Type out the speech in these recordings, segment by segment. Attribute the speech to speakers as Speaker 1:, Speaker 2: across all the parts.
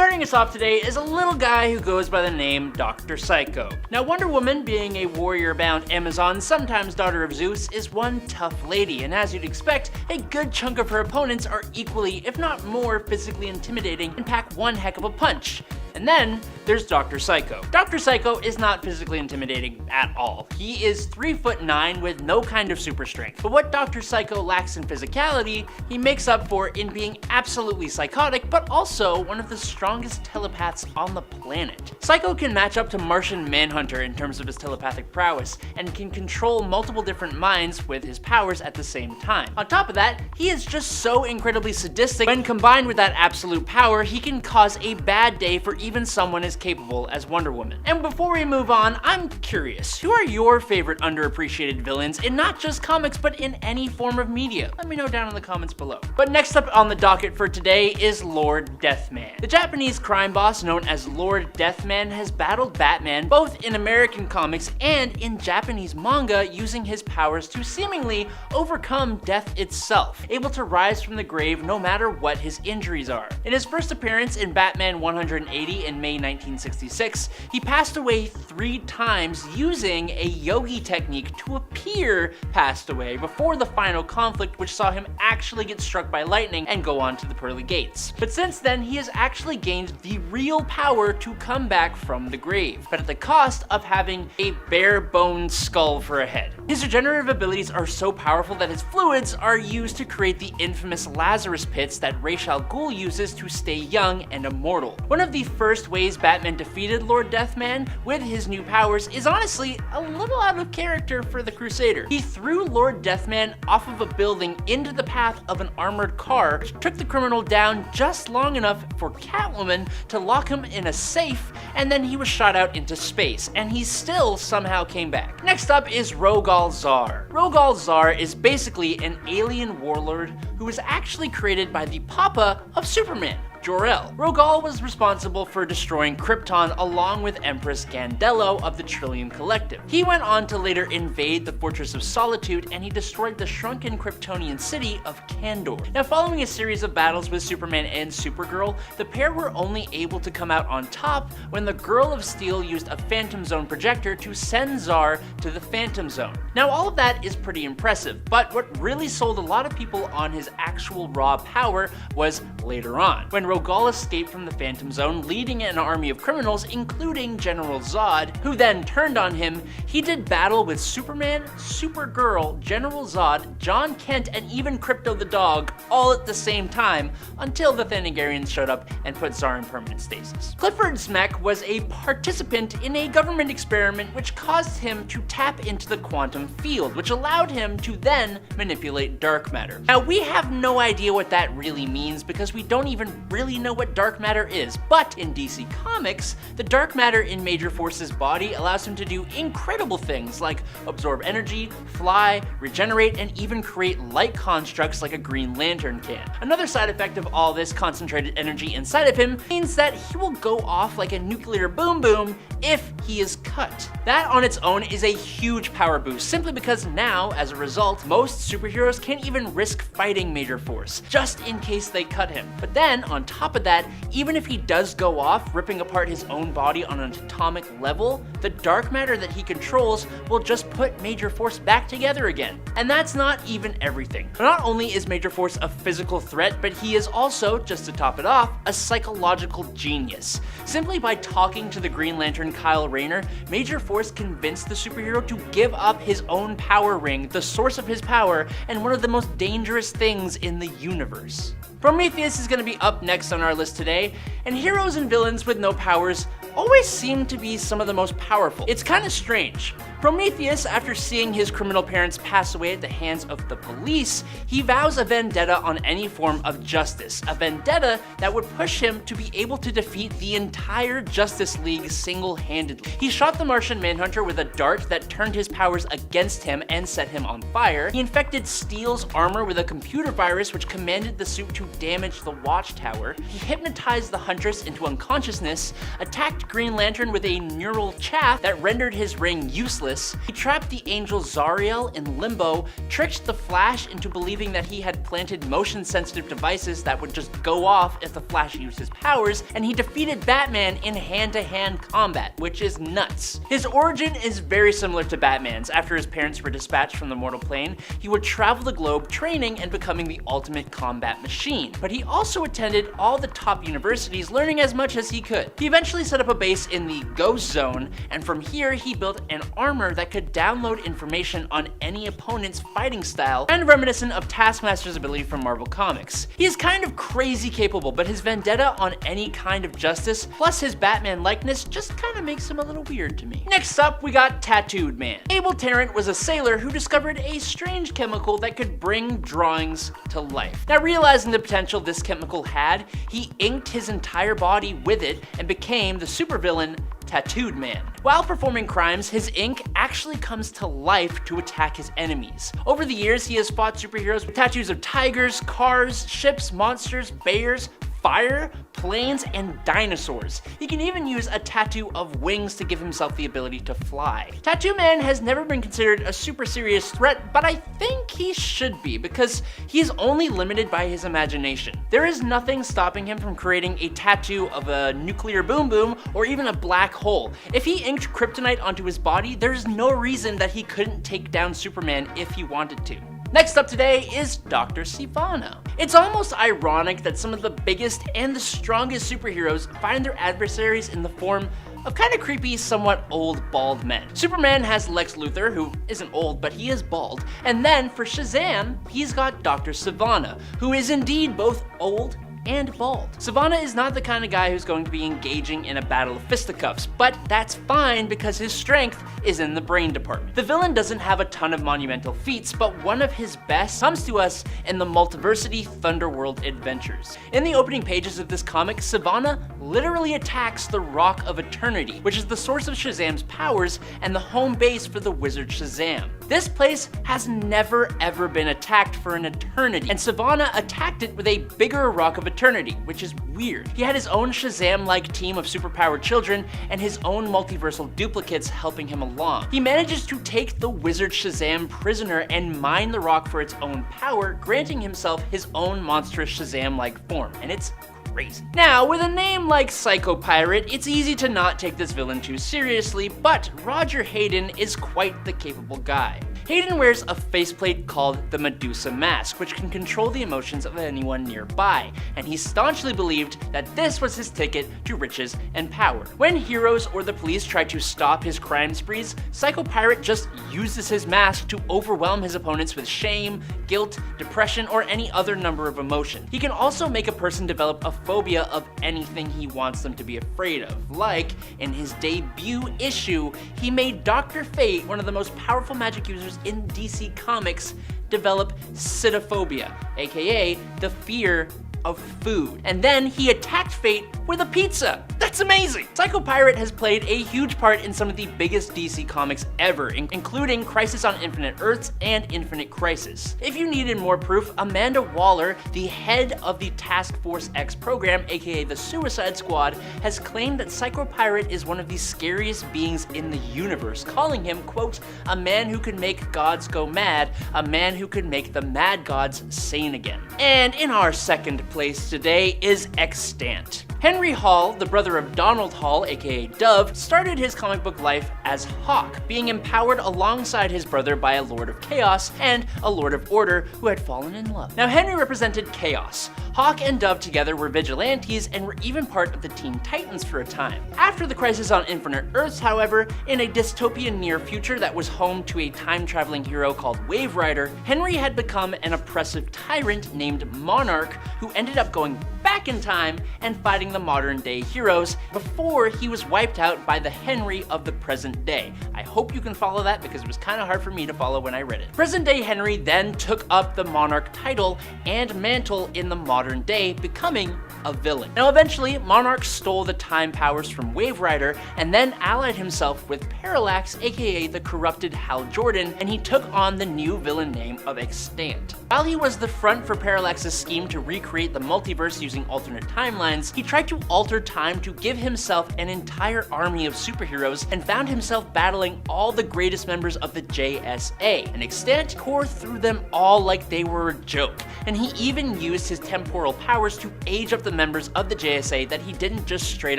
Speaker 1: Starting us off today is a little guy who goes by the name Dr. Psycho. Now, Wonder Woman, being a warrior-bound Amazon, sometimes daughter of Zeus, is one tough lady, and as you'd expect, a good chunk of her opponents are equally, if not more, physically intimidating and pack one heck of a punch. And then there's Dr. Psycho. Dr. Psycho is not physically intimidating at all. He is 3'9" with no kind of super strength. But what Dr. Psycho lacks in physicality, he makes up for in being absolutely psychotic, but also one of the strongest telepaths on the planet. Psycho can match up to Martian Manhunter in terms of his telepathic prowess, and can control multiple different minds with his powers at the same time. On top of that, he is just so incredibly sadistic. When combined with that absolute power, he can cause a bad day for even someone as capable as Wonder Woman. And before we move on, I'm curious, who are your favorite underappreciated villains in not just comics, but in any form of media? Let me know down in the comments below. But next up on the docket for today is Lord Deathman. The Japanese crime boss known as Lord Deathman has battled Batman both in American comics and in Japanese manga, using his powers to seemingly overcome death itself, able to rise from the grave no matter what his injuries are. In his first appearance in Batman 180 in May 1966, he passed away 3 times using a yogi technique to appear passed away before the final conflict, which saw him actually get struck by lightning and go on to the pearly gates. But since then, he has actually gained the real power to come back from the grave, but at the cost of having a bare bones skull for a head. His regenerative abilities are so powerful that his fluids are used to create the infamous Lazarus pits that Ra's al Ghul uses to stay young and immortal. One of the first ways Batman defeated Lord Deathman with his new powers is honestly a little out of character for the Crusader. He threw Lord Deathman off of a building into the path of an armored car, which took the criminal down just long enough for Catwoman to lock him in a safe, and then he was shot out into space, and he still somehow came back. Next up is Rogal Zar. Rogal Zar is basically an alien warlord who was actually created by the papa of Superman, Jor-El. Rogal was responsible for destroying Krypton along with Empress Gandello of the Trillium Collective. He went on to later invade the Fortress of Solitude, and he destroyed the shrunken Kryptonian city of Kandor. Now, following a series of battles with Superman and Supergirl, the pair were only able to come out on top when the Girl of Steel used a Phantom Zone projector to send Zar to the Phantom Zone. Now, all of that is pretty impressive, but what really sold a lot of people on his actual raw power was later on, when Rogal escaped from the Phantom Zone, leading an army of criminals, including General Zod, who then turned on him. He did battle with Superman, Supergirl, General Zod, John Kent, and even Crypto the dog, all at the same time, until the Thanagarians showed up and put Zar in permanent stasis. Clifford Smek was a participant in a government experiment which caused him to tap into the quantum field, which allowed him to then manipulate dark matter. Now, we have no idea what that really means because we don't even really know what dark matter is, but in DC Comics, the dark matter in Major Force's body allows him to do incredible things like absorb energy, fly, regenerate, and even create light constructs like a Green Lantern can. Another side effect of all this concentrated energy inside of him means that he will go off like a nuclear boom boom if he is cut. That on its own is a huge power boost, simply because now, as a result, most superheroes can't even risk fighting Major Force, just in case they cut him. But then, on top of that, even if he does go off, ripping apart his own body on an atomic level, the dark matter that he controls will just put Major Force back together again. And that's not even everything. Not only is Major Force a physical threat, but he is also, just to top it off, a psychological genius. Simply by talking to the Green Lantern Kyle Rayner, Major Force convinced the superhero to give up his own power ring, the source of his power, and one of the most dangerous things in the universe. Prometheus is going to be up next on our list today, and heroes and villains with no powers always seem to be some of the most powerful. It's kind of strange. Prometheus, after seeing his criminal parents pass away at the hands of the police, he vows a vendetta on any form of justice, a vendetta that would push him to be able to defeat the entire Justice League single-handedly. He shot the Martian Manhunter with a dart that turned his powers against him and set him on fire. He infected Steel's armor with a computer virus which commanded the suit to damage the Watchtower. He hypnotized the Huntress into unconsciousness, attacked Green Lantern with a neural chaff that rendered his ring useless, Ruthless. He trapped the angel Zariel in limbo, tricked the Flash into believing that he had planted motion-sensitive devices that would just go off if the Flash used his powers, and he defeated Batman in hand-to-hand combat, which is nuts. His origin is very similar to Batman's. After his parents were dispatched from the mortal plane, he would travel the globe training and becoming the ultimate combat machine. But he also attended all the top universities, learning as much as he could. He eventually set up a base in the Ghost Zone, and from here he built an armor that could download information on any opponent's fighting style, and reminiscent of Taskmaster's ability from Marvel Comics. He is kind of crazy capable, but his vendetta on any kind of justice, plus his Batman likeness, just kind of makes him a little weird to me. Next up, we got Tattooed Man. Abel Tarrant was a sailor who discovered a strange chemical that could bring drawings to life. Now, realizing the potential this chemical had, he inked his entire body with it and became the supervillain Tattooed Man. While performing crimes, his ink actually comes to life to attack his enemies. Over the years, he has fought superheroes with tattoos of tigers, cars, ships, monsters, bears, fire, planes, and dinosaurs. He can even use a tattoo of wings to give himself the ability to fly. Tattoo Man has never been considered a super serious threat, but I think he should be, because he is only limited by his imagination. There is nothing stopping him from creating a tattoo of a nuclear boom boom or even a black hole. If he inked kryptonite onto his body, there's no reason that he couldn't take down Superman if he wanted to. Next up today is Dr. Sivana. It's almost ironic that some of the biggest and the strongest superheroes find their adversaries in the form of kind of creepy, somewhat old, bald men. Superman has Lex Luthor, who isn't old, but he is bald. And then for Shazam, he's got Dr. Sivana, who is indeed both old and bald. Sivana is not the kind of guy who's going to be engaging in a battle of fisticuffs, but that's fine because his strength is in the brain department. The villain doesn't have a ton of monumental feats, but one of his best comes to us in the Multiversity Thunderworld Adventures. In the opening pages of this comic, Sivana literally attacks the Rock of Eternity, which is the source of Shazam's powers and the home base for the wizard Shazam. This place has never ever been attacked for an eternity, and Sivana attacked it with a bigger Rock of Eternity, which is weird. He had his own Shazam-like team of superpowered children and his own multiversal duplicates helping him along. He manages to take the wizard Shazam prisoner and mine the rock for its own power, granting himself his own monstrous Shazam-like form, and it's crazy. Now, with a name like Psycho Pirate, it's easy to not take this villain too seriously, but Roger Hayden is quite the capable guy. Hayden wears a faceplate called the Medusa Mask, which can control the emotions of anyone nearby, and he staunchly believed that this was his ticket to riches and power. When heroes or the police try to stop his crime sprees, Psycho Pirate just uses his mask to overwhelm his opponents with shame, guilt, depression, or any other number of emotions. He can also make a person develop a phobia of anything he wants them to be afraid of. Like, in his debut issue, he made Dr. Fate, one of the most powerful magic users in DC Comics, develop cytophobia, aka the fear of food. And then he attacked Fate with a pizza. That's amazing! Psycho Pirate has played a huge part in some of the biggest DC comics ever, including Crisis on Infinite Earths and Infinite Crisis. If you needed more proof, Amanda Waller, the head of the Task Force X program, aka the Suicide Squad, has claimed that Psycho Pirate is one of the scariest beings in the universe, calling him, quote, a man who could make gods go mad, a man who could make the mad gods sane again. And in our second place today is Extant. Henry Hall, the brother of Donald Hall, aka Dove, started his comic book life as Hawk, being empowered alongside his brother by a Lord of Chaos and a Lord of Order who had fallen in love. Now, Henry represented chaos. Hawk and Dove together were vigilantes and were even part of the Teen Titans for a time. After the Crisis on Infinite Earths, however, in a dystopian near future that was home to a time-traveling hero called Wave Rider, Henry had become an oppressive tyrant named Monarch who ended up going back in time and fighting the modern-day heroes before he was wiped out by the Henry of the present day. I hope you can follow that because it was kind of hard for me to follow when I read it. Present-day Henry then took up the Monarch title and mantle in the modern day, becoming a villain. Now eventually, Monarch stole the time powers from Wave Rider and then allied himself with Parallax, aka the corrupted Hal Jordan, and he took on the new villain name of Extant. While he was the front for Parallax's scheme to recreate the multiverse using alternate timelines, he tried to alter time to give himself an entire army of superheroes and found himself battling all the greatest members of the JSA, and Extant tore through them all like they were a joke, and he even used his temporal powers to age up the members of the JSA that he didn't just straight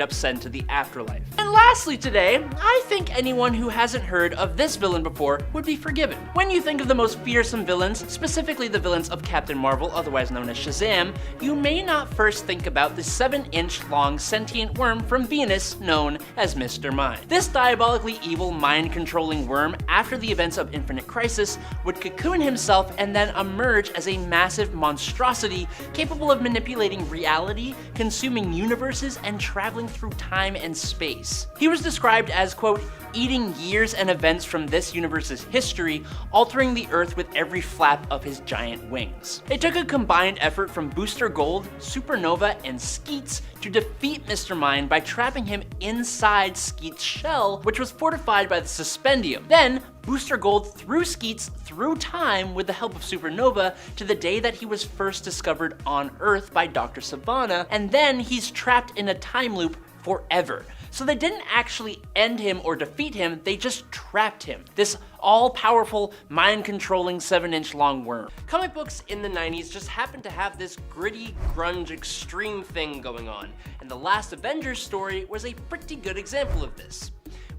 Speaker 1: up send to the afterlife. And lastly today, I think anyone who hasn't heard of this villain before would be forgiven. When you think of the most fearsome villains, specifically the villains of Captain Marvel, otherwise known as Shazam, you may not first think about the 7-inch long sentient worm from Venus known as Mr. Mind. This diabolically evil mind-controlling worm, after the events of Infinite Crisis, would cocoon himself and then emerge as a massive monstrosity capable of manipulating reality, consuming universes, and traveling through time and space. He was described as, quote, eating years and events from this universe's history, altering the Earth with every flap of his giant wings. It took a combined effort from Booster Gold, Supernova, and Skeets to defeat Mr. Mind by trapping him inside Skeets' shell, which was fortified by the Suspendium. Then, Booster Gold threw Skeets through time with the help of Supernova to the day that he was first discovered on Earth by Dr. Sivana, and then he's trapped in a time loop forever. So they didn't actually end him or defeat him, they just trapped him. This all-powerful, mind-controlling 7-inch long worm. Comic books in the 90s just happened to have this gritty, grunge, extreme thing going on, and the last Avengers story was a pretty good example of this.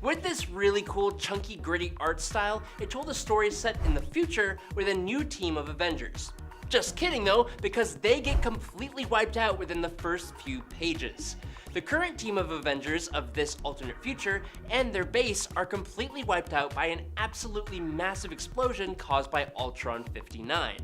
Speaker 1: With this really cool, chunky, gritty art style, it told a story set in the future with a new team of Avengers. Just kidding though, because they get completely wiped out within the first few pages. The current team of Avengers of this alternate future and their base are completely wiped out by an absolutely massive explosion caused by Ultron 59.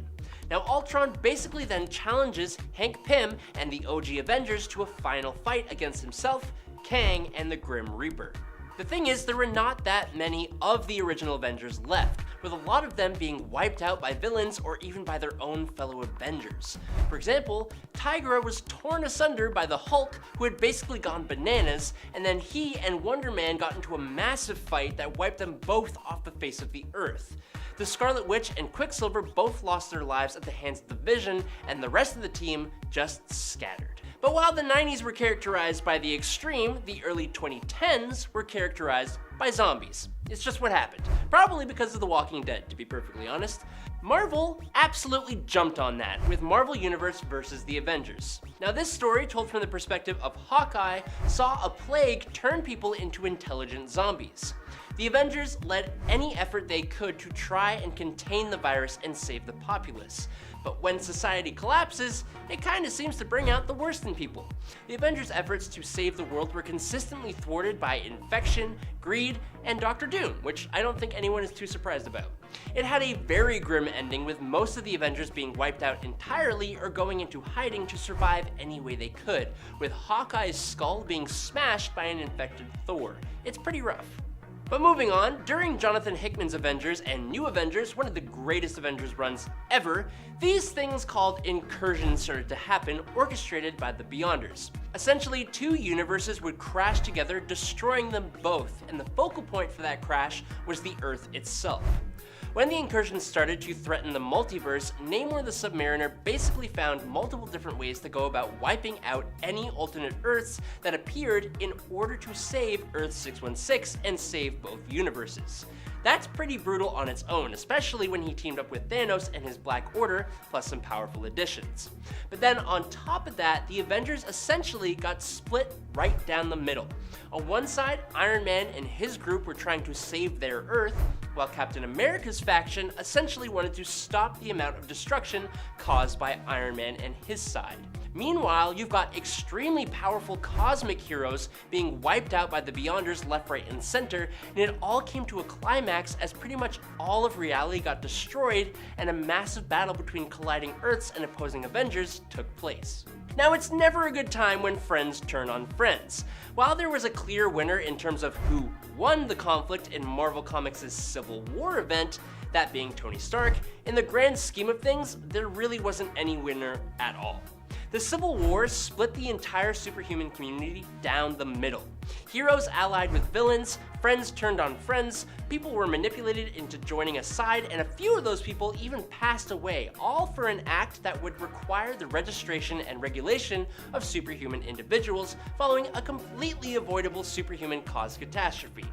Speaker 1: Now Ultron basically then challenges Hank Pym and the OG Avengers to a final fight against himself, Kang, and the Grim Reaper. The thing is, there were not that many of the original Avengers left, with a lot of them being wiped out by villains or even by their own fellow Avengers. For example, Tigra was torn asunder by the Hulk, who had basically gone bananas, and then he and Wonder Man got into a massive fight that wiped them both off the face of the Earth. The Scarlet Witch and Quicksilver both lost their lives at the hands of the Vision, and the rest of the team just scattered. But while the 90s were characterized by the extreme, the early 2010s were characterized by zombies. It's just what happened. Probably because of The Walking Dead, to be perfectly honest. Marvel absolutely jumped on that with Marvel Universe versus the Avengers. Now this story, told from the perspective of Hawkeye, saw a plague turn people into intelligent zombies. The Avengers led any effort they could to try and contain the virus and save the populace. But when society collapses, it kinda seems to bring out the worst in people. The Avengers' efforts to save the world were consistently thwarted by infection, greed, and Doctor Doom, which I don't think anyone is too surprised about. It had a very grim ending, with most of the Avengers being wiped out entirely or going into hiding to survive any way they could, with Hawkeye's skull being smashed by an infected Thor. It's pretty rough. But moving on, during Jonathan Hickman's Avengers and New Avengers, one of the greatest Avengers runs ever, these things called incursions started to happen, orchestrated by the Beyonders. Essentially, two universes would crash together, destroying them both, and the focal point for that crash was the Earth itself. When the incursions started to threaten the multiverse, Namor the Submariner basically found multiple different ways to go about wiping out any alternate Earths that appeared in order to save Earth 616 and save both universes. That's pretty brutal on its own, especially when he teamed up with Thanos and his Black Order, plus some powerful additions. But then on top of that, the Avengers essentially got split right down the middle. On one side, Iron Man and his group were trying to save their Earth, while Captain America's faction essentially wanted to stop the amount of destruction caused by Iron Man and his side. Meanwhile, you've got extremely powerful cosmic heroes being wiped out by the Beyonders left, right, and center, and it all came to a climax as pretty much all of reality got destroyed and a massive battle between colliding Earths and opposing Avengers took place. Now, it's never a good time when friends turn on friends. While there was a clear winner in terms of who won the conflict in Marvel Comics' Civil War event, that being Tony Stark, in the grand scheme of things, there really wasn't any winner at all.
Speaker 2: The Civil War split the entire superhuman community down the middle. Heroes allied with villains, friends turned on friends, people were manipulated into joining a side, and a few of those people even passed away, all for an act that would require the registration and regulation of superhuman individuals following a completely avoidable superhuman caused catastrophe.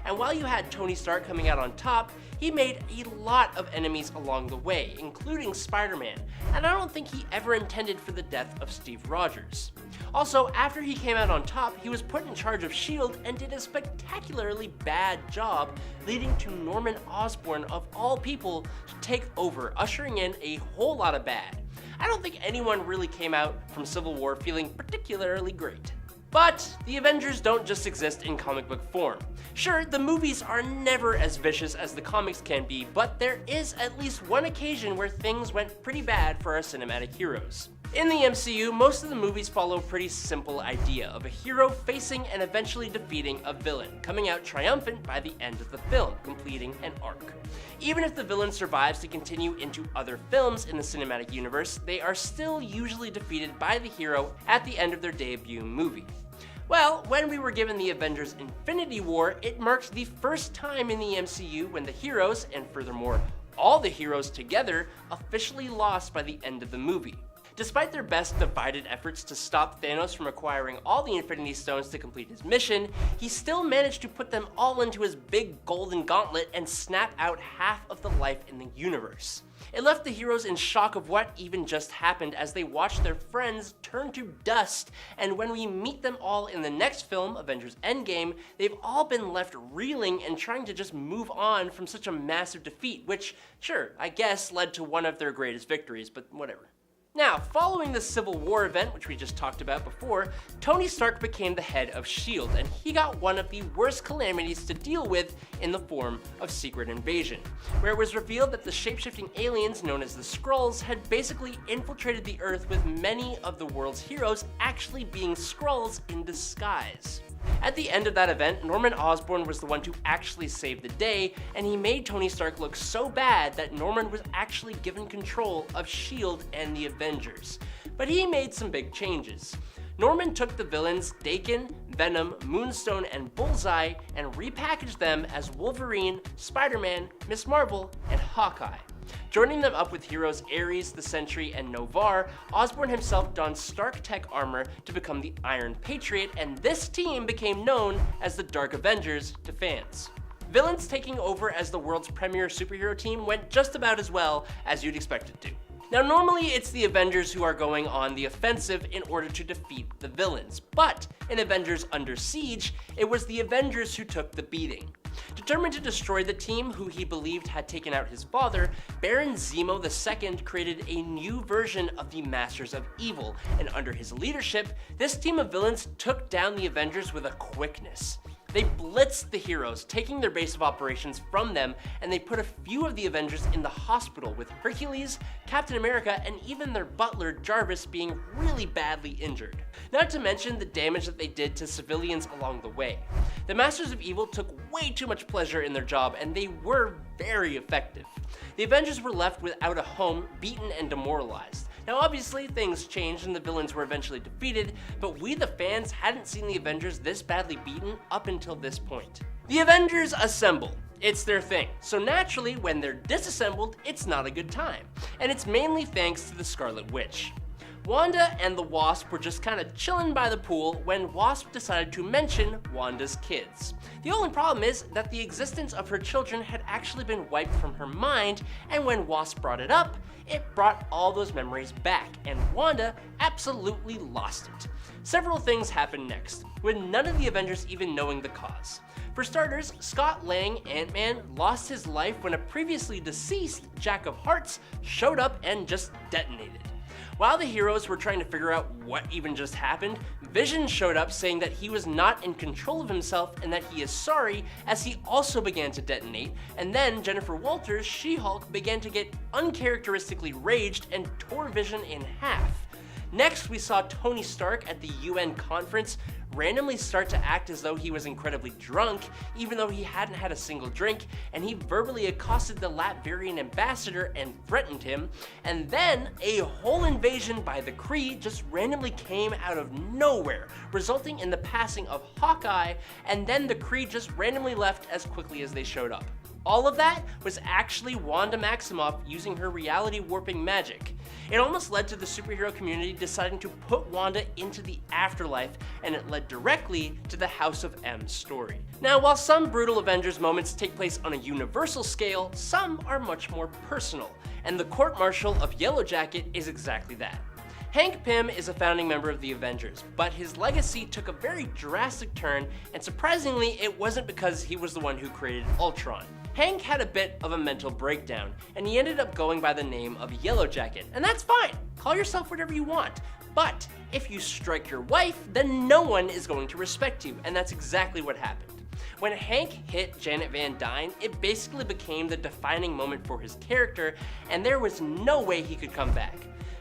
Speaker 2: And while you had Tony Stark coming out on top, he made a lot of enemies along the way, including Spider-Man, and I don't think he ever intended for the death of Steve Rogers. Also, after he came out on top, he was put in charge of S.H.I.E.L.D. and did a spectacularly bad job, leading to Norman Osborn, of all people, to take over, ushering in a whole lot of bad. I don't think anyone really came out from Civil War feeling particularly great. But the Avengers don't just exist in comic book form. Sure, the movies are never as vicious as the comics can be, but there is at least one occasion where things went pretty bad for our cinematic heroes. In the MCU, most of the movies follow a pretty simple idea of a hero facing and eventually defeating a villain, coming out triumphant by the end of the film, completing an arc. Even if the villain survives to continue into other films in the cinematic universe, they are still usually defeated by the hero at the end of their debut movie. Well, when we were given the Avengers Infinity War, it marked the first time in the MCU when the heroes, and furthermore, all the heroes together, officially lost by the end of the movie. Despite their best divided efforts to stop Thanos from acquiring all the Infinity Stones to complete his mission, he still managed to put them all into his big golden gauntlet and snap out half of the life in the universe. It left the heroes in shock of what even just happened as they watched their friends turn to dust, and when we meet them all in the next film, Avengers Endgame, they've all been left reeling and trying to just move on from such a massive defeat, which, sure, I guess led to one of their greatest victories, but whatever. Now, following the Civil War event, which we just talked about before, Tony Stark became the head of S.H.I.E.L.D., and he got one of the worst calamities to deal with in the form of Secret Invasion, where it was revealed that the shape-shifting aliens known as the Skrulls had basically infiltrated the Earth, with many of the world's heroes actually being Skrulls in disguise. At the end of that event, Norman Osborn was the one to actually save the day, and he made Tony Stark look so bad that Norman was actually given control of S.H.I.E.L.D. and the Avengers. But he made some big changes. Norman took the villains Daken, Venom, Moonstone, and Bullseye and repackaged them as Wolverine, Spider-Man, Ms. Marvel, and Hawkeye. Joining them up with heroes Ares, the Sentry, and Novar, Osborn himself donned Stark tech armor to become the Iron Patriot, and this team became known as the Dark Avengers to fans. Villains taking over as the world's premier superhero team went just about as well as you'd expect it to. Now, normally it's the Avengers who are going on the offensive in order to defeat the villains, but in Avengers Under Siege, it was the Avengers who took the beating. Determined to destroy the team who he believed had taken out his father, Baron Zemo II created a new version of the Masters of Evil, and under his leadership, this team of villains took down the Avengers with a quickness. They blitzed the heroes, taking their base of operations from them, and they put a few of the Avengers in the hospital, with Hercules, Captain America, and even their butler Jarvis being really badly injured. Not to mention the damage that they did to civilians along the way. The Masters of Evil took way too much pleasure in their job, and they were very effective. The Avengers were left without a home, beaten and demoralized. Now obviously things changed and the villains were eventually defeated, but we the fans hadn't seen the Avengers this badly beaten up until this point. The Avengers assemble. It's their thing. So naturally, when they're disassembled, it's not a good time. And it's mainly thanks to the Scarlet Witch. Wanda and the Wasp were just kind of chilling by the pool when Wasp decided to mention Wanda's kids. The only problem is that the existence of her children had actually been wiped from her mind, and when Wasp brought it up, it brought all those memories back, and Wanda absolutely lost it. Several things happened next, with none of the Avengers even knowing the cause. For starters, Scott Lang, Ant-Man, lost his life when a previously deceased Jack of Hearts showed up and just detonated. While the heroes were trying to figure out what even just happened, Vision showed up saying that he was not in control of himself and that he is sorry, as he also began to detonate, and then Jennifer Walters, She-Hulk, began to get uncharacteristically raged and tore Vision in half. Next, we saw Tony Stark at the UN conference randomly start to act as though he was incredibly drunk, even though he hadn't had a single drink, and he verbally accosted the Latvian ambassador and threatened him, and then a whole invasion by the Kree just randomly came out of nowhere, resulting in the passing of Hawkeye, and then the Kree just randomly left as quickly as they showed up. All of that was actually Wanda Maximoff using her reality warping magic. It almost led to the superhero community deciding to put Wanda into the afterlife, and it led directly to the House of M story. Now, while some brutal Avengers moments take place on a universal scale, some are much more personal, and the court-martial of Yellow Jacket is exactly that. Hank Pym is a founding member of the Avengers, but his legacy took a very drastic turn, and surprisingly, it wasn't because he was the one who created Ultron. Hank had a bit of a mental breakdown, and he ended up going by the name of Yellow Jacket, and that's fine. Call yourself whatever you want. But if you strike your wife, then no one is going to respect you, and that's exactly what happened. When Hank hit Janet Van Dyne, it basically became the defining moment for his character, and there was no way he could come back.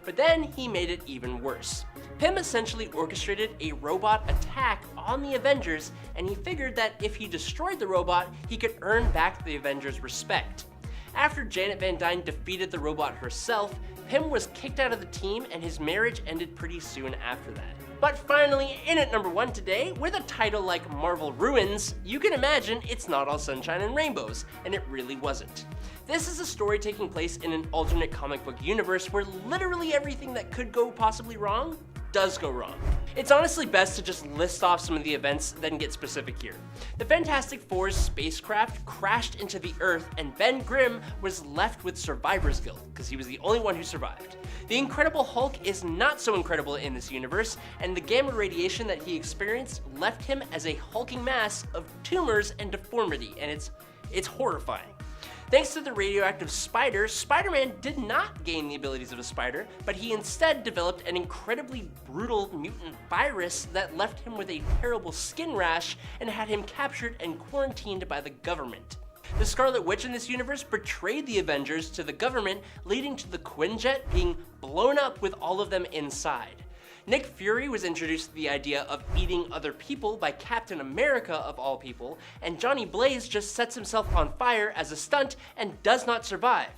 Speaker 2: But then he made it even worse. Pym essentially orchestrated a robot attack on the Avengers, and he figured that if he destroyed the robot, he could earn back the Avengers' respect. After Janet Van Dyne defeated the robot herself, Pym was kicked out of the team, and his marriage ended pretty soon after that. But finally, in at number 1 today, with a title like Marvel Ruins, you can imagine it's not all sunshine and rainbows, and it really wasn't. This is a story taking place in an alternate comic book universe where literally everything that could go possibly wrong does go wrong. It's honestly best to just list off some of the events, then get specific here. The Fantastic Four's spacecraft crashed into the Earth, and Ben Grimm was left with survivor's guilt, because he was the only one who survived. The Incredible Hulk is not so incredible in this universe, and the gamma radiation that he experienced left him as a hulking mass of tumors and deformity, and it's horrifying. Thanks to the radioactive spider, Spider-Man did not gain the abilities of a spider, but he instead developed an incredibly brutal mutant virus that left him with a terrible skin rash and had him captured and quarantined by the government. The Scarlet Witch in this universe betrayed the Avengers to the government, leading to the Quinjet being blown up with all of them inside. Nick Fury was introduced to the idea of eating other people by Captain America of all people, and Johnny Blaze just sets himself on fire as a stunt and does not survive.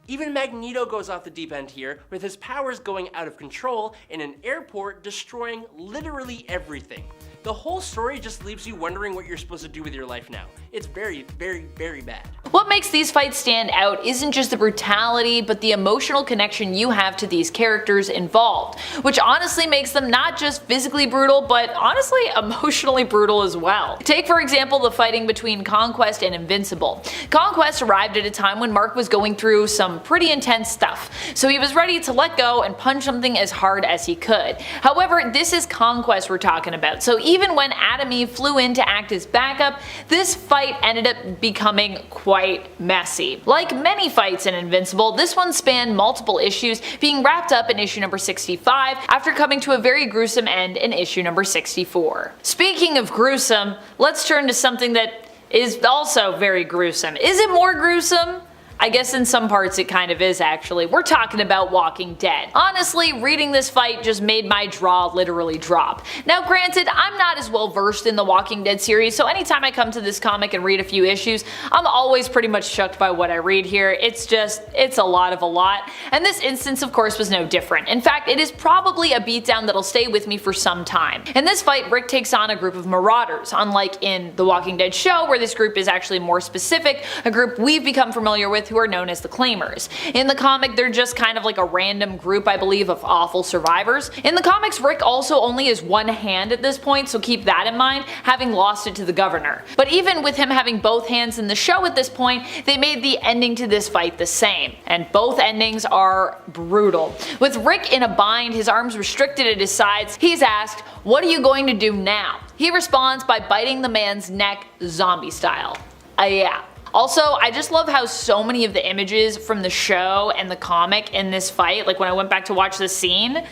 Speaker 2: Even Magneto goes off the deep end here, with his powers going out of control in an airport, destroying literally everything. The whole story just leaves you wondering what you're supposed to do with your life now. It's very, very, very bad.
Speaker 3: What makes these fights stand out isn't just the brutality, but the emotional connection you have to these characters involved, which honestly makes them not just physically brutal, but honestly emotionally brutal as well. Take for example the fighting between Conquest and Invincible. Conquest arrived at a time when Mark was going through some pretty intense stuff, so he was ready to let go and punch something as hard as he could. However, this is Conquest we're talking about, so even when Adam Eve flew in to act as backup, this fight ended up becoming quite messy. Like many fights in Invincible, this one spanned multiple issues, being wrapped up in issue number 65 after coming to a very gruesome end in issue number 64. Speaking of gruesome, let's turn to something that is also very gruesome. Is it more gruesome? I guess in some parts it kind of is actually. We're talking about Walking Dead. Honestly, reading this fight just made my jaw literally drop. Now granted, I'm not as well versed in the Walking Dead series, so anytime I come to this comic and read a few issues, I'm always pretty much shocked by what I read here. It's a lot of a lot. And this instance of course was no different. In fact, it is probably a beatdown that'll stay with me for some time. In this fight, Rick takes on a group of marauders, unlike in the Walking Dead show where this group is actually more specific, a group we've become familiar with who are known as the Claimers. In the comic, they're just kind of like a random group, I believe, of awful survivors. In the comics, Rick also only has one hand at this point, so keep that in mind, having lost it to the governor. But even with him having both hands in the show at this point, they made the ending to this fight the same, and both endings are brutal. With Rick in a bind, his arms restricted at his sides, he's asked, "What are you going to do now?" He responds by biting the man's neck zombie style. Yeah. Also, I just love how so many of the images from the show and the comic in this fight, like when I went back to watch the scene,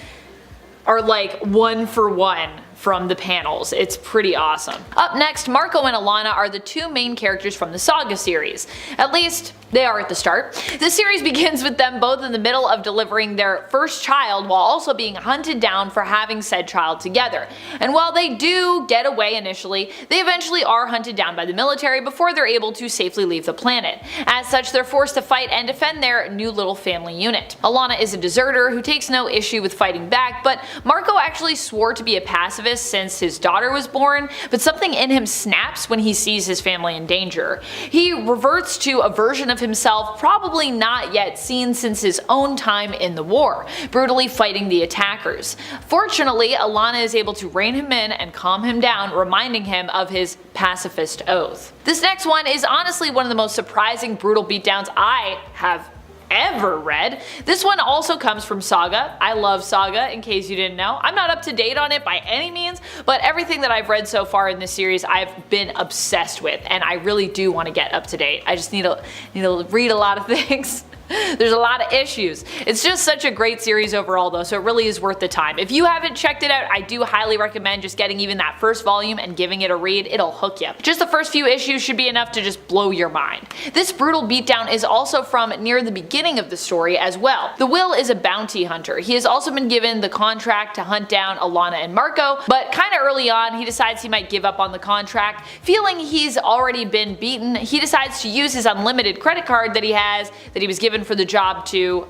Speaker 3: are like one for one from the panels. It's pretty awesome. Up next, Marco and Alana are the two main characters from the Saga series. At least, They are at the start. The series begins with them both in the middle of delivering their first child while also being hunted down for having said child together. And while they do get away initially, they eventually are hunted down by the military before they're able to safely leave the planet. As such, they're forced to fight and defend their new little family unit. Alana is a deserter who takes no issue with fighting back, but Marco actually swore to be a pacifist since his daughter was born, but something in him snaps when he sees his family in danger. He reverts to a version of himself probably not yet seen since his own time in the war, brutally fighting the attackers. Fortunately, Alana is able to rein him in and calm him down, reminding him of his pacifist oath. This next one is honestly one of the most surprising brutal beatdowns I have ever read. This one also comes from Saga. I love Saga, in case you didn't know. I'm not up to date on it by any means, but everything that I've read so far in this series I've been obsessed with, and I really do want to get up to date. I just need to read a lot of things. There's a lot of issues. It's just such a great series overall though, so it really is worth the time. If you haven't checked it out, I do highly recommend just getting even that first volume and giving it a read. It'll hook you. Just the first few issues should be enough to just blow your mind. This brutal beatdown is also from near the beginning of the story as well. The Will is a bounty hunter. He has also been given the contract to hunt down Alana and Marco, but kinda early on he decides he might give up on the contract. Feeling he's already been beaten, he decides to use his unlimited credit card that he has, that he was given for the job to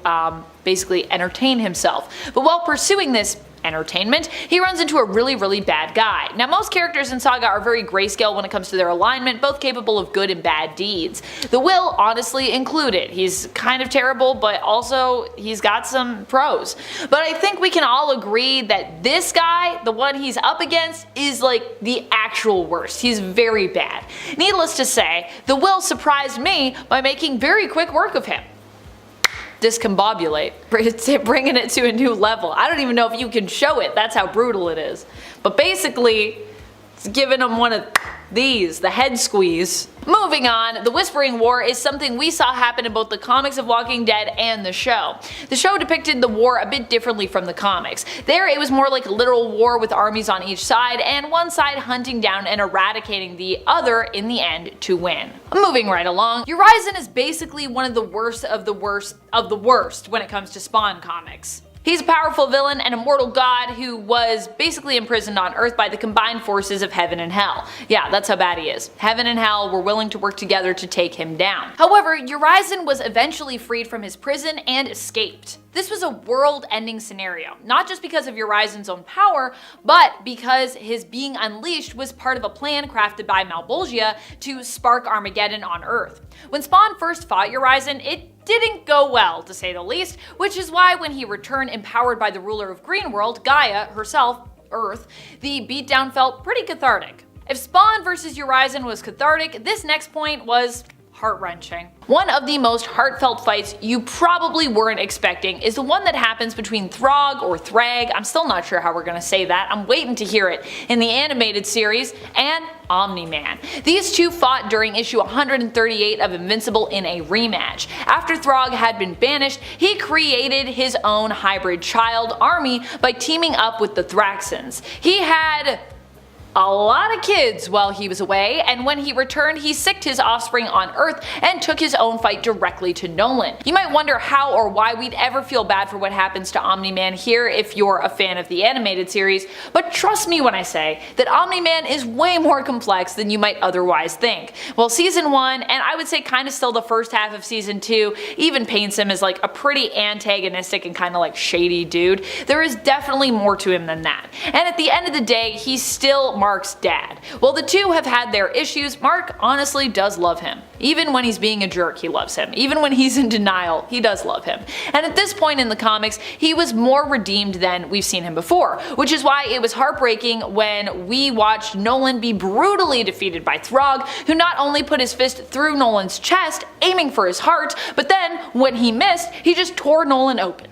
Speaker 3: basically entertain himself. But while pursuing this entertainment, he runs into a really bad guy. Now most characters in Saga are very grayscale when it comes to their alignment, both capable of good and bad deeds. The Will honestly included. He's kind of terrible, but also he's got some pros. But I think we can all agree that this guy, the one he's up against, is like the actual worst. He's very bad. Needless to say, the Will surprised me by making very quick work of him. Discombobulate, bringing it to a new level. I don't even know if you can show it, that's how brutal it is. But basically, it's giving him one of these, the head squeeze. Moving on, the Whispering War is something we saw happen in both the comics of Walking Dead and the show. The show depicted the war a bit differently from the comics. There it was more like a literal war with armies on each side, and one side hunting down and eradicating the other in the end to win. Moving right along, Urizen is basically one of the worst of the worst of the worst when it comes to Spawn comics. He's a powerful villain and a mortal god who was basically imprisoned on Earth by the combined forces of heaven and hell. Yeah, that's how bad he is. Heaven and hell were willing to work together to take him down. However, Urizen was eventually freed from his prison and escaped. This was a world-ending scenario, not just because of Urizen's own power, but because his being unleashed was part of a plan crafted by Malbolgia to spark Armageddon on Earth. When Spawn first fought Urizen, it didn't go well, to say the least, which is why when he returned empowered by the ruler of Greenworld, Gaia herself, Earth, the beatdown felt pretty cathartic. If Spawn versus Urizen was cathartic, this next point was heart-wrenching. One of the most heartfelt fights you probably weren't expecting is the one that happens between Throg or Thrag, I'm still not sure how we're gonna say that, I'm waiting to hear it, in the animated series, and Omni-Man. These two fought during issue 138 of Invincible in a rematch. After Throg had been banished, he created his own hybrid child army by teaming up with the Thraxans. He had a lot of kids while he was away, and when he returned he sicked his offspring on Earth and took his own fight directly to Nolan. You might wonder how or why we'd ever feel bad for what happens to Omni-Man here if you're a fan of the animated series, but trust me when I say that Omni-Man is way more complex than you might otherwise think. Well, season 1, and I would say kinda still the first half of season 2, even paints him as like a pretty antagonistic and kinda like shady dude. There is definitely more to him than that. And at the end of the day, he's still Mark's dad. While the two have had their issues, Mark honestly does love him. Even when he's being a jerk, he loves him. Even when he's in denial, he does love him. And at this point in the comics, he was more redeemed than we've seen him before, which is why it was heartbreaking when we watched Nolan be brutally defeated by Throg, who not only put his fist through Nolan's chest, aiming for his heart, but then, when he missed, he just tore Nolan open.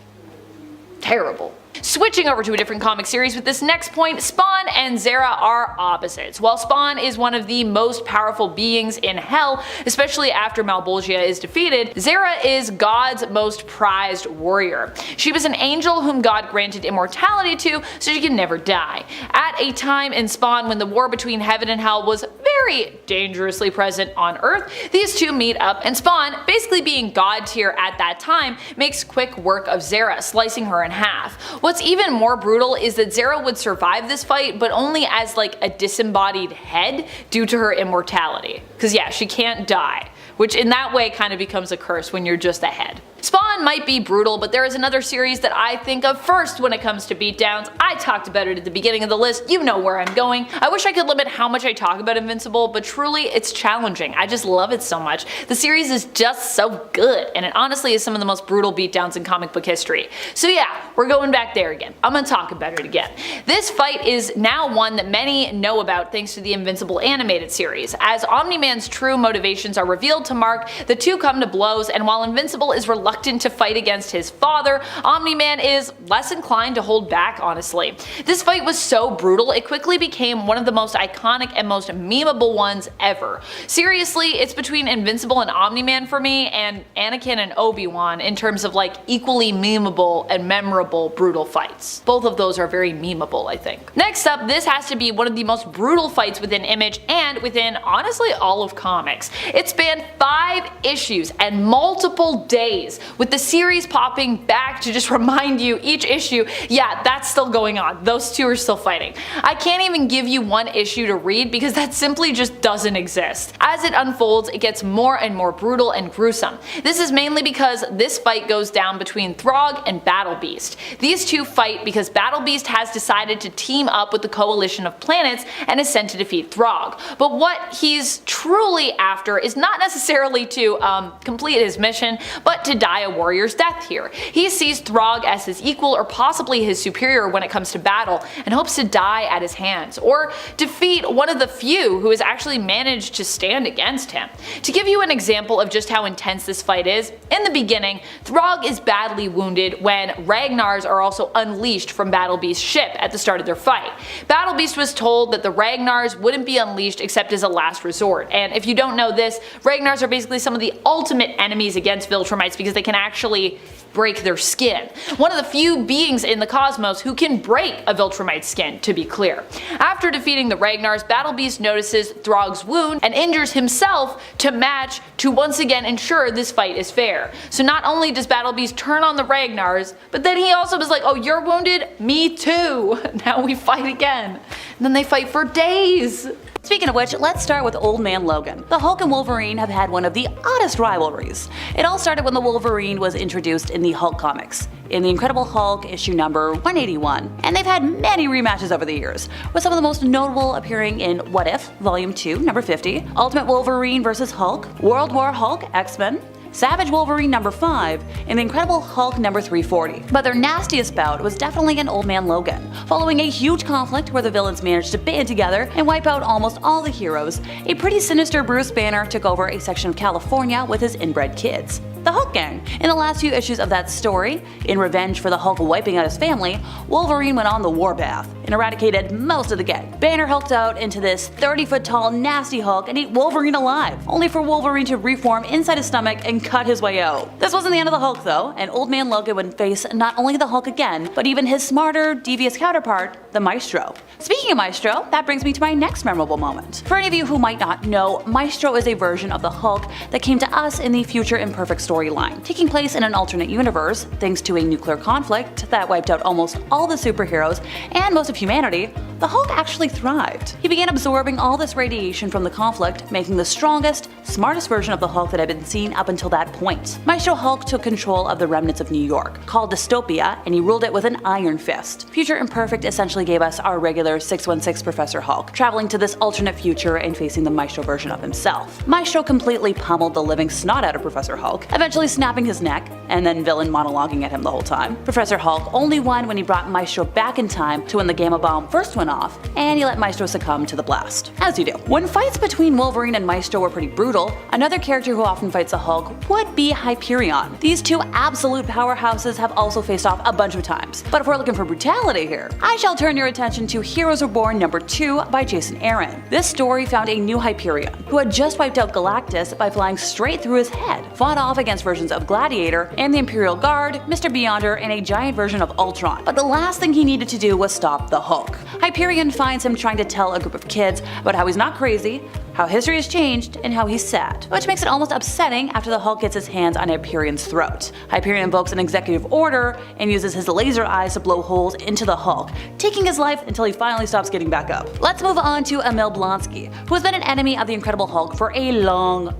Speaker 3: Terrible. Switching over to a different comic series with this next point, Spawn and Zera are opposites. While Spawn is one of the most powerful beings in hell, especially after Malbolgia is defeated, Zera is God's most prized warrior. She was an angel whom God granted immortality to so she could never die. At a time in Spawn when the war between heaven and hell was very dangerously present on Earth, these two meet up, and Spawn, basically being god tier at that time, makes quick work of Zara, slicing her in half. What's even more brutal is that Zara would survive this fight, but only as like a disembodied head due to her immortality. Cause yeah, she can't die, which in that way kind of becomes a curse when you're just a head. Spawn might be brutal, but there is another series that I think of first when it comes to beatdowns. I talked about it at the beginning of the list, you know where I'm going. I wish I could limit how much I talk about Invincible, but truly it's challenging. I just love it so much. The series is just so good, and it honestly is some of the most brutal beatdowns in comic book history. So yeah, we're going back there again. I'm gonna talk about it again. This fight is now one that many know about thanks to the Invincible animated series. As Omni-Man's true motivations are revealed to Mark, the two come to blows, and while Invincible is reluctant to fight against his father, Omni-Man is less inclined to hold back, honestly. This fight was so brutal, it quickly became one of the most iconic and most memeable ones ever. Seriously, it's between Invincible and Omni-Man for me, and Anakin and Obi-Wan in terms of like equally memeable and memorable brutal fights. Both of those are very memeable, I think. Next up, this has to be one of the most brutal fights within Image and within honestly all of comics. It spanned 5 issues and multiple days, with the series popping back to just remind you each issue, yeah, that's still going on. Those two are still fighting. I can't even give you one issue to read because that simply just doesn't exist. As it unfolds, it gets more and more brutal and gruesome. This is mainly because this fight goes down between Throg and Battle Beast. These two fight because Battle Beast has decided to team up with the coalition of planets and is sent to defeat Throg. But what he's truly after is not necessarily to complete his mission, but to die a warrior's death here. He sees Throg as his equal or possibly his superior when it comes to battle, and hopes to die at his hands, or defeat one of the few who has actually managed to stand against him. To give you an example of just how intense this fight is, in the beginning, Throg is badly wounded when Ragnars are also unleashed from Battle Beast's ship at the start of their fight. Battle Beast was told that the Ragnars wouldn't be unleashed except as a last resort, and if you don't know this, Ragnars are basically some of the ultimate enemies against Viltrumites because they can actually break their skin. One of the few beings in the cosmos who can break a Viltrumite's skin, to be clear. After defeating the Ragnars, Battle Beast notices Throg's wound and injures himself to match to once again ensure this fight is fair. So not only does Battle Beast turn on the Ragnars, but then he also is like, oh, you're wounded? Me too. Now we fight again. And then they fight for days.
Speaker 4: Speaking of which, let's start with Old Man Logan. The Hulk and Wolverine have had one of the oddest rivalries. It all started when the Wolverine was introduced in the Hulk comics, in the Incredible Hulk issue number 181, and they've had many rematches over the years, with some of the most notable appearing in What If, Volume 2, number 50, Ultimate Wolverine vs. Hulk, World War Hulk, X-Men, Savage Wolverine number 5, and The Incredible Hulk number 340. But their nastiest bout was definitely in Old Man Logan. Following a huge conflict where the villains managed to band together and wipe out almost all the heroes, a pretty sinister Bruce Banner took over a section of California with his inbred kids, the Hulk Gang. In the last few issues of that story, in revenge for the Hulk wiping out his family, Wolverine went on the warpath and eradicated most of the gang. Banner hulked out into this 30-foot tall nasty Hulk and ate Wolverine alive, only for Wolverine to reform inside his stomach and cut his way out. This wasn't the end of the Hulk though, and Old Man Logan would face not only the Hulk again, but even his smarter, devious counterpart, the Maestro. Speaking of Maestro, that brings me to my next memorable moment. For any of you who might not know, Maestro is a version of the Hulk that came to us in the Future Imperfect storyline. Taking place in an alternate universe, thanks to a nuclear conflict that wiped out almost all the superheroes and most of humanity, the Hulk actually thrived. He began absorbing all this radiation from the conflict, making the strongest, smartest version of the Hulk that had been seen up until that point. Maestro Hulk took control of the remnants of New York, called Dystopia, and he ruled it with an iron fist. Future Imperfect essentially gave us our regular 616 Professor Hulk, traveling to this alternate future and facing the Maestro version of himself. Maestro completely pummeled the living snot out of Professor Hulk, eventually snapping his neck, and then villain monologuing at him the whole time. Professor Hulk only won when he brought Maestro back in time to when the Gamma Bomb first went off, and he let Maestro succumb to the blast. As you do. When fights between Wolverine and Maestro were pretty brutal, another character who often fights a Hulk would be Hyperion. These two absolute powerhouses have also faced off a bunch of times, but if we're looking for brutality here, I shall turn your attention to Heroes Reborn number 2 by Jason Aaron. This story found a new Hyperion, who had just wiped out Galactus by flying straight through his head, fought off against versions of Gladiator and the Imperial Guard, Mr. Beyonder, and a giant version of Ultron. But the last thing he needed to do was stop the Hulk. Hyperion finds him trying to tell a group of kids about how he's not crazy, how history has changed, and how he's sad. Which makes it almost upsetting after the Hulk gets his hands on Hyperion's throat. Hyperion invokes an executive order and uses his laser eyes to blow holes into the Hulk, taking his life until he finally stops getting back up. Let's move on to Emil Blonsky, who has been an enemy of the Incredible Hulk for a long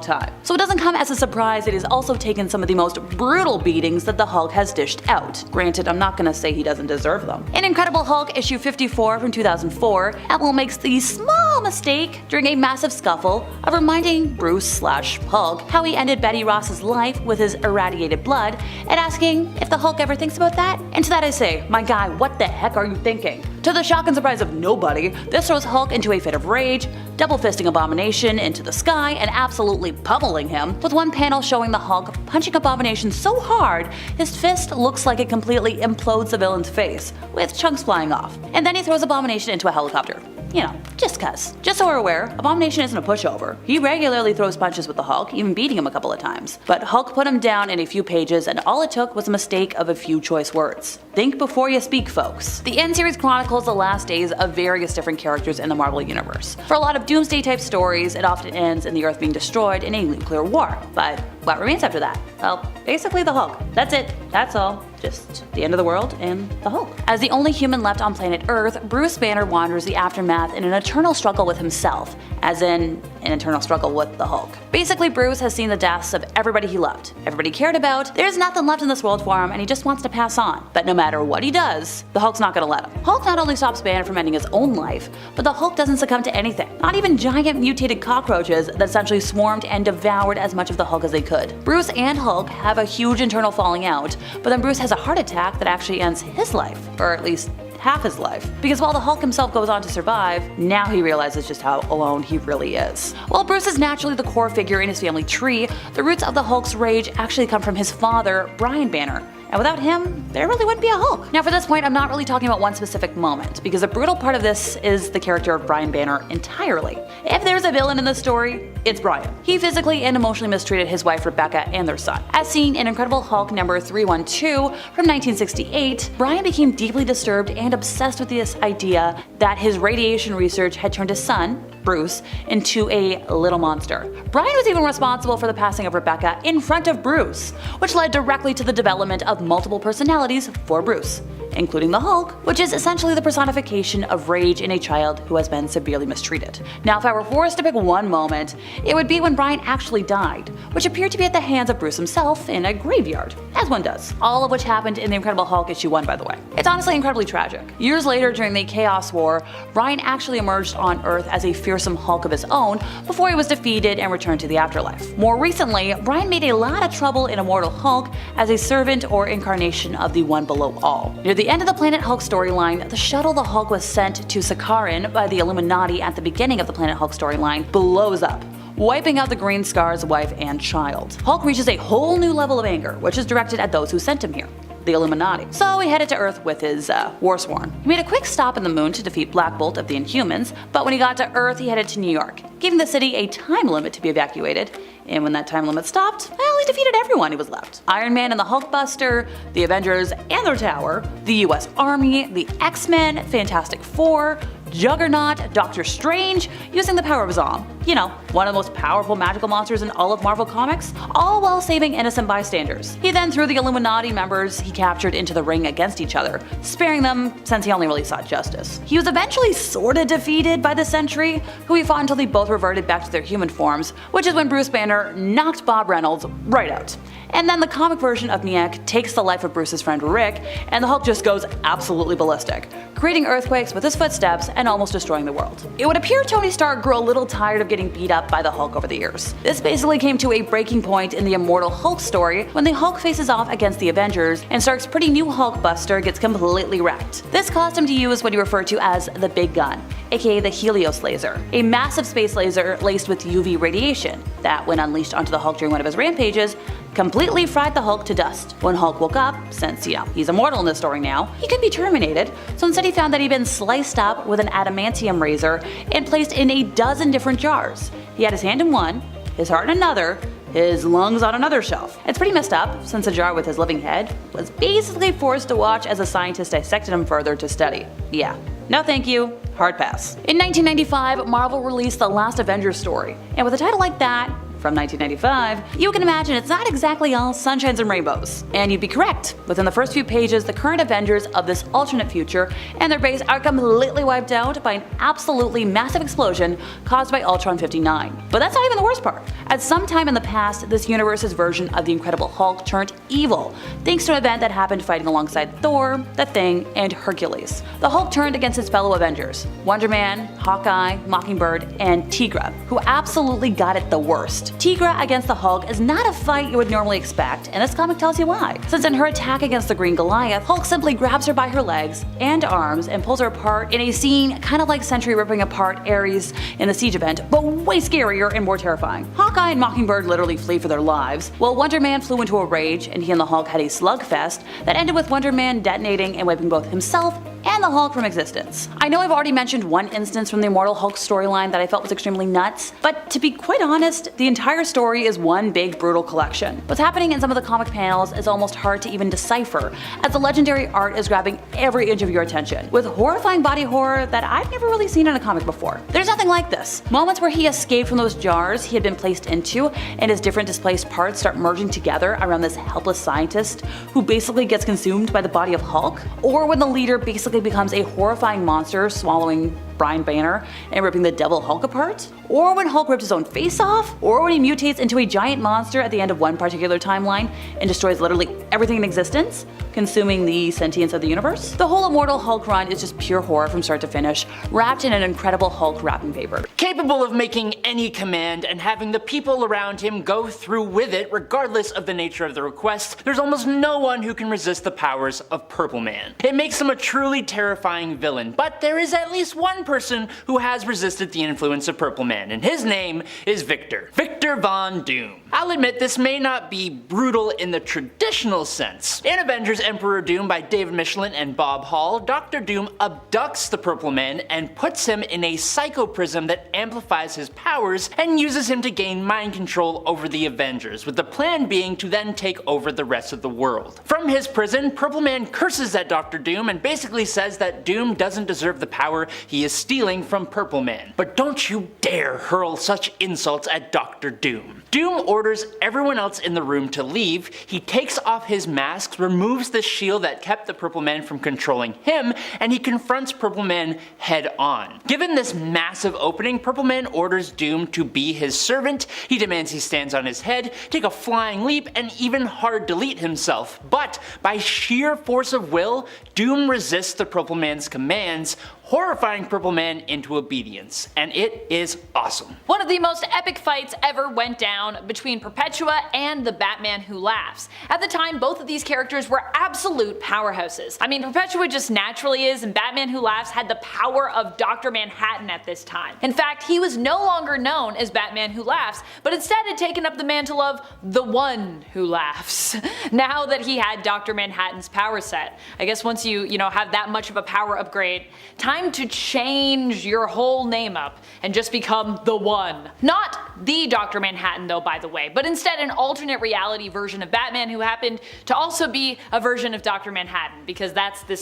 Speaker 4: time. So it doesn't come as a surprise that he's also taken some of the most brutal beatings that the Hulk has dished out. Granted, I'm not gonna say he doesn't deserve them. In Incredible Hulk issue 54 from 2004, Emil makes the small mistake during a massive scuffle of reminding Bruce/Hulk how he ended Betty Ross's life with his irradiated blood and asking if the Hulk ever thinks about that. And to that I say, my guy, what the heck are you thinking? To the shock and surprise of nobody, this throws Hulk into a fit of rage, double fisting Abomination into the sky and absolutely pummeling him, with one panel showing the Hulk punching Abomination so hard his fist looks like it completely implodes the villain's face, with chunks flying off. And then he throws Abomination into a helicopter. You know, just cuz. Just so we're aware, Abomination isn't a pushover. He regularly throws punches with the Hulk, even beating him a couple of times. But Hulk put him down in a few pages, and all it took was a mistake of a few choice words. Think before you speak, folks. The end series chronicles the last days of various different characters in the Marvel Universe. For a lot of Doomsday type stories, it often ends in the Earth being destroyed in a nuclear war. But what remains after that? Well, basically the Hulk. That's it. That's all. Just the end of the world and the Hulk. As the only human left on planet Earth, Bruce Banner wanders the aftermath in an eternal struggle with himself, as in an eternal struggle with the Hulk. Basically, Bruce has seen the deaths of everybody he loved, everybody he cared about. There's nothing left in this world for him, and he just wants to pass on. But no matter what he does, the Hulk's not gonna let him. Hulk not only stops Banner from ending his own life, but the Hulk doesn't succumb to anything. Not even giant mutated cockroaches that essentially swarmed and devoured as much of the Hulk as they could. Bruce and Hulk have a huge internal falling out, but then Bruce has a heart attack that actually ends his life, or at least half his life. Because while the Hulk himself goes on to survive, now he realizes just how alone he really is. While Bruce is naturally the core figure in his family tree, the roots of the Hulk's rage actually come from his father, Brian Banner. And without him, there really wouldn't be a Hulk. Now for this point, I'm not really talking about one specific moment, because a brutal part of this is the character of Brian Banner entirely. If there's a villain in this story, it's Brian. He physically and emotionally mistreated his wife Rebecca and their son. As seen in Incredible Hulk number 312 from 1968, Brian became deeply disturbed and obsessed with this idea that his radiation research had turned his son, Bruce, into a little monster. Brian was even responsible for the passing of Rebecca in front of Bruce, which led directly to the development of multiple personalities for Bruce, including the Hulk, which is essentially the personification of rage in a child who has been severely mistreated. Now if I were forced to pick one moment, it would be when Brian actually died, which appeared to be at the hands of Bruce himself in a graveyard, as one does. All of which happened in the Incredible Hulk issue 1, by the way. It's honestly incredibly tragic. Years later, during the Chaos War, Brian actually emerged on Earth as a fearsome Hulk of his own before he was defeated and returned to the afterlife. More recently, Brian made a lot of trouble in Immortal Hulk as a servant or incarnation of the One Below All. Near the end of the Planet Hulk storyline, the shuttle the Hulk was sent to Sakharin by the Illuminati at the beginning of the Planet Hulk storyline blows up, wiping out the Green Scar's wife and child. Hulk reaches a whole new level of anger, which is directed at those who sent him here, the Illuminati. So he headed to Earth with his Warsworn. He made a quick stop on the moon to defeat Black Bolt of the Inhumans, but when he got to Earth he headed to New York, giving the city a time limit to be evacuated. And when that time limit stopped, well, he defeated everyone who was left. Iron Man and the Hulkbuster, the Avengers and their tower, the US Army, the X-Men, Fantastic Four, Juggernaut, Doctor Strange, using the power of Zom. You know, one of the most powerful magical monsters in all of Marvel Comics, all while saving innocent bystanders. He then threw the Illuminati members he captured into the ring against each other, sparing them since he only really sought justice. He was eventually sorta defeated by the Sentry, who he fought until they both reverted back to their human forms, which is when Bruce Banner knocked Bob Reynolds right out. And then the comic version of Niek takes the life of Bruce's friend Rick, and the Hulk just goes absolutely ballistic, creating earthquakes with his footsteps and almost destroying the world. It would appear Tony Stark grew a little tired of getting beat up by the Hulk over the years. This basically came to a breaking point in the Immortal Hulk story when the Hulk faces off against the Avengers and Stark's pretty new Hulkbuster gets completely wrecked. This caused him to use what he referred to as the Big Gun, aka the Helios laser, a massive space laser laced with UV radiation that, when unleashed onto the Hulk during one of his rampages, completely fried the Hulk to dust. When Hulk woke up, since, you know, he's immortal in this story now, he could be terminated, so instead he found that he'd been sliced up with an adamantium razor and placed in a dozen different jars. He had his hand in one, his heart in another, his lungs on another shelf. It's pretty messed up, since a jar with his living head was basically forced to watch as a scientist dissected him further to study. Yeah, No thank you, hard pass. In 1995, Marvel released the last Avengers story, and with a title like that, from 1995, you can imagine it's not exactly all sunshines and rainbows. And you'd be correct. Within the first few pages, the current Avengers of this alternate future and their base are completely wiped out by an absolutely massive explosion caused by Ultron 59. But that's not even the worst part. At some time in the past, this universe's version of the Incredible Hulk turned evil, thanks to an event that happened fighting alongside Thor, The Thing, and Hercules. The Hulk turned against his fellow Avengers, Wonder Man, Hawkeye, Mockingbird, and Tigra, who absolutely got it the worst. Tigra against the Hulk is not a fight you would normally expect, and this comic tells you why. Since in her attack against the Green Goliath, Hulk simply grabs her by her legs and arms and pulls her apart in a scene kind of like Sentry ripping apart Ares in the Siege event, but way scarier and more terrifying. Hawkeye and Mockingbird literally flee for their lives, while Wonder Man flew into a rage and he and the Hulk had a slugfest that ended with Wonder Man detonating and wiping both himself and the Hulk from existence. I know I've already mentioned one instance from the Immortal Hulk storyline that I felt was extremely nuts, but to be quite honest, the entire story is one big brutal collection. What's happening in some of the comic panels is almost hard to even decipher, as the legendary art is grabbing every inch of your attention, with horrifying body horror that I've never really seen in a comic before. There's nothing like this. Moments where he escaped from those jars he had been placed into, and his different displaced parts start merging together around this helpless scientist who basically gets consumed by the body of Hulk, or when the leader basically becomes a horrifying monster swallowing Brian Banner and ripping the Devil Hulk apart, or when Hulk rips his own face off, or when he mutates into a giant monster at the end of one particular timeline and destroys literally everything in existence, consuming the sentience of the universe. The whole Immortal Hulk run is just pure horror from start to finish, wrapped in an incredible Hulk wrapping paper.
Speaker 1: Capable of making any command and having the people around him go through with it regardless of the nature of the request, there's almost no one who can resist the powers of Purple Man. It makes him a truly terrifying villain, but there is at least one person who has resisted the influence of Purple Man, and his name is Victor. Victor Von Doom. I'll admit this may not be brutal in the traditional sense. In Avengers Emperor Doom by David Michelin and Bob Hall, Dr. Doom abducts the Purple Man and puts him in a psychoprism that amplifies his powers and uses him to gain mind control over the Avengers, with the plan being to then take over the rest of the world. From his prison, Purple Man curses at Dr. Doom and basically says that Doom doesn't deserve the power he is stealing from Purple Man. But don't you dare hurl such insults at Dr. Doom. Doom orders everyone else in the room to leave, he takes off his mask, removes the shield that kept the Purple Man from controlling him, and he confronts Purple Man head on. Given this massive opening, Purple Man orders Doom to be his servant, he demands he stands on his head, take a flying leap, and even hard delete himself. But by sheer force of will, Doom resists the Purple Man's commands, horrifying Purple Man into obedience, and it is awesome.
Speaker 3: One of the most epic fights ever went down between Perpetua and the Batman Who Laughs. At the time, both of these characters were absolute powerhouses. I mean, Perpetua just naturally is, and Batman Who Laughs had the power of Dr. Manhattan at this time. In fact, he was no longer known as Batman Who Laughs, but instead had taken up the mantle of the One Who Laughs. Now that he had Dr. Manhattan's power set. I guess once you have that much of a power upgrade, time to change your whole name up and just become the One. Not the Dr. Manhattan though, by the way, but instead an alternate reality version of Batman who happened to also be a version of Dr. Manhattan, because that's the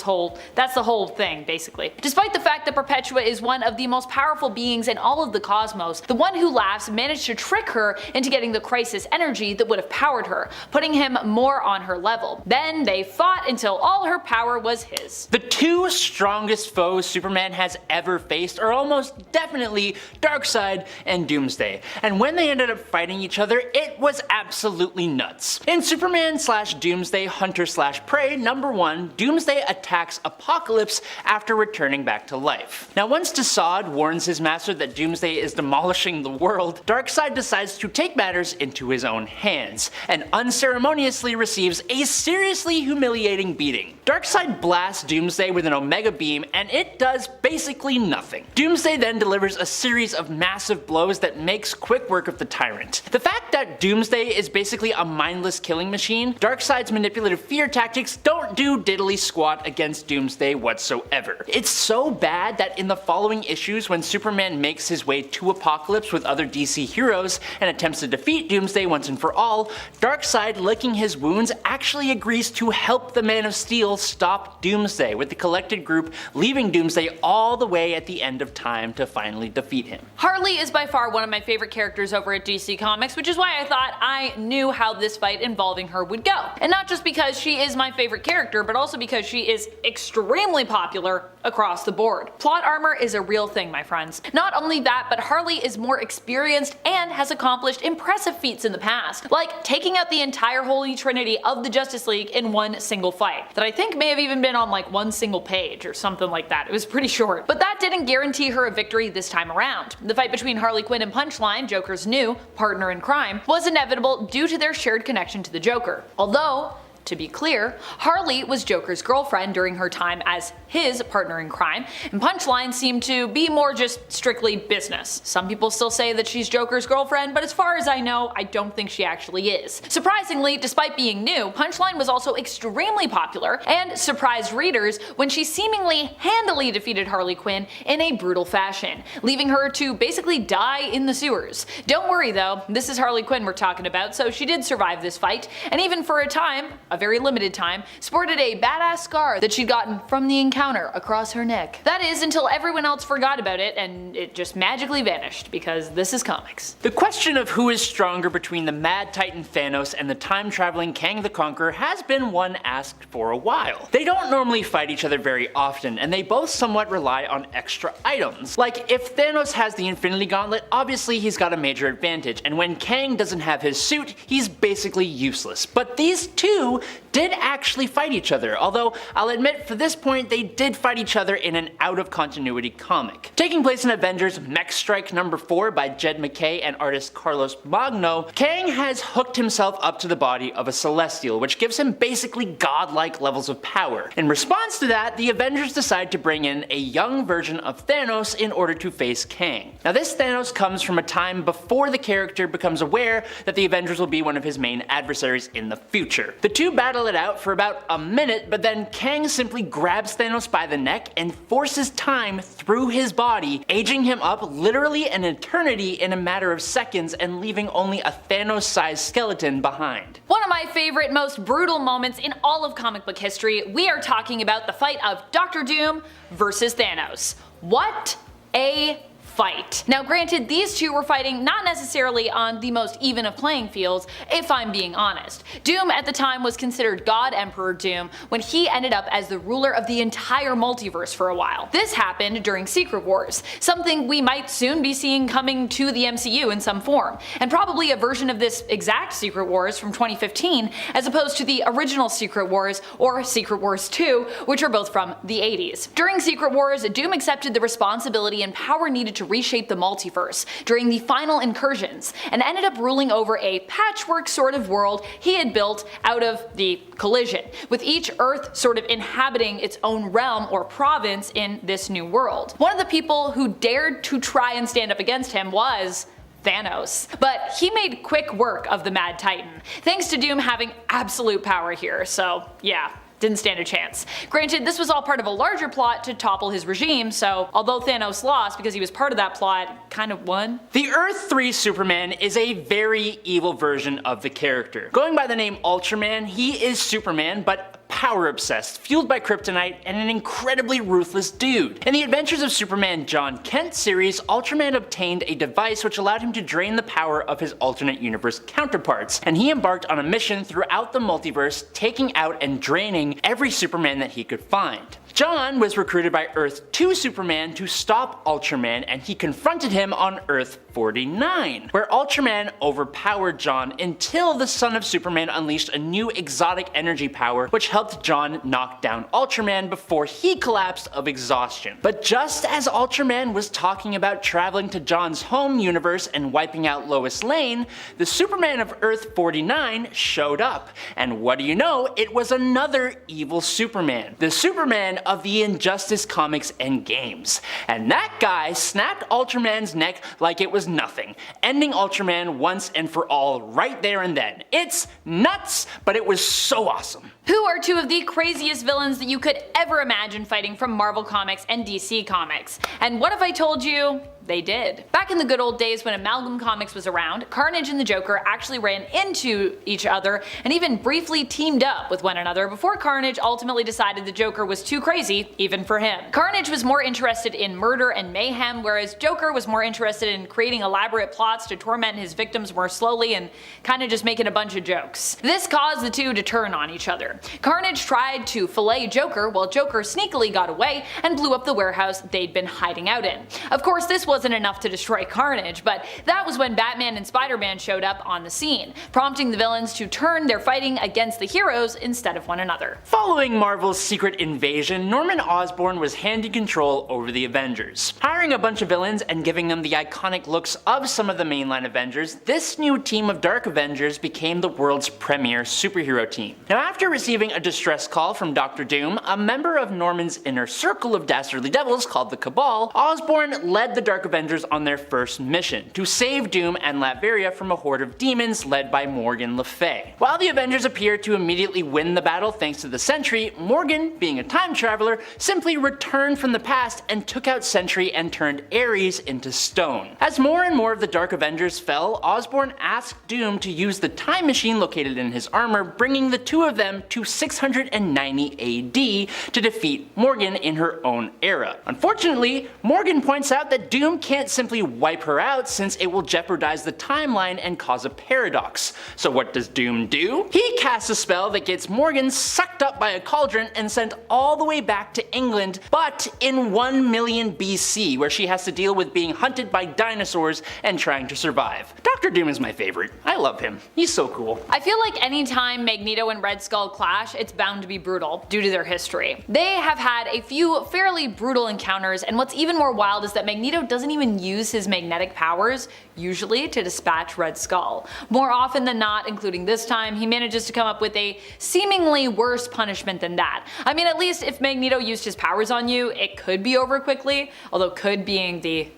Speaker 3: whole thing basically. Despite the fact that Perpetua is one of the most powerful beings in all of the cosmos, the One Who Laughs managed to trick her into getting the crisis energy that would have powered her, putting him more on her level. Then they fought until all her power was his.
Speaker 1: The two strongest foes Superman has ever faced are almost definitely Darkseid and Doomsday, and when they ended up fighting each other, it was absolutely nuts. In Superman / Doomsday Hunter / Prey #1, Doomsday attacks Apocalypse after returning back to life. Now once Desaad warns his master that Doomsday is demolishing the world, Darkseid decides to take matters into his own hands, and unceremoniously receives a seriously humiliating beating. Darkseid blasts Doomsday with an Omega Beam, and it does basically nothing. Doomsday then delivers a series of massive blows that makes quick work of the Tyrant. The fact that Doomsday is basically a mindless killing machine, Darkseid's manipulative fear tactics don't do diddly squat against Doomsday whatsoever. It's so bad that in the following issues, when Superman makes his way to Apocalypse with other DC heroes and attempts to defeat Doomsday once and for all, Darkseid, licking his wounds, actually agrees to help the Man of Steel stop Doomsday, with the collected group leaving Doomsday stay all the way at the end of time to finally defeat him.
Speaker 3: Harley is by far one of my favorite characters over at DC Comics, which is why I thought I knew how this fight involving her would go. And not just because she is my favorite character, but also because she is extremely popular across the board. Plot armor is a real thing, my friends. Not only that, but Harley is more experienced and has accomplished impressive feats in the past, like taking out the entire Holy Trinity of the Justice League in one single fight, that I think may have even been on like one single page or something like that. It was pretty short. But that didn't guarantee her a victory this time around. The fight between Harley Quinn and Punchline, Joker's new partner in crime, was inevitable due to their shared connection to the Joker. Although, to be clear, Harley was Joker's girlfriend during her time as his partner in crime, and Punchline seemed to be more just strictly business. Some people still say that she's Joker's girlfriend, but as far as I know, I don't think she actually is. Surprisingly, despite being new, Punchline was also extremely popular and surprised readers when she seemingly handily defeated Harley Quinn in a brutal fashion, leaving her to basically die in the sewers. Don't worry though, this is Harley Quinn we're talking about, so she did survive this fight, and even for a time, a very limited time, sported a badass scar that she'd gotten from the encounter across her neck. That is, until everyone else forgot about it and it just magically vanished, because this is comics.
Speaker 1: The question of who is stronger between the Mad Titan Thanos and the time-traveling Kang the Conqueror has been one asked for a while. They don't normally fight each other very often, and they both somewhat rely on extra items. Like, if Thanos has the Infinity Gauntlet, obviously he's got a major advantage, and when Kang doesn't have his suit, he's basically useless. But these two did actually fight each other, although I'll admit for this point they did fight each other in an out-of-continuity comic. Taking place in Avengers Mech Strike number 4 by Jed MacKay and artist Carlos Magno, Kang has hooked himself up to the body of a Celestial, which gives him basically godlike levels of power. In response to that, the Avengers decide to bring in a young version of Thanos in order to face Kang. Now this Thanos comes from a time before the character becomes aware that the Avengers will be one of his main adversaries in the future. The two battle it out for about a minute, but then Kang simply grabs Thanos by the neck and forces time through his body, aging him up literally an eternity in a matter of seconds and leaving only a Thanos-sized skeleton behind.
Speaker 3: One of my favorite, most brutal moments in all of comic book history, we are talking about the fight of Dr. Doom versus Thanos. What a fight. Now granted, these two were fighting not necessarily on the most even of playing fields, if I'm being honest. Doom at the time was considered God Emperor Doom when he ended up as the ruler of the entire multiverse for a while. This happened during Secret Wars, something we might soon be seeing coming to the MCU in some form, and probably a version of this exact Secret Wars from 2015 as opposed to the original Secret Wars or Secret Wars 2, which are both from the 80s. During Secret Wars, Doom accepted the responsibility and power needed to reshape the multiverse during the final incursions, and ended up ruling over a patchwork sort of world he had built out of the collision, with each Earth sort of inhabiting its own realm or province in this new world. One of the people who dared to try and stand up against him was Thanos. But he made quick work of the Mad Titan, thanks to Doom having absolute power here, so yeah. Didn't stand a chance. Granted, this was all part of a larger plot to topple his regime, so although Thanos lost because he was part of that plot, kind of won.
Speaker 1: The Earth 3 Superman is a very evil version of the character. Going by the name Ultraman, he is Superman, but power obsessed, fueled by kryptonite, and an incredibly ruthless dude. In the Adventures of Superman John Kent series, Ultraman obtained a device which allowed him to drain the power of his alternate universe counterparts, and he embarked on a mission throughout the multiverse, taking out and draining every Superman that he could find. John was recruited by Earth 2 Superman to stop Ultraman, and he confronted him on Earth 49, where Ultraman overpowered John until the son of Superman unleashed a new exotic energy power which helped John knock down Ultraman before he collapsed of exhaustion. But just as Ultraman was talking about traveling to John's home universe and wiping out Lois Lane, the Superman of Earth 49 showed up, and what do you know, it was another evil Superman. The Superman of the Injustice comics and games. And that guy snapped Ultraman's neck like it was nothing, ending Ultraman once and for all right there and then. It's nuts, but it was so awesome.
Speaker 3: Who are two of the craziest villains that you could ever imagine fighting from Marvel Comics and DC Comics? And what if I told you They did. Back in the good old days when Amalgam Comics was around, Carnage and the Joker actually ran into each other and even briefly teamed up with one another before Carnage ultimately decided the Joker was too crazy, even for him. Carnage was more interested in murder and mayhem, whereas Joker was more interested in creating elaborate plots to torment his victims more slowly and kinda just making a bunch of jokes. This caused the two to turn on each other. Carnage tried to fillet Joker while Joker sneakily got away and blew up the warehouse they'd been hiding out in. Of course, this wasn't enough to destroy Carnage, but that was when Batman and Spider-Man showed up on the scene, prompting the villains to turn their fighting against the heroes instead of one another.
Speaker 1: Following Marvel's secret invasion, Norman Osborn was handing control over the Avengers. Hiring a bunch of villains and giving them the iconic looks of some of the mainline Avengers, this new team of Dark Avengers became the world's premier superhero team. Now, after receiving a distress call from Dr. Doom, a member of Norman's inner circle of dastardly devils called the Cabal, Osborn led the Dark Avengers on their first mission, to save Doom and Latveria from a horde of demons led by Morgan Le Fay. While the Avengers appeared to immediately win the battle thanks to the Sentry, Morgan, being a time traveler, simply returned from the past and took out Sentry and turned Ares into stone. As more and more of the Dark Avengers fell, Osborn asked Doom to use the time machine located in his armor, bringing the two of them to 690 AD to defeat Morgan in her own era. Unfortunately, Morgan points out that Doom can't simply wipe her out since it will jeopardize the timeline and cause a paradox. So what does Doom do? He casts a spell that gets Morgan sucked up by a cauldron and sent all the way back to England, but in 1 million BC, where she has to deal with being hunted by dinosaurs and trying to survive. Dr. Doom is my favorite. I love him. He's so cool.
Speaker 3: I feel like anytime Magneto and Red Skull clash, it's bound to be brutal due to their history. They have had a few fairly brutal encounters, and what's even more wild is that Magneto doesn't even use his magnetic powers, usually to dispatch Red Skull. More often than not, including this time, he manages to come up with a seemingly worse punishment than that. I mean, at least if Magneto used his powers on you, it could be over quickly, although could being the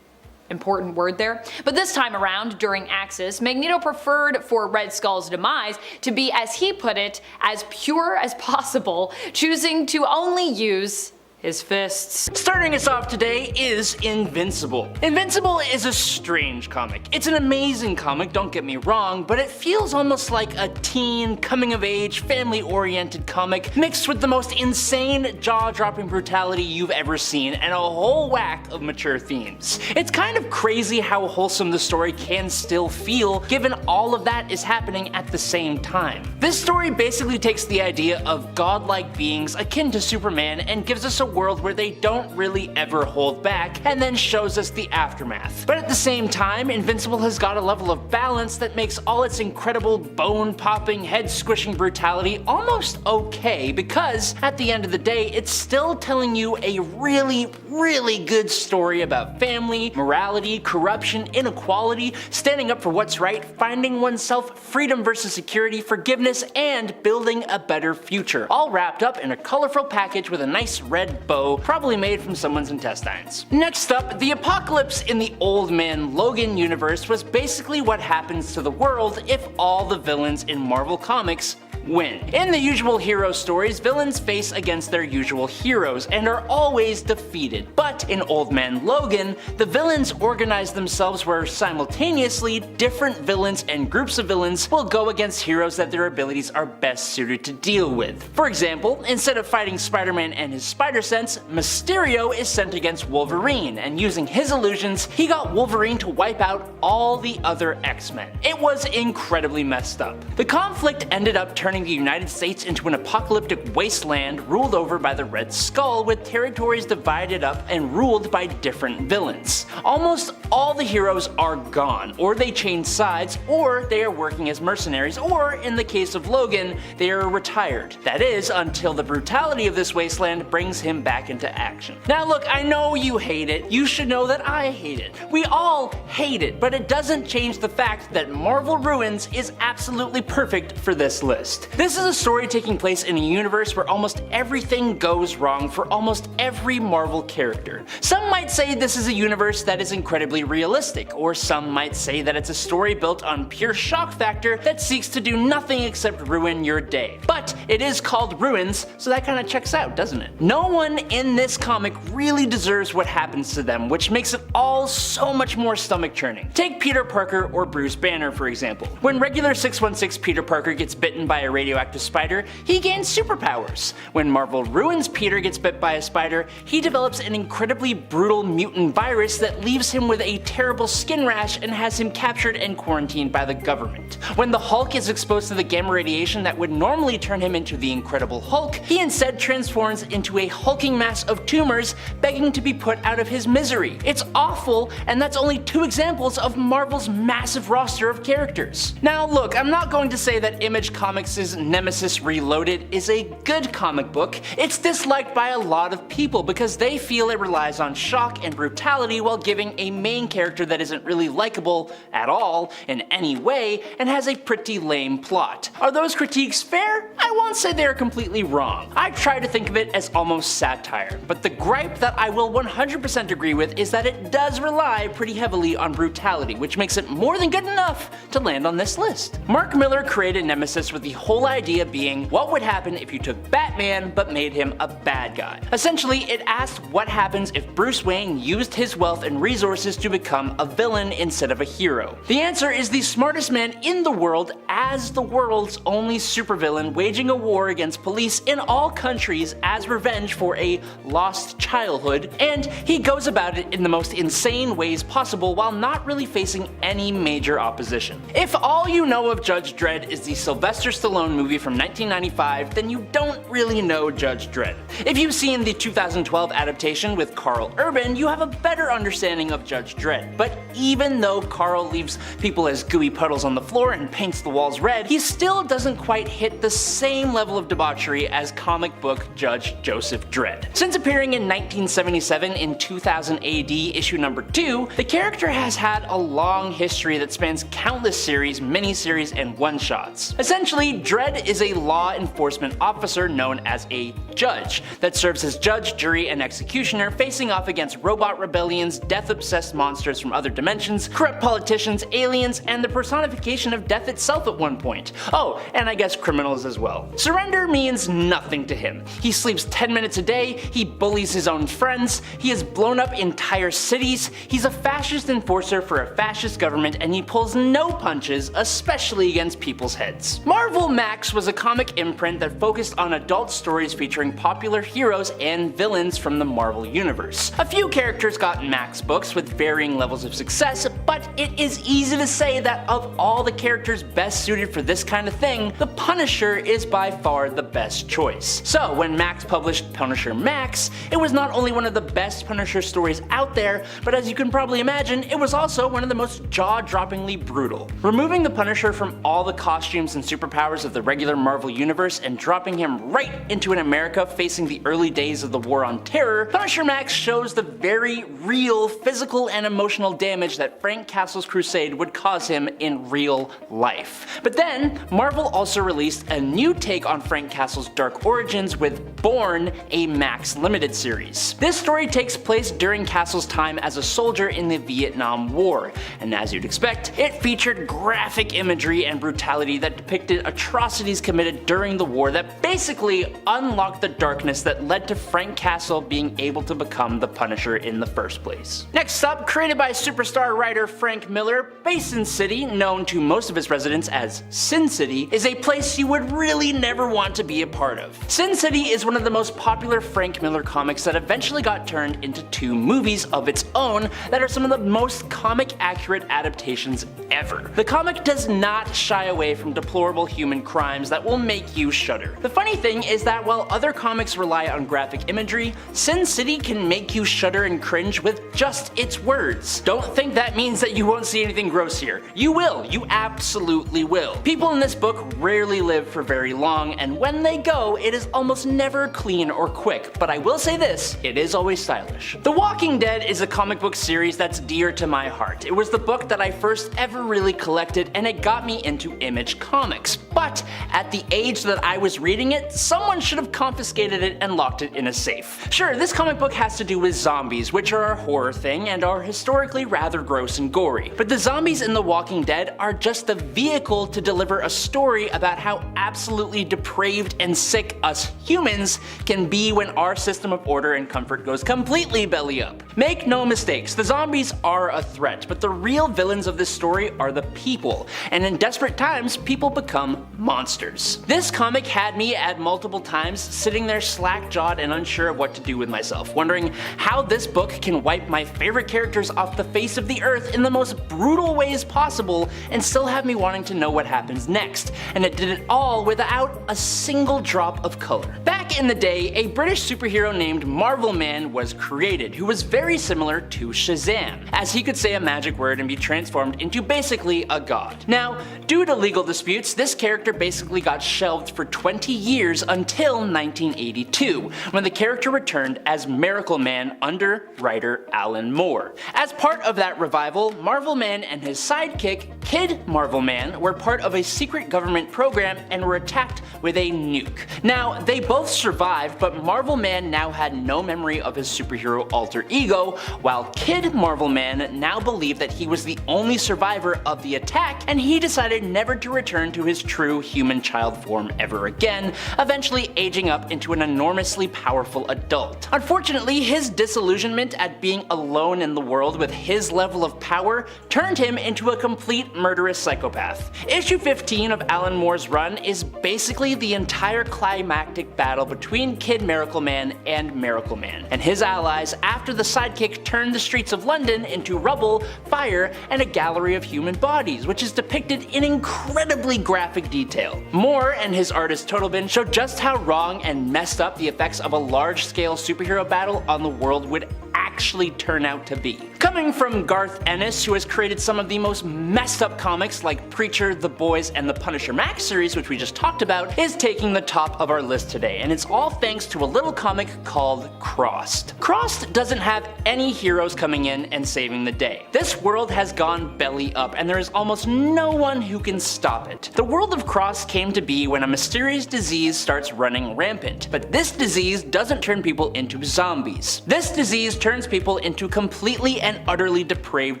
Speaker 3: important word there. But this time around, during Axis, Magneto preferred for Red Skull's demise to be, as he put it, as pure as possible, choosing to only use his fists.
Speaker 1: Starting us off today is Invincible. Invincible is a strange comic. It's an amazing comic, don't get me wrong, but it feels almost like a teen, coming-of-age, family-oriented comic mixed with the most insane, jaw-dropping brutality you've ever seen and a whole whack of mature themes. It's kind of crazy how wholesome the story can still feel, given all of that is happening at the same time. This story basically takes the idea of godlike beings akin to Superman and gives us a world where they don't really ever hold back, and then shows us the aftermath. But at the same time, Invincible has got a level of balance that makes all its incredible bone-popping, head-squishing brutality almost okay, because at the end of the day, it's still telling you a really, really good story about family, morality, corruption, inequality, standing up for what's right, finding oneself, freedom versus security, forgiveness, and building a better future, all wrapped up in a colorful package with a nice red bow, probably made from someone's intestines. Next up, the apocalypse in the Old Man Logan universe was basically what happens to the world if all the villains in Marvel Comics win. In the usual hero stories, villains face against their usual heroes and are always defeated. But in Old Man Logan, the villains organize themselves where simultaneously different villains and groups of villains will go against heroes that their abilities are best suited to deal with. For example, instead of fighting Spider-Man and his spider sense, Mysterio is sent against Wolverine, and using his illusions, he got Wolverine to wipe out all the other X-Men. It was incredibly messed up. The conflict ended up turning the United States into an apocalyptic wasteland ruled over by the Red Skull, with territories divided up and ruled by different villains. Almost all the heroes are gone, or they change sides, or they are working as mercenaries, or in the case of Logan, they are retired. That is, until the brutality of this wasteland brings him back into action. Now look, I know you hate it. You should know that I hate it. We all hate it, but it doesn't change the fact that Marvel Ruins is absolutely perfect for this list. list. This is a story taking place in a universe where almost everything goes wrong for almost every Marvel character. Some might say this is a universe that is incredibly realistic, or some might say that it's a story built on pure shock factor that seeks to do nothing except ruin your day. But it is called Ruins, so that kinda checks out, doesn't it? No one in this comic really deserves what happens to them, which makes it all so much more stomach churning. Take Peter Parker or Bruce Banner for example. When regular 616 Peter Parker gets bitten by a radioactive spider, he gains superpowers. When Marvel Ruins Peter gets bit by a spider, he develops an incredibly brutal mutant virus that leaves him with a terrible skin rash and has him captured and quarantined by the government. When the Hulk is exposed to the gamma radiation that would normally turn him into the Incredible Hulk, he instead transforms into a hulking mass of tumors, begging to be put out of his misery. It's awful, and that's only 2 examples of Marvel's massive roster of characters. Now look, I'm not going to say that Image Comics' Nemesis Reloaded is a good comic book. It's disliked by a lot of people because they feel it relies on shock and brutality while giving a main character that isn't really likable at all in any way and has a pretty lame plot. Are those critiques fair? I won't say they're completely wrong. I try to think of it as almost satire, but the gripe that I will 100% agree with is that it does rely pretty heavily on brutality, which makes it more than good enough to land on this list. Mark Millar created Nemesis with the whole idea being what would happen if you took Batman but made him a bad guy. Essentially, it asked what happens if Bruce Wayne used his wealth and resources to become a villain instead of a hero. The answer is the smartest man in the world as the world's only supervillain waging a war against police in all countries as revenge for a lost childhood, and he goes about it in the most insane ways possible while not really facing any major opposition. If all you know of Judge Dredd is the Sylvester Stallone movie from 1995, then you don't really know Judge Dredd. If you've seen the 2012 adaptation with Carl Urban, you have a better understanding of Judge Dredd. But even though Carl leaves people as gooey puddles on the floor and paints the walls red, he still doesn't quite hit the same level of debauchery as comic book Judge Joseph Dredd. Since appearing in 1977 in 2000 AD issue number 2, the character has had a long history that spans countless series, miniseries, and one-shots. Essentially, Dredd is a law enforcement officer known as a judge that serves as judge, jury, and executioner, facing off against robot rebellions, death-obsessed monsters from other dimensions, corrupt politicians, aliens, and the personification of death itself at one point. Oh, and I guess criminals as well. Surrender means nothing to him. He sleeps 10 minutes a day, he bullies his own friends, he has blown up entire cities, he's a fascist enforcer for a fascist government, and he pulls no punches, especially against people's heads. Marvel Max was a comic imprint that focused on adult stories featuring popular heroes and villains from the Marvel Universe. A few characters got Max books with varying levels of success, but it is easy to say that of all the characters best suited for this kind of thing, the Punisher is by far the best choice. So when Max published Punisher Max, it was not only one of the best Punisher stories out there, but as you can probably imagine, it was also one of the most jaw-droppingly brutal. Removing the Punisher from all the costumes and superpowers of the regular Marvel Universe and dropping him right into an America facing the early days of the War on Terror, Punisher Max shows the very real physical and emotional damage that Frank Castle's crusade would cause him in real life. But then, Marvel also released a new take on Frank Castle's dark origins with Born, a Max Limited series. This story takes place during Castle's time as a soldier in the Vietnam War, and as you'd expect, it featured graphic imagery and brutality that depicted atrocities committed during the war that basically unlocked the darkness that led to Frank Castle being able to become the Punisher in the first place. Next up, created by superstar writer Frank Miller, Basin City, known to most of its residents as Sin City, is a place you would really never want to be a part of. Sin City is one of the most popular Frank Miller comics that eventually got turned into 2 movies of its own that are some of the most comic-accurate adaptations ever. The comic does not shy away from deplorable human crimes that will make you shudder. The funny thing is that while other comics rely on graphic imagery, Sin City can make you shudder and cringe with just its words. Don't think that means that you won't see anything gross here. You will. You absolutely will. People in this book rarely live for very long, and when they go, it is almost never clean or quick, but I will say this, it is always stylish. The Walking Dead is a comic book series that's dear to my heart. It was the book that I first ever really collected, and it got me into Image Comics. But but at the age that I was reading it, someone should have confiscated it and locked it in a safe. Sure, this comic book has to do with zombies, which are a horror thing and are historically rather gross and gory, but the zombies in The Walking Dead are just the vehicle to deliver a story about how absolutely depraved and sick us humans can be when our system of order and comfort goes completely belly up. Make no mistakes, the zombies are a threat, but the real villains of this story are the people, and in desperate times, people become monsters. This comic had me at multiple times sitting there slack-jawed and unsure of what to do with myself, wondering how this book can wipe my favorite characters off the face of the earth in the most brutal ways possible and still have me wanting to know what happens next, and it did it all without a single drop of color. Back in the day, a British superhero named Marvel Man was created, who was very similar to Shazam, as he could say a magic word and be transformed into basically a god. Now, due to legal disputes, this character basically got shelved for 20 years until 1982, when the character returned as Miracle Man under writer Alan Moore. As part of that revival, Marvel Man and his sidekick, Kid Marvel Man, were part of a secret government program and were attacked with a nuke. Now, they both survived, but Marvel Man now had no memory of his superhero alter ego, while Kid Marvel Man now believed that he was the only survivor of the attack, and he decided never to return to his true human child form ever again, eventually aging up into an enormously powerful adult. Unfortunately, his disillusionment at being alone in the world with his level of power turned him into a complete murderous psychopath. Issue 15 of Alan Moore's run is basically the entire climactic battle between Kid Miracle Man and Miracle Man, and his allies after the sidekick turned the streets of London into rubble, fire, and a gallery of human bodies, which is depicted in incredibly graphic detail. Moore and his artist Totalbin show just how wrong and messed up the effects of a large-scale superhero battle on the world would actually turn out to be. Coming from Garth Ennis, who has created some of the most messed up comics like Preacher, The Boys, and the Punisher Max series, which we just talked about, is taking the top of our list today, and it's all thanks to a little comic called Crossed. Crossed doesn't have any heroes coming in and saving the day. This world has gone belly up, and there is almost no one who can stop it. The world of Crossed came to be when a mysterious disease starts running rampant, but this disease doesn't turn people into zombies. This disease turns people into completely and utterly depraved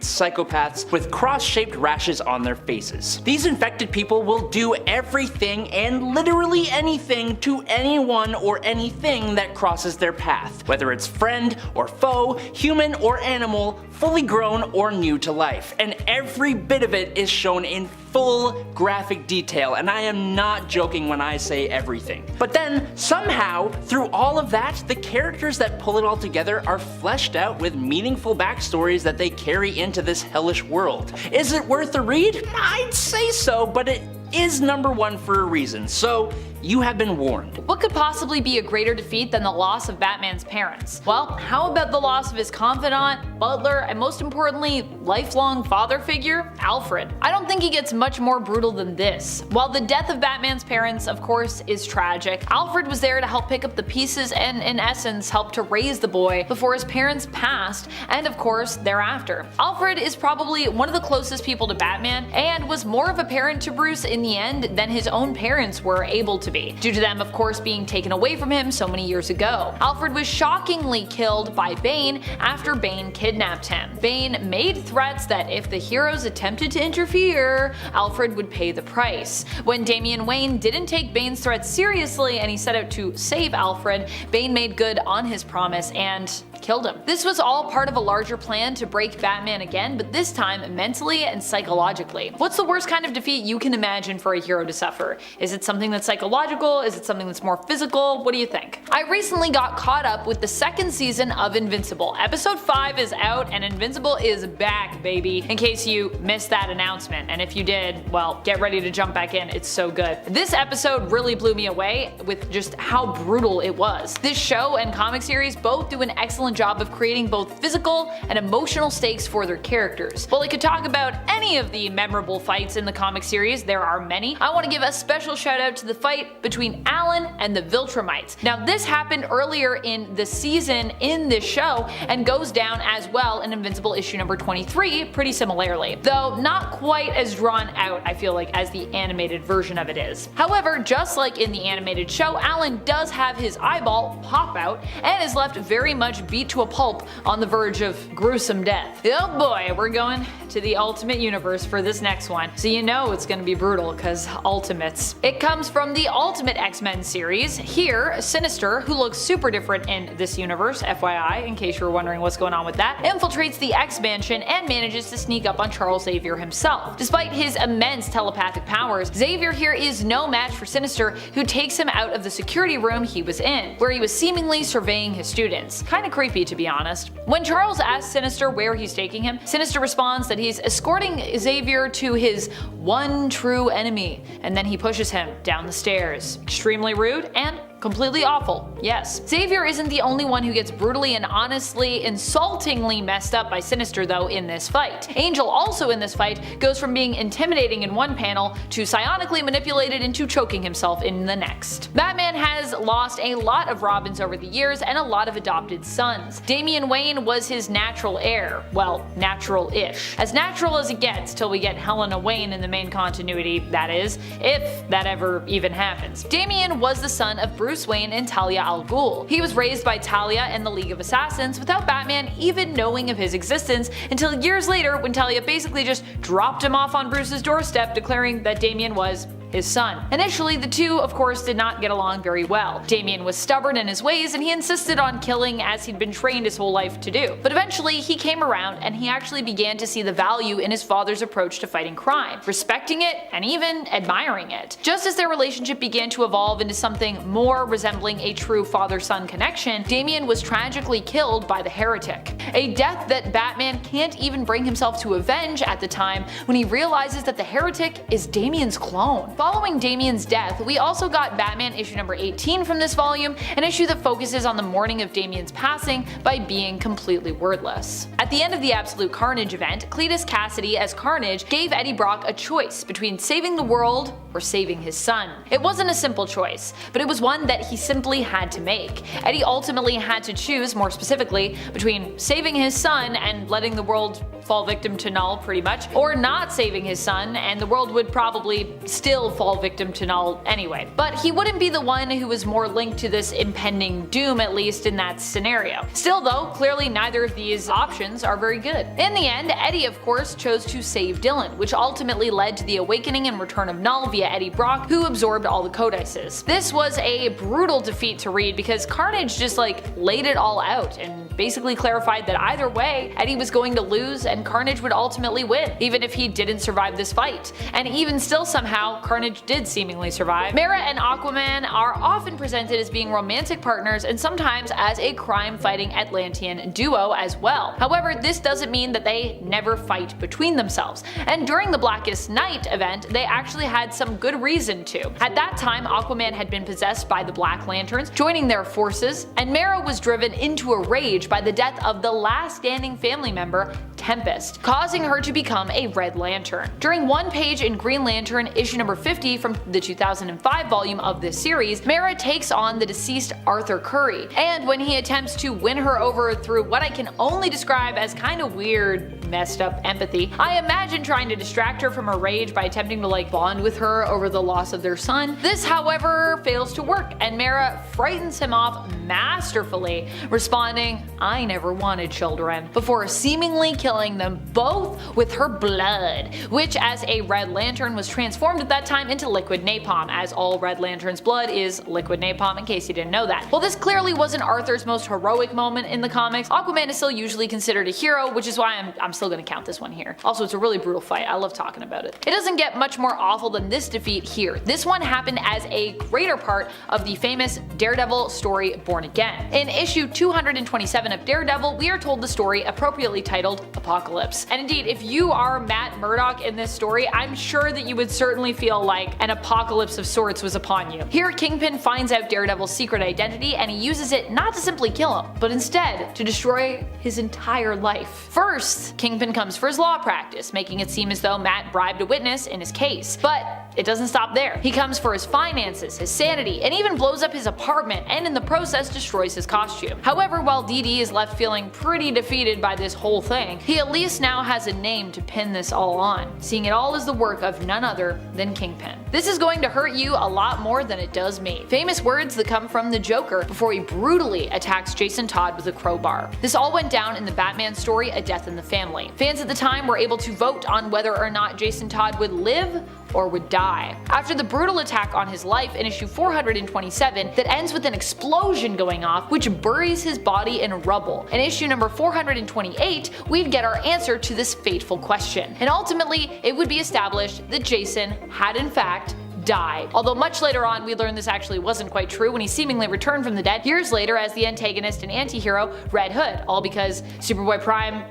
Speaker 1: psychopaths with cross-shaped rashes on their faces. These infected people will do everything and literally anything to anyone or anything that crosses their path, whether it's friend or foe, human or animal, fully grown or new to life, and every bit of it is shown in full graphic detail, and I am not joking when I say everything. But then, somehow, through all of that, the characters that pull it all together are fleshed out with meaningful backstories that they carry into this hellish world. Is it worth a read? I'd say so, but it is #1 for a reason, so you have been warned.
Speaker 3: What could possibly be a greater defeat than the loss of Batman's parents? Well, how about the loss of his confidant, butler, and most importantly, lifelong father figure, Alfred? I don't think he gets much more brutal than this. While the death of Batman's parents, of course, is tragic, Alfred was there to help pick up the pieces and, in essence, help to raise the boy before his parents passed, and of course, thereafter. Alfred is probably one of the closest people to Batman, and was more of a parent to Bruce in the end than his own parents were able to be, due to them of course being taken away from him so many years ago. Alfred was shockingly killed by Bane after Bane kidnapped him. Bane made threats that if the heroes attempted to interfere, Alfred would pay the price. When Damian Wayne didn't take Bane's threats seriously and he set out to save Alfred, Bane made good on his promise and killed him. This was all part of a larger plan to break Batman again, but this time mentally and psychologically. What's the worst kind of defeat you can imagine for a hero to suffer? Is it something that's psychological? Is it something that's more physical? What do you think? I recently got caught up with the second season of Invincible. Episode 5 is out and Invincible is back, baby, in case you missed that announcement. And if you did, well, get ready to jump back in. It's so good. This episode really blew me away with just how brutal it was. This show and comic series both do an excellent job of creating both physical and emotional stakes for their characters. While I could talk about any of the memorable fights in the comic series, there are many, I want to give a special shout out to the fight between Alan and the Viltrumites. Now this happened earlier in the season in this show and goes down as well in Invincible issue number 23 pretty similarly, though not quite as drawn out I feel like as the animated version of it is. However, just like in the animated show, Alan does have his eyeball pop out and is left very much beat to a pulp on the verge of gruesome death. Oh boy, we're going to the Ultimate Universe for this next one, so you know it's gonna be brutal because Ultimates. It comes from the Ultimate X-Men series. Here, Sinister, who looks super different in this universe, FYI, in case you were wondering what's going on with that, infiltrates the X-Mansion and manages to sneak up on Charles Xavier himself. Despite his immense telepathic powers, Xavier here is no match for Sinister, who takes him out of the security room he was in, where he was seemingly surveying his students. Kinda creepy to be honest. When Charles asks Sinister where he's taking him, Sinister responds that he's escorting Xavier to his one true enemy, and then he pushes him down the stairs. Extremely rude and completely awful, yes. Xavier isn't the only one who gets brutally and honestly insultingly messed up by Sinister though in this fight. Angel also in this fight goes from being intimidating in one panel to psionically manipulated into choking himself in the next. Batman has lost a lot of Robins over the years and a lot of adopted sons. Damian Wayne was his natural heir, well, natural-ish. As natural as it gets till we get Helena Wayne in the main continuity, that is, if that ever even happens. Damian was the son of Bruce Wayne and Talia al Ghul. He was raised by Talia and the League of Assassins without Batman even knowing of his existence until years later when Talia basically just dropped him off on Bruce's doorstep declaring that Damian was his son. Initially, the two of course did not get along very well. Damian was stubborn in his ways and he insisted on killing as he'd been trained his whole life to do. But eventually he came around and he actually began to see the value in his father's approach to fighting crime, respecting it and even admiring it. Just as their relationship began to evolve into something more resembling a true father-son connection, Damian was tragically killed by the Heretic. A death that Batman can't even bring himself to avenge at the time when he realizes that the Heretic is Damian's clone. Following Damian's death, we also got Batman issue number 18 from this volume, an issue that focuses on the mourning of Damian's passing by being completely wordless. At the end of the Absolute Carnage event, Cletus Cassidy as Carnage gave Eddie Brock a choice between saving the world or saving his son. It wasn't a simple choice, but it was one that he simply had to make. Eddie ultimately had to choose, more specifically, between saving his son and letting the world fall victim to Null pretty much, or not saving his son and the world would probably still fall victim to Null anyway. But he wouldn't be the one who was more linked to this impending doom, at least in that scenario. Still though, clearly neither of these options are very good. In the end, Eddie of course chose to save Dylan, which ultimately led to the awakening and return of Null via Eddie Brock, who absorbed all the codices. This was a brutal defeat to read because Carnage just laid it all out and basically clarified that either way, Eddie was going to lose and Carnage would ultimately win, even if he didn't survive this fight. And even still somehow, Carnage did seemingly survive. Mera and Aquaman are often presented as being romantic partners and sometimes as a crime-fighting Atlantean duo as well. However, this doesn't mean that they never fight between themselves, and during the Blackest Night event, they actually had some good reason to. At that time, Aquaman had been possessed by the Black Lanterns, joining their forces, and Mera was driven into a rage by the death of the last standing family member, Tempest, causing her to become a Red Lantern. During one page in Green Lantern issue number 50 from the 2005 volume of this series, Mera takes on the deceased Arthur Curry, and when he attempts to win her over through what I can only describe as kinda weird, messed up empathy, I imagine trying to distract her from her rage by attempting to bond with her over the loss of their son. This however fails to work, and Mera frightens him off masterfully, responding, "I never wanted children," before seemingly killing them both with her blood, which as a Red Lantern was transformed at that time into liquid napalm, as all Red Lantern's blood is liquid napalm in case you didn't know that. While this clearly wasn't Arthur's most heroic moment in the comics, Aquaman is still usually considered a hero, which is why I'm still gonna count this one here. Also, it's a really brutal fight, I love talking about it. It doesn't get much more awful than this defeat here. This one happened as a greater part of the famous Daredevil story Born Again. In issue 227 of Daredevil, we are told the story appropriately titled apocalypse. And indeed, if you are Matt Murdock in this story, I'm sure that you would certainly feel like an apocalypse of sorts was upon you. Here, Kingpin finds out Daredevil's secret identity and he uses it not to simply kill him, but instead to destroy his entire life. First, Kingpin comes for his law practice, making it seem as though Matt bribed a witness in his case. But it doesn't stop there. He comes for his finances, his sanity, and even blows up his apartment, and in the process destroys his costume. However, while DD is left feeling pretty defeated by this whole thing, he at least now has a name to pin this all on, seeing it all as the work of none other than Kingpin. This is going to hurt you a lot more than it does me. Famous words that come from the Joker before he brutally attacks Jason Todd with a crowbar. This all went down in the Batman story A Death in the Family. Fans at the time were able to vote on whether or not Jason Todd would live or would die. After the brutal attack on his life in issue 427 that ends with an explosion going off which buries his body in rubble. In issue number 428, we'd get our answer to this fateful question. And ultimately, it would be established that Jason had in fact died. Although much later on we learned this actually wasn't quite true when he seemingly returned from the dead years later as the antagonist and anti-hero Red Hood, all because Superboy Prime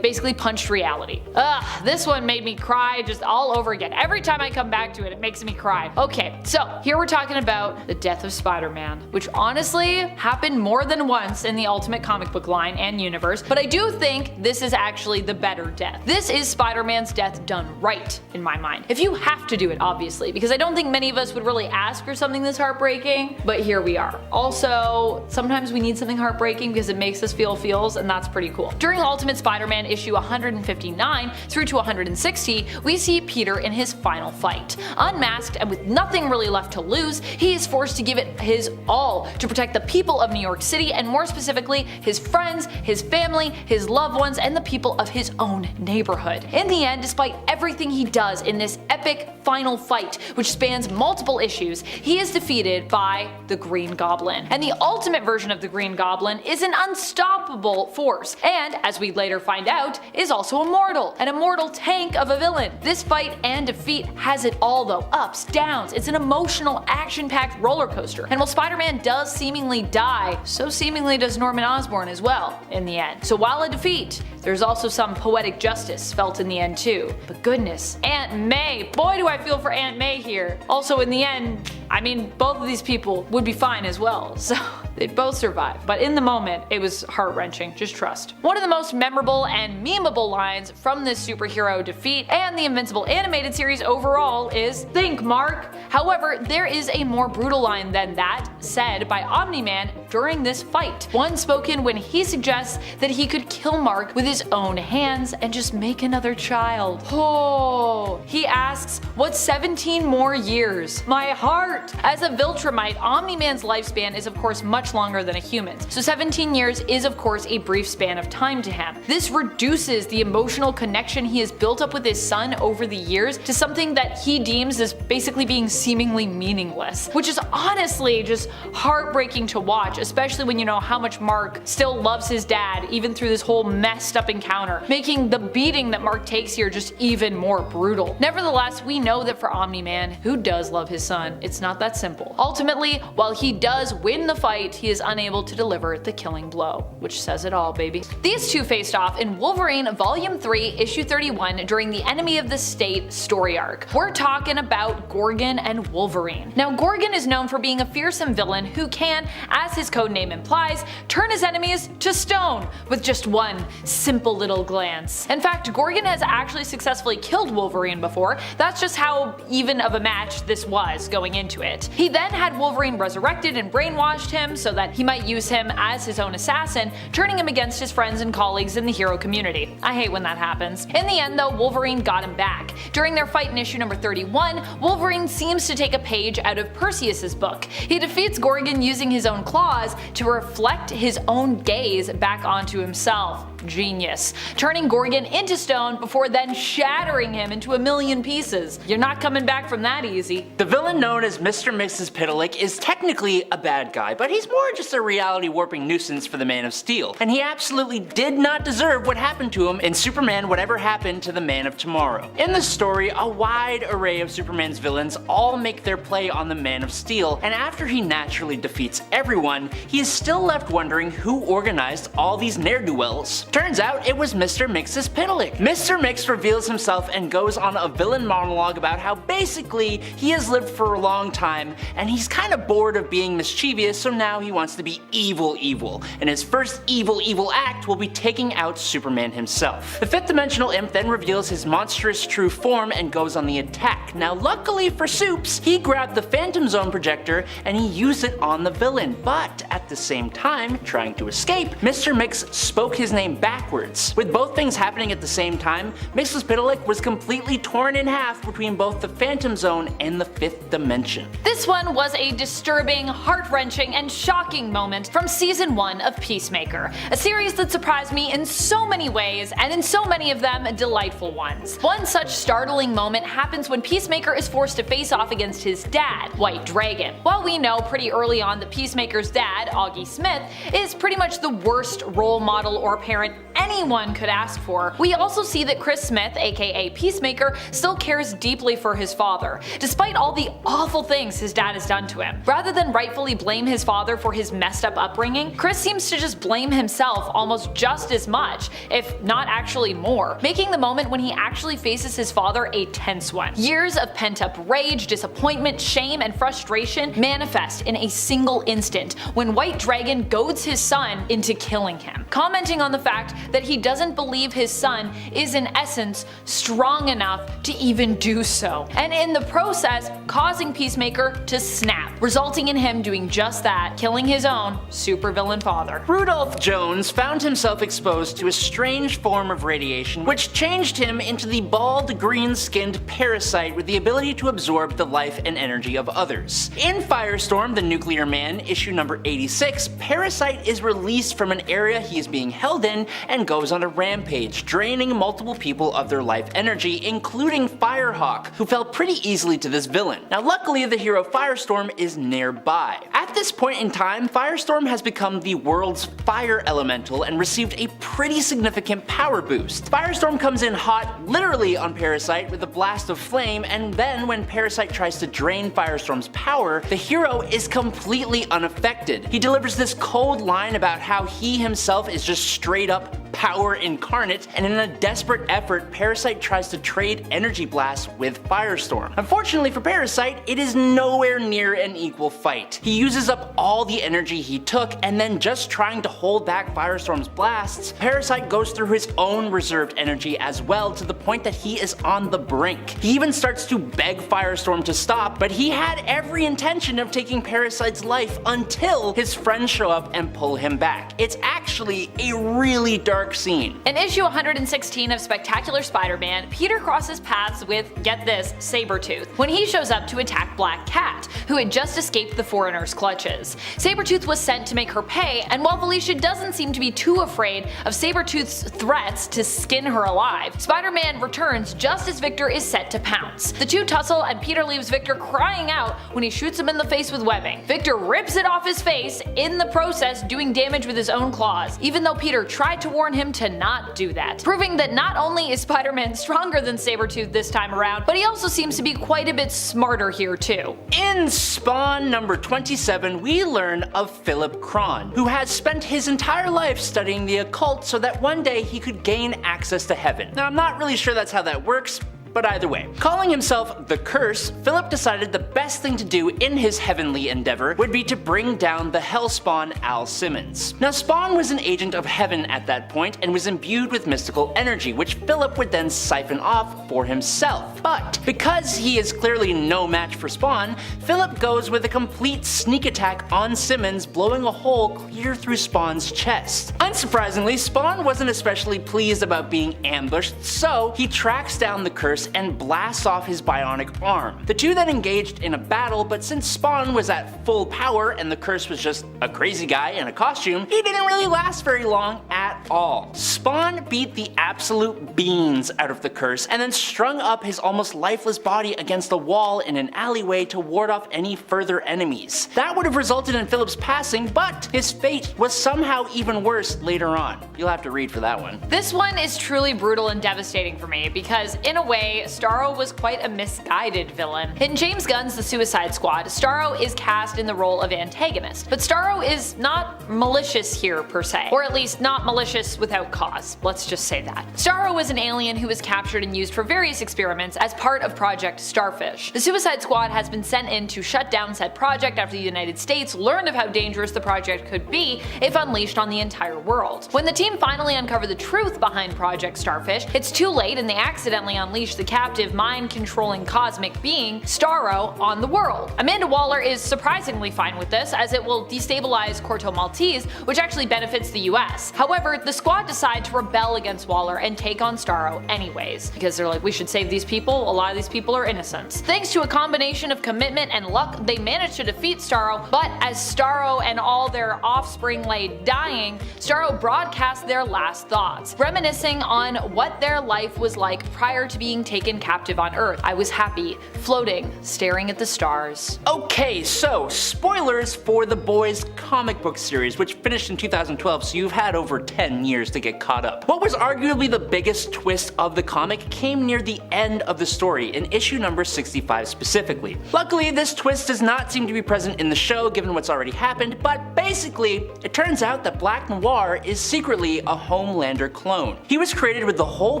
Speaker 3: basically punched reality. Ugh, this one made me cry just all over again. Every time I come back to it, it makes me cry. Okay, so here we're talking about the death of Spider-Man, which honestly happened more than once in the Ultimate comic book line and universe, but I do think this is actually the better death. This is Spider-Man's death done right, in my mind. If you have to do it, obviously, because I don't think many of us would really ask for something this heartbreaking, but here we are. Also, sometimes we need something heartbreaking because it makes us feel feels, and that's pretty cool. During Ultimate Spider-Man issue 159 through to 160, we see Peter in his final fight. Unmasked and with nothing really left to lose, he is forced to give it his all to protect the people of New York City, and more specifically his friends, his family, his loved ones, and the people of his own neighborhood. In the end, despite everything he does in this epic final fight, which spans multiple issues, he is defeated by the Green Goblin. And the ultimate version of the Green Goblin is an unstoppable force, and as we later find out, is also immortal, an immortal tank of a villain. This fight and defeat has it all though, ups, downs. It's an emotional, action-packed roller coaster. And while Spider-Man does seemingly die, so seemingly does Norman Osborn as well in the end. So while a defeat, there's also some poetic justice felt in the end too. But goodness, Aunt May, boy do I feel for Aunt May here. Also in the end, I mean, both of these people would be fine as well, so they'd both survive. But in the moment, it was heart-wrenching, just trust. One of the most memorable and memeable lines from this superhero defeat and the Invincible animated series overall is, "Think, Mark." However, there is a more brutal line than that, said by Omni-Man during this fight. One spoken when he suggests that he could kill Mark with his own hands and just make another child. Oh, he asks, "What's 17 more years?" My heart! As a Viltrumite, Omni-Man's lifespan is of course much longer than a human's, so 17 years is of course a brief span of time to him. This reduces the emotional connection he has built up with his son over the years to something that he deems as basically being seemingly meaningless, which is honestly just heartbreaking to watch, especially when you know how much Mark still loves his dad even through this whole messed up encounter, making the beating that Mark takes here just even more brutal. Nevertheless, we know that for Omni-Man, who does love his son, it's not that simple. Ultimately, while he does win the fight, he is unable to deliver the killing blow, which says it all, baby. These two faced off in Wolverine Volume 3, Issue 31 during the Enemy of the State story arc. We're talking about Gorgon and Wolverine. Now, Gorgon is known for being a fearsome villain who can, as his codename implies, turn his enemies to stone with just one simple little glance. In fact, Gorgon has actually successfully killed Wolverine before. That's just how even of a match this was going into it. He then had Wolverine resurrected and brainwashed him so that he might use him as his own assassin, turning him against his friends and colleagues in the hero community. I hate when that happens. In the end though, Wolverine got him back. During their fight in issue number 31, Wolverine seems to take a page out of Perseus's book. He defeats Gorgon using his own claws to reflect his own gaze back onto himself. Genius. Turning Gorgon into stone before then shattering him into a million pieces. You're not coming back from that easy.
Speaker 1: The villain known as Mr. Mxyzptlk is technically a bad guy, but he's more just a reality warping nuisance for the Man of Steel, and he absolutely did not deserve what happened to him in Superman Whatever Happened to the Man of Tomorrow. In the story, a wide array of Superman's villains all make their play on the Man of Steel, and after he naturally defeats everyone, he is still left wondering who organized all these ne'er-do-wells. Turns out it was Mr. Mix's Pitalik. Mr. Mix reveals himself and goes on a villain monologue about how basically he has lived for a long time and he's kind of bored of being mischievous, so now he wants to be evil, and his first evil act will be taking out Superman himself. The fifth dimensional imp then reveals his monstrous true form and goes on the attack. Now luckily for Supes, he grabbed the Phantom Zone projector and he used it on the villain, but at the same time, trying to escape, Mr. Mix spoke his name backwards. With both things happening at the same time, Mix's Pitalik was completely torn in half between both the Phantom Zone and the fifth dimension.
Speaker 3: This one was a disturbing, heart-wrenching, and shocking moment from season 1 of Peacemaker, a series that surprised me in so many ways, and in so many of them delightful ones. One such startling moment happens when Peacemaker is forced to face off against his dad, White Dragon. While we know pretty early on that Peacemaker's dad, Augie Smith, is pretty much the worst role model or parent anyone could ask for, we also see that Chris Smith, aka Peacemaker, still cares deeply for his father, despite all the awful things his dad has done to him. Rather than rightfully blame his father for his messed up upbringing, Chris seems to just blame himself almost just as much, if not actually more, making the moment when he actually faces his father a tense one. Years of pent-up rage, disappointment, shame, and frustration manifest in a single instant when White Dragon goads his son into killing him, commenting on the fact that he doesn't believe his son is in essence strong enough to even do so, and in the process causing Peacemaker to snap, resulting in him doing just that, killing his own supervillain father.
Speaker 1: Rudolph Jones found himself exposed to a strange form of radiation which changed him into the bald, green-skinned parasite with the ability to absorb the life and energy of others. In Firestorm, the Nuclear Man, issue number 86, Parasite is released from an area he is being held in and goes on a rampage, draining multiple people of their life energy, including Firehawk, who fell pretty easily to this villain. Now luckily the hero Firestorm is nearby. At this point in time, Firestorm has become the world's fire elemental and received a pretty significant power boost. Firestorm comes in hot, literally on Parasite, with a blast of flame, and then when Parasite tries to drain Firestorm's power, the hero is completely unaffected. He delivers this cold line about how he himself is just straight up power incarnate, and in a desperate effort, Parasite tries to trade energy blasts with Firestorm. Unfortunately for Parasite, it is nowhere near an equal fight. He uses up all the energy he took, and then just trying to hold back Firestorm's blasts, Parasite goes through his own reserved energy as well, to the point that he is on the brink. He even starts to beg Firestorm to stop, but he had every intention of taking Parasite's life until his friends show up and pull him back. It's actually a really dark scene.
Speaker 3: In issue 116 of Spectacular Spider-Man, Peter crosses paths with, get this, Sabretooth, when he shows up to attack Black Cat, who had just escaped the Foreigner's clutches. Sabretooth was sent to make her pay, and while Felicia doesn't seem to be too afraid of Sabretooth's threats to skin her alive, Spider-Man returns just as Victor is set to pounce. The two tussle and Peter leaves Victor crying out when he shoots him in the face with webbing. Victor rips it off his face, in the process doing damage with his own claws, even though Peter tried to warn him to not do that, proving that not only is Spider-Man stronger than Sabretooth this time around, but he also seems to be quite a bit smarter here too.
Speaker 1: In Spawn number 27, we learn of Philip Kron, who has spent his entire life studying the occult so that one day he could gain access to heaven. Now I'm not really sure that's how that works, but either way. Calling himself the Curse, Philip decided the best thing to do in his heavenly endeavor would be to bring down the Hellspawn Al Simmons. Now Spawn was an agent of heaven at that point and was imbued with mystical energy, which Philip would then siphon off for himself. But because he is clearly no match for Spawn, Philip goes with a complete sneak attack on Simmons, blowing a hole clear through Spawn's chest. Unsurprisingly, Spawn wasn't especially pleased about being ambushed, so he tracks down the Curse and blasts off his bionic arm. The two then engaged in a battle, but since Spawn was at full power and the Curse was just a crazy guy in a costume, he didn't really last very long at all. Spawn beat the absolute beans out of the Curse and then strung up his almost lifeless body against the wall in an alleyway to ward off any further enemies. That would have resulted in Philip's passing, but his fate was somehow even worse later on. You'll have to read for that one.
Speaker 3: This one is truly brutal and devastating for me because, in a way, say, Starro was quite a misguided villain. In James Gunn's The Suicide Squad, Starro is cast in the role of antagonist, but Starro is not malicious here per se, or at least not malicious without cause, let's just say that. Starro was an alien who was captured and used for various experiments as part of Project Starfish. The Suicide Squad has been sent in to shut down said project after the United States learned of how dangerous the project could be if unleashed on the entire world. When the team finally uncover the truth behind Project Starfish, it's too late and they accidentally unleash the captive, mind-controlling cosmic being, Starro, on the world. Amanda Waller is surprisingly fine with this, as it will destabilize Corto Maltese, which actually benefits the US. However, the squad decide to rebel against Waller and take on Starro anyways, because they're like, we should save these people, a lot of these people are innocents. Thanks to a combination of commitment and luck, they manage to defeat Starro, but as Starro and all their offspring lay dying, Starro broadcasts their last thoughts, reminiscing on what their life was like prior to being taken captive on Earth. I was happy, floating, staring at the stars.
Speaker 1: Okay, so spoilers for The Boys comic book series, which finished in 2012, so you've had over 10 years to get caught up. What was arguably the biggest twist of the comic came near the end of the story, in issue number 65 specifically. Luckily, this twist does not seem to be present in the show given what's already happened, but basically, it turns out that Black Noir is secretly a Homelander clone. He was created with the whole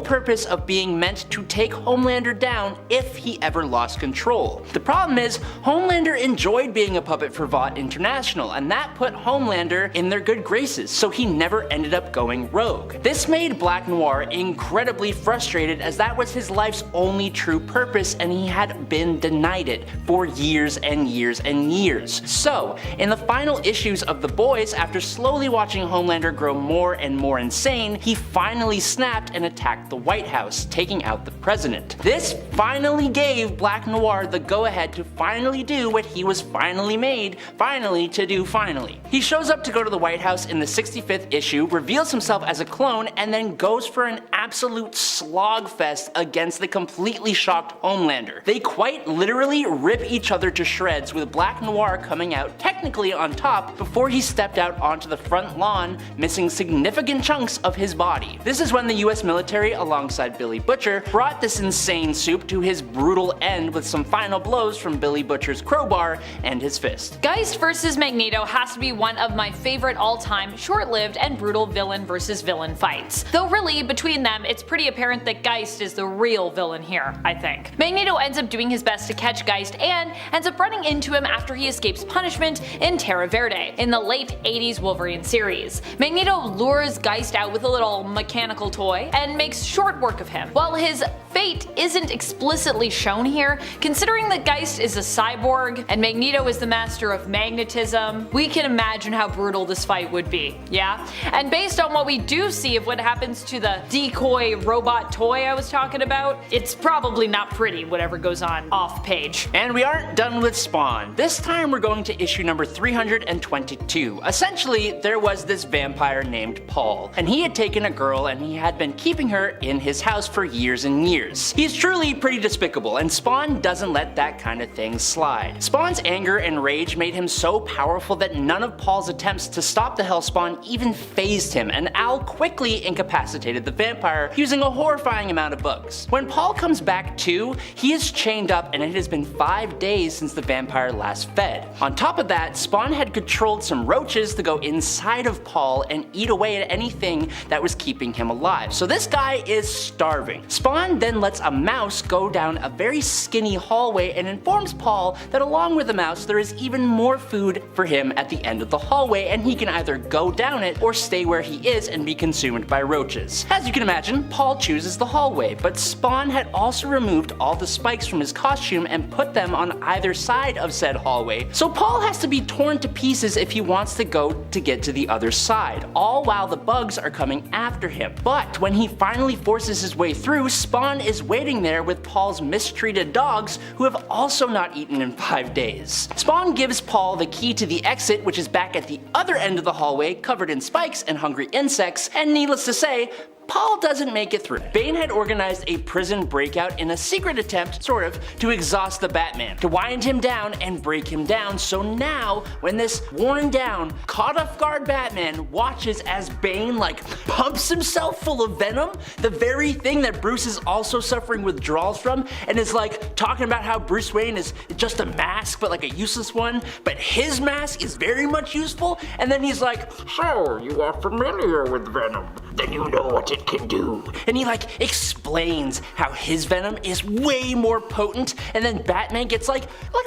Speaker 1: purpose of being meant to take Homelander down if he ever lost control. The problem is, Homelander enjoyed being a puppet for Vought International, and that put Homelander in their good graces, so he never ended up going rogue. This made Black Noir incredibly frustrated, as that was his life's only true purpose and he had been denied it for years and years and years. So, in the final issues of The Boys, after slowly watching Homelander grow more and more insane, he finally snapped and attacked the White House, taking out the president. This finally gave Black Noir the go-ahead to finally do what he was finally made to do finally. He shows up to go to the White House in the 65th issue, reveals himself as a clone, and then goes for an absolute slogfest against the completely shocked Homelander. They quite literally rip each other to shreds, with Black Noir coming out technically on top before he stepped out onto the front lawn, missing significant chunks of his body. This is when the US military, alongside Billy Butcher, brought this insane soup to his brutal end with some final blows from Billy Butcher's crowbar and his fist.
Speaker 3: Geist vs. Magneto has to be one of my favorite all-time short-lived and brutal villain versus villain fights. Though really, between them, it's pretty apparent that Geist is the real villain here, I think. Magneto ends up doing his best to catch Geist and ends up running into him after he escapes punishment in Terra Verde, in the late 80s Wolverine series. Magneto lures Geist out with a little mechanical toy and makes short work of him. While his fate isn't explicitly shown here, considering that Geist is a cyborg and Magneto is the master of magnetism, we can imagine how brutal this fight would be, yeah? And based on what we do see of what happens to the decoy robot toy I was talking about, it's probably not pretty whatever goes on off page.
Speaker 1: And we aren't done with Spawn. This time we're going to issue number 322. Essentially, there was this vampire named Paul, and he had taken a girl and he had been keeping her in his house for years and years. He's truly pretty despicable, and Spawn doesn't let that kind of thing slide. Spawn's anger and rage made him so powerful that none of Paul's attempts to stop the Hellspawn even fazed him, and Al quickly incapacitated the vampire using a horrifying amount of bugs. When Paul comes back to, he is chained up and it has been 5 days since the vampire last fed. On top of that, Spawn had controlled some roaches to go inside of Paul and eat away at anything that was keeping him alive. So this guy is starving. Spawn then lets a mouse go down a very skinny hallway and informs Paul that along with the mouse there is even more food for him at the end of the hallway, and he can either go down it or stay where he is and be consumed by roaches. As you can imagine, Paul chooses the hallway, but Spawn had also removed all the spikes from his costume and put them on either side of said hallway, so Paul has to be torn to pieces if he wants to go to get to the other side, all while the bugs are coming after him. But when he finally forces his way through, Spawn is waiting there with Paul's mistreated dogs, who have also not eaten in 5 days. Spawn gives Paul the key to the exit, which is back at the other end of the hallway, covered in spikes and hungry insects, and needless to say, Paul doesn't make it through. Bane had organized a prison breakout in a secret attempt, sort of, to exhaust the Batman, to wind him down and break him down, so now, when this worn down, caught off guard Batman watches as Bane pumps himself full of venom, the very thing that Bruce is also suffering withdrawals from, and is talking about how Bruce Wayne is just a mask, but a useless one, but his mask is very much useful, and then he's like, so you are familiar with venom, then you know what it can do. And he explains how his venom is way more potent, and then Batman gets a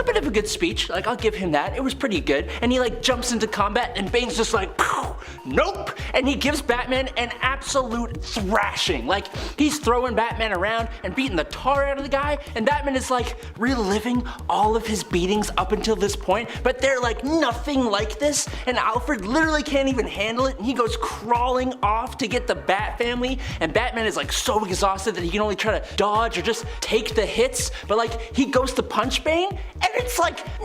Speaker 1: bit of a good speech, I'll give him that, it was pretty good, and he jumps into combat, and Bane's just nope, and he gives Batman an absolute thrashing, he's throwing Batman around and beating the tar out of the guy, and Batman is reliving all of his beatings up until this point, but they're nothing like this, and Alfred literally can't even handle it, and he goes crawling off to get the Bat family, and Batman is so exhausted that he can only try to dodge or just take the hits, but he goes to punch Bane, and it's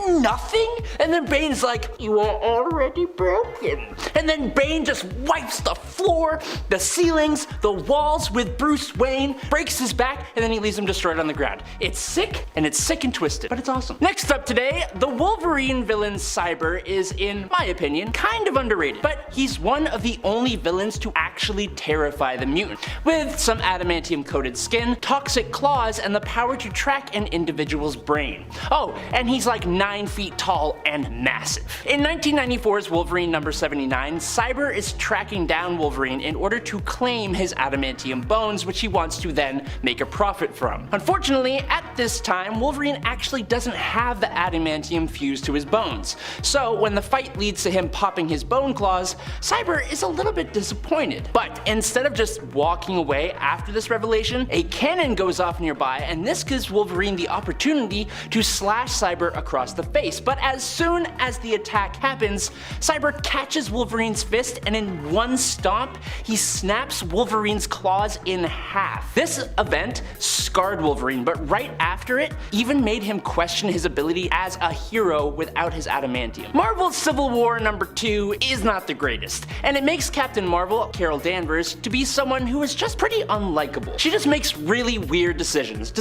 Speaker 1: nothing, and then Bane's you are already broken, and then Bane just wipes the floor, the ceilings, the walls with Bruce Wayne, breaks his back, and then he leaves him destroyed on the ground. It's sick, and it's sick and twisted, but it's awesome. Next up today, the Wolverine villain Cyber is, in my opinion, kind of underrated, but he's one of the only villains to actually terrify the mutant, with some adamantium-coated skin, toxic claws, and the power to track an individual's brain. Oh, and he's 9 feet tall and massive. In 1994's Wolverine number 79, Cyber is tracking down Wolverine in order to claim his adamantium bones, which he wants to then make a profit from. Unfortunately, at this time, Wolverine actually doesn't have the adamantium fused to his bones, so when the fight leads to him popping his bone claws, Cyber is a little bit disappointed. But instead of just walking away after this revelation, a cannon goes off nearby, and this gives Wolverine the opportunity to slash Cyber across the face. But as soon as the attack happens, Cyber catches Wolverine's fist, and in one stomp, he snaps Wolverine's claws in half. This event scarred Wolverine, but right after it, even made him question his ability as a hero without his adamantium. Marvel's Civil War number 2 is not the greatest, and it makes Captain Marvel, Carol Danvers, to be someone who is just pretty unlikable. She just makes really weird decisions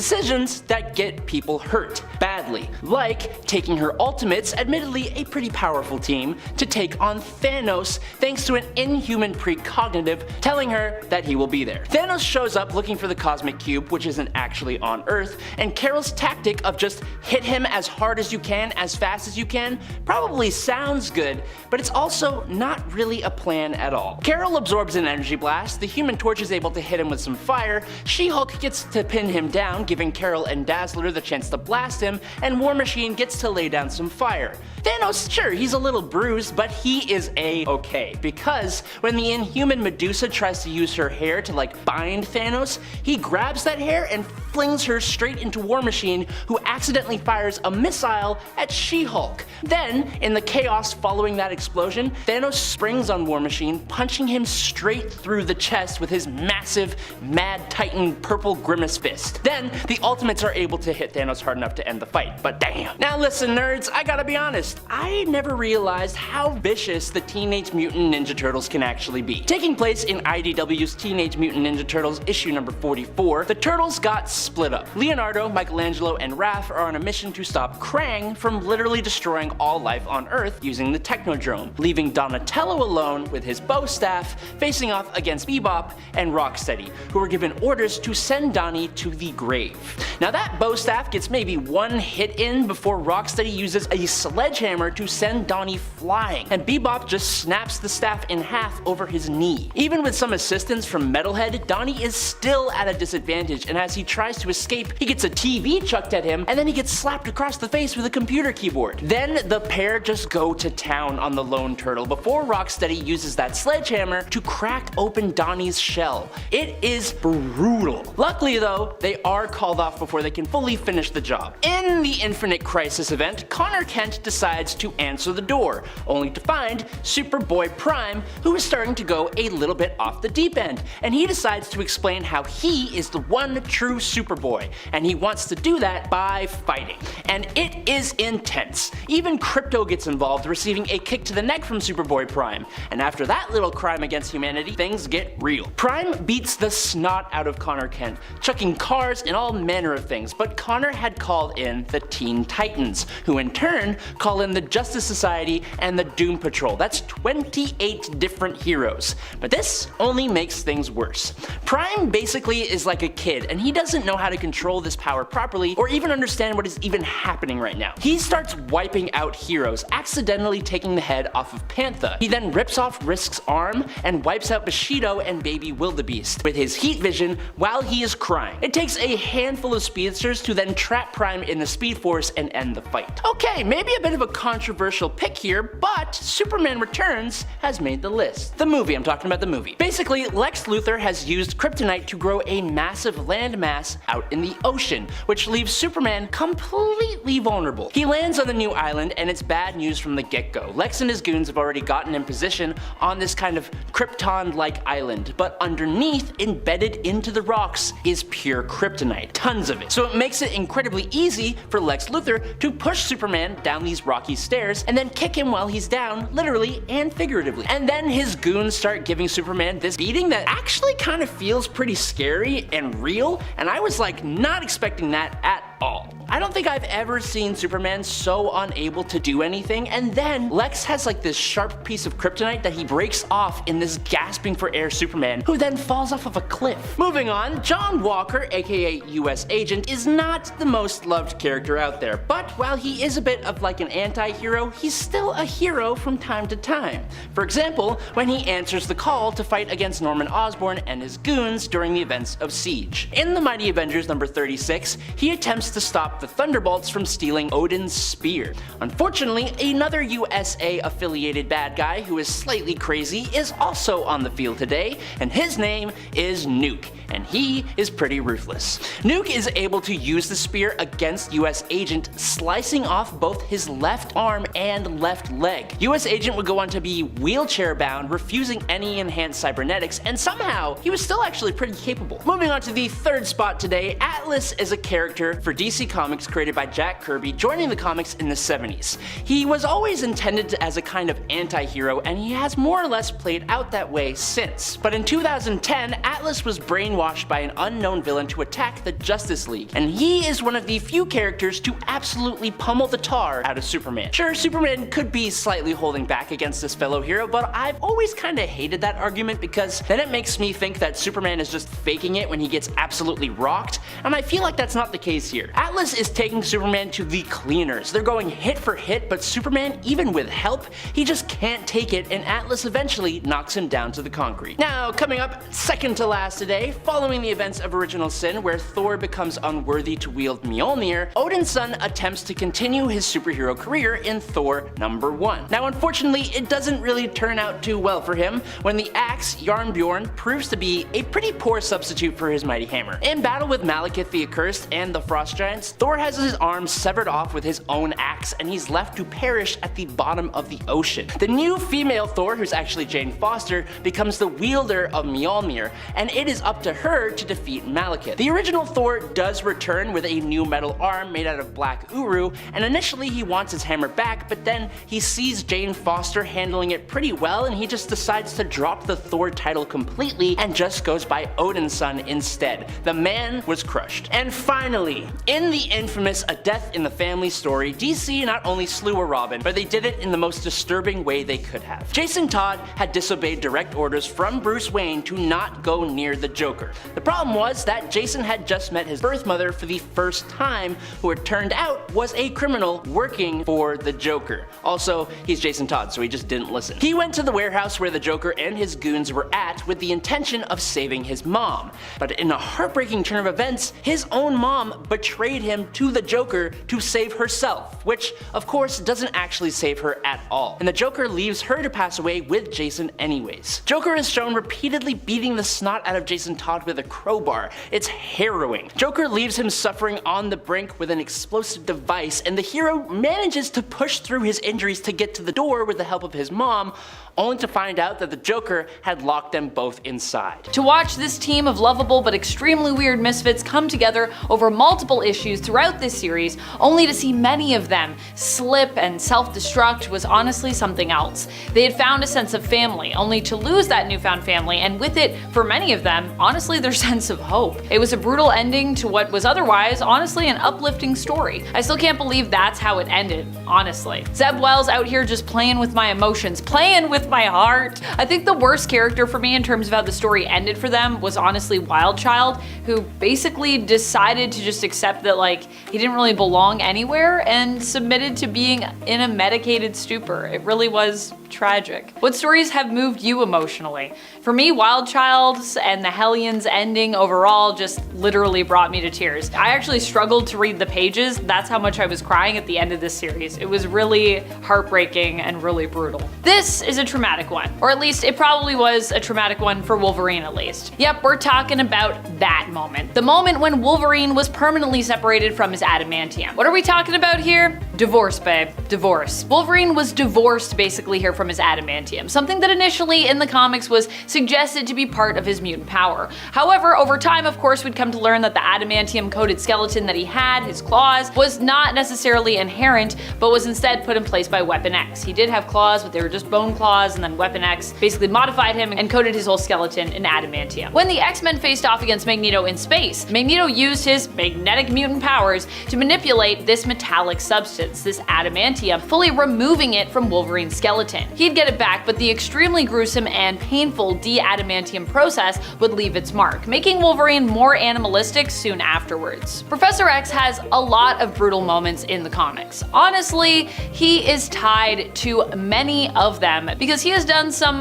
Speaker 1: that get people hurt badly, like taking her ultimates, admittedly a pretty powerful team, to take on Thanos thanks to an inhuman precognitive telling her that he will be there. Thanos shows up looking for the Cosmic Cube, which isn't actually on Earth, and Carol's tactic of just hit him as hard as you can, as fast as you can, probably sounds good, but it's also not really a plan at all. Carol absorbs an energy blast, the Human Torch is able to hit him with some fire, She-Hulk gets to pin him down, giving Carol and Dazzler the chance to blast him, and War Machine gets to lay down some fire. Thanos, sure, he's a little bruised, but he is a-okay, because when the Inhuman Medusa tries to use her hair to bind Thanos, he grabs that hair and flings her straight into War Machine, who accidentally fires a missile at She-Hulk. Then, in the chaos following that explosion, Thanos springs on War Machine, punching him straight through the chest with his massive, Mad Titan purple grimace fist. Then, the Ultimates are able to hit Thanos hard enough to end the fight, but damn. Now listen nerds, I gotta be honest, I never realized how vicious the Teenage Mutant Ninja Turtles can actually be. Taking place in IDW's Teenage Mutant Ninja Turtles issue number 44, the Turtles got split up. Leonardo, Michelangelo, and Raph are on a mission to stop Krang from literally destroying all life on Earth using the Technodrome, leaving Donatello alone with his bow staff, facing off against Bebop and Rocksteady, who were given orders to send Donnie to the grave. Now that bow staff gets maybe one hit in before Rocksteady uses a sledgehammer to send Donnie flying, and Bebop just snaps the staff in half over his knee. Even with some assistance from Metalhead, Donnie is still at a disadvantage, and as he tries to escape, he gets a TV chucked at him, and then he gets slapped across the face with a computer keyboard. Then the pair just go to town on the lone turtle before Rocksteady uses that sledgehammer to crack open Donnie's shell. It is brutal. Luckily though, they are called off before they can fully finish the job. In the Infinite Crisis event, Connor Kent decides to answer the door, only to find Superboy Prime, who is starting to go a little bit off the deep end, and he decides to explain how he is the one true superhero Superboy, and he wants to do that by fighting. And it is intense. Even Crypto gets involved, receiving a kick to the neck from Superboy Prime, and after that little crime against humanity, things get real. Prime beats the snot out of Connor Kent, chucking cars and all manner of things, but Connor had called in the Teen Titans, who in turn call in the Justice Society and the Doom Patrol. That's 28 different heroes. But this only makes things worse. Prime basically is like a kid, and he doesn't know how to control this power properly or even understand what is even happening right now. He starts wiping out heroes, accidentally taking the head off of Panther. He then rips off Risk's arm and wipes out Bushido and Baby Wildebeest with his heat vision while he is crying. It takes a handful of speedsters to then trap Prime in the Speed Force and end the fight. Okay, maybe a bit of a controversial pick here, but Superman Returns has made the list. The movie, I'm talking about the movie. Basically, Lex Luthor has used kryptonite to grow a massive landmass out in the ocean, which leaves Superman completely vulnerable. He lands on the new island, and it's bad news from the get-go. Lex and his goons have already gotten in position on this kind of Krypton-like island, but underneath, embedded into the rocks, is pure kryptonite. Tons of it. So it makes it incredibly easy for Lex Luthor to push Superman down these rocky stairs and then kick him while he's down, literally and figuratively. And then his goons start giving Superman this beating that actually kind of feels pretty scary and real, and I was like not expecting that at all. I don't think I've ever seen Superman so unable to do anything, and then Lex has like this sharp piece of kryptonite that he breaks off in this gasping for air Superman, who then falls off of a cliff. Moving on, John Walker, aka US Agent, is not the most loved character out there, but while he is a bit of like an anti-hero, he's still a hero from time to time. For example, when he answers the call to fight against Norman Osborn and his goons during the events of Siege. In the Mighty Avengers number 36, he attempts to stop the Thunderbolts from stealing Odin's spear. Unfortunately, another USA affiliated bad guy who is slightly crazy is also on the field today, and his name is Nuke, and he is pretty ruthless. Nuke is able to use the spear against US Agent, slicing off both his left arm and left leg. US Agent would go on to be wheelchair bound, refusing any enhanced cybernetics, and somehow he was still actually pretty capable. Moving on to the third spot today, Atlas is a character for DC Comics created by Jack Kirby, joining the comics in the 70s. He was always intended as a kind of anti-hero, and he has more or less played out that way since. But in 2010, Atlas was brainwashed by an unknown villain to attack the Justice League, and he is one of the few characters to absolutely pummel the tar out of Superman. Sure, Superman could be slightly holding back against this fellow hero, but I've always kinda hated that argument because then it makes me think that Superman is just faking it when he gets absolutely rocked, and I feel like that's not the case here. Atlas is taking Superman to the cleaners. They're going hit for hit, but Superman, even with help, he just can't take it, and Atlas eventually knocks him down to the concrete. Now, coming up second to last today, following the events of Original Sin, where Thor becomes unworthy to wield Mjolnir, Odin's son attempts to continue his superhero career in Thor #1. Now, unfortunately, it doesn't really turn out too well for him when the axe, Jarnbjorn, proves to be a pretty poor substitute for his mighty hammer. In battle with Malekith the Accursed and the Frost Giants, Thor has his arms severed off with his own axe, and he's left to perish at the bottom of the ocean. The new female Thor, who's actually Jane Foster, becomes the wielder of Mjolnir, and it is up to her to defeat Malekith. The original Thor does return with a new metal arm made out of black uru, and initially he wants his hammer back, but then he sees Jane Foster handling it pretty well, and he just decides to drop the Thor title completely and just goes by Odin's son instead. The man was crushed. And finally, in the infamous A Death in the Family story, DC not only slew a Robin, but they did it in the most disturbing way they could have. Jason Todd had disobeyed direct orders from Bruce Wayne to not go near the Joker. The problem was that Jason had just met his birth mother for the first time, who it turned out was a criminal working for the Joker. Also, he's Jason Todd, so he just didn't listen. He went to the warehouse where the Joker and his goons were at with the intention of saving his mom. But in a heartbreaking turn of events, his own mom betrayed him turn to the Joker to save herself, which of course doesn't actually save her at all. And the Joker leaves her to pass away with Jason anyways. Joker is shown repeatedly beating the snot out of Jason Todd with a crowbar. It's harrowing. Joker leaves him suffering on the brink with an explosive device, and the hero manages to push through his injuries to get to the door with the help of his mom, only to find out that the Joker had locked them both inside.
Speaker 3: To watch this team of lovable but extremely weird misfits come together over multiple issues throughout this series, only to see many of them slip and self-destruct, was honestly something else. They had found a sense of family, only to lose that newfound family, and with it, for many of them, honestly their sense of hope. It was a brutal ending to what was otherwise, honestly, an uplifting story. I still can't believe that's how it ended, honestly. Zeb Wells out here just playing with my emotions, playing with my heart. I think the worst character for me in terms of how the story ended for them was honestly Wildchild, who basically decided to just accept that like he didn't really belong anywhere and submitted to being in a medicated stupor. It really was tragic. What stories have moved you emotionally? For me, Wildchild's and the Hellions ending overall just literally brought me to tears. I actually struggled to read the pages. That's how much I was crying at the end of this series. It was really heartbreaking and really brutal. This is a traumatic one, or at least it probably was a traumatic one for Wolverine at least. Yep, we're talking about that moment. The moment when Wolverine was permanently separated from his adamantium. What are we talking about here? Divorce, babe. Divorce. Wolverine was divorced basically here from his adamantium, something that initially in the comics was suggested to be part of his mutant power. However, over time, of course, we'd come to learn that the adamantium-coated skeleton that he had, his claws, was not necessarily inherent, but was instead put in place by Weapon X. He did have claws, but they were just bone claws, and then Weapon X basically modified him and coated his whole skeleton in adamantium. When the X-Men faced off against Magneto in space, Magneto used his magnetic mutant powers to manipulate this metallic substance, this adamantium, fully removing it from Wolverine's skeleton. He'd get it back, but the extremely gruesome and painful de-adamantium process would leave its mark, making Wolverine more animalistic soon afterwards. Professor X has a lot of brutal moments in the comics. Honestly, he is tied to many of them because he has done some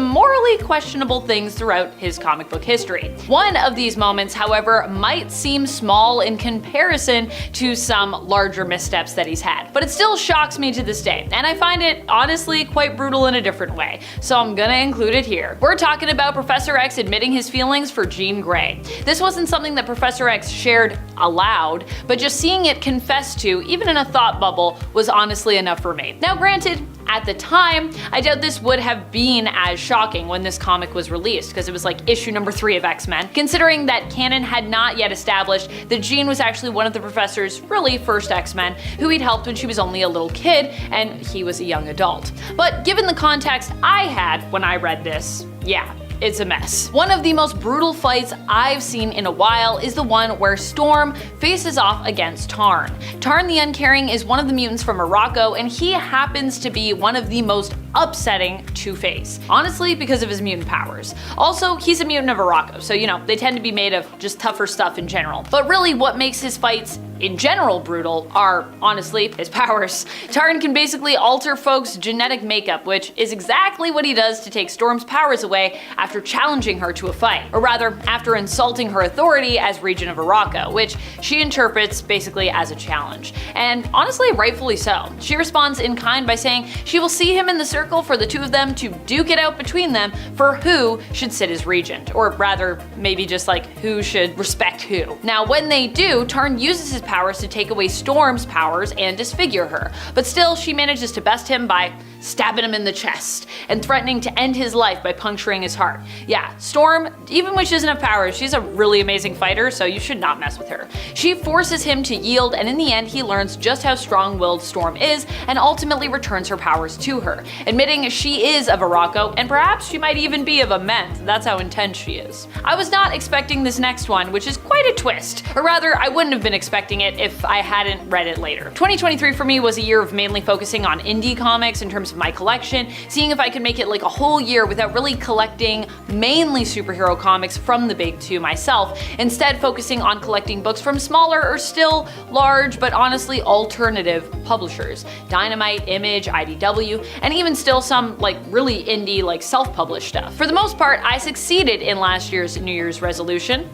Speaker 3: morally questionable things throughout his comic book history. One of these moments, however, might seem small in comparison to some larger missteps that he's had, but it still shocks me to this day, and I find it honestly quite brutal in a different way, so I'm gonna include it here. We're talking about Professor X admitting his feelings for Jean Grey. This wasn't something that Professor X shared aloud, but just seeing it confessed to, even in a thought bubble, was honestly enough for me. Now granted, at the time, I doubt this would have been as shocking when this comic was released, because it was like issue number 3 of X-Men, considering that canon had not yet established that Jean was actually one of the Professor's really first X-Men, who he'd helped when she was only a little kid and he was a young adult. But given the context I had when I read this, yeah, it's a mess. One of the most brutal fights I've seen in a while is the one where Storm faces off against Tarn. Tarn the Uncaring is one of the mutants from Morocco, and he happens to be one of the most upsetting to face. Honestly, because of his mutant powers. Also, he's a mutant of Morocco, so you know, they tend to be made of just tougher stuff in general. But really what makes his fights in general brutal are, honestly, his powers. Tarn can basically alter folks' genetic makeup, which is exactly what he does to take Storm's powers away after challenging her to a fight, or rather, after insulting her authority as Regent of Morocco, which she interprets basically as a challenge. And honestly, rightfully so. She responds in kind by saying she will see him in the circle for the two of them to duke it out between them for who should sit as regent, or rather, maybe just like who should respect who. Now, when they do, Tarn uses his powers to take away Storm's powers and disfigure her, but still she manages to best him by stabbing him in the chest and threatening to end his life by puncturing his heart. Yeah, Storm, even when she doesn't have powers, she's a really amazing fighter, so you should not mess with her. She forces him to yield, and in the end he learns just how strong-willed Storm is and ultimately returns her powers to her, admitting she is of Morocco and perhaps she might even be of a Menth. That's how intense she is. I was not expecting this next one, which is quite a twist, or rather I wouldn't have been expecting it if I hadn't read it later. 2023 for me was a year of mainly focusing on indie comics in terms of my collection, seeing if I could make it like a whole year without really collecting mainly superhero comics from the big two myself, instead focusing on collecting books from smaller or still large but honestly alternative publishers. Dynamite, Image, IDW, and even still some like really indie like self-published stuff. For the most part, I succeeded in last year's New Year's resolution.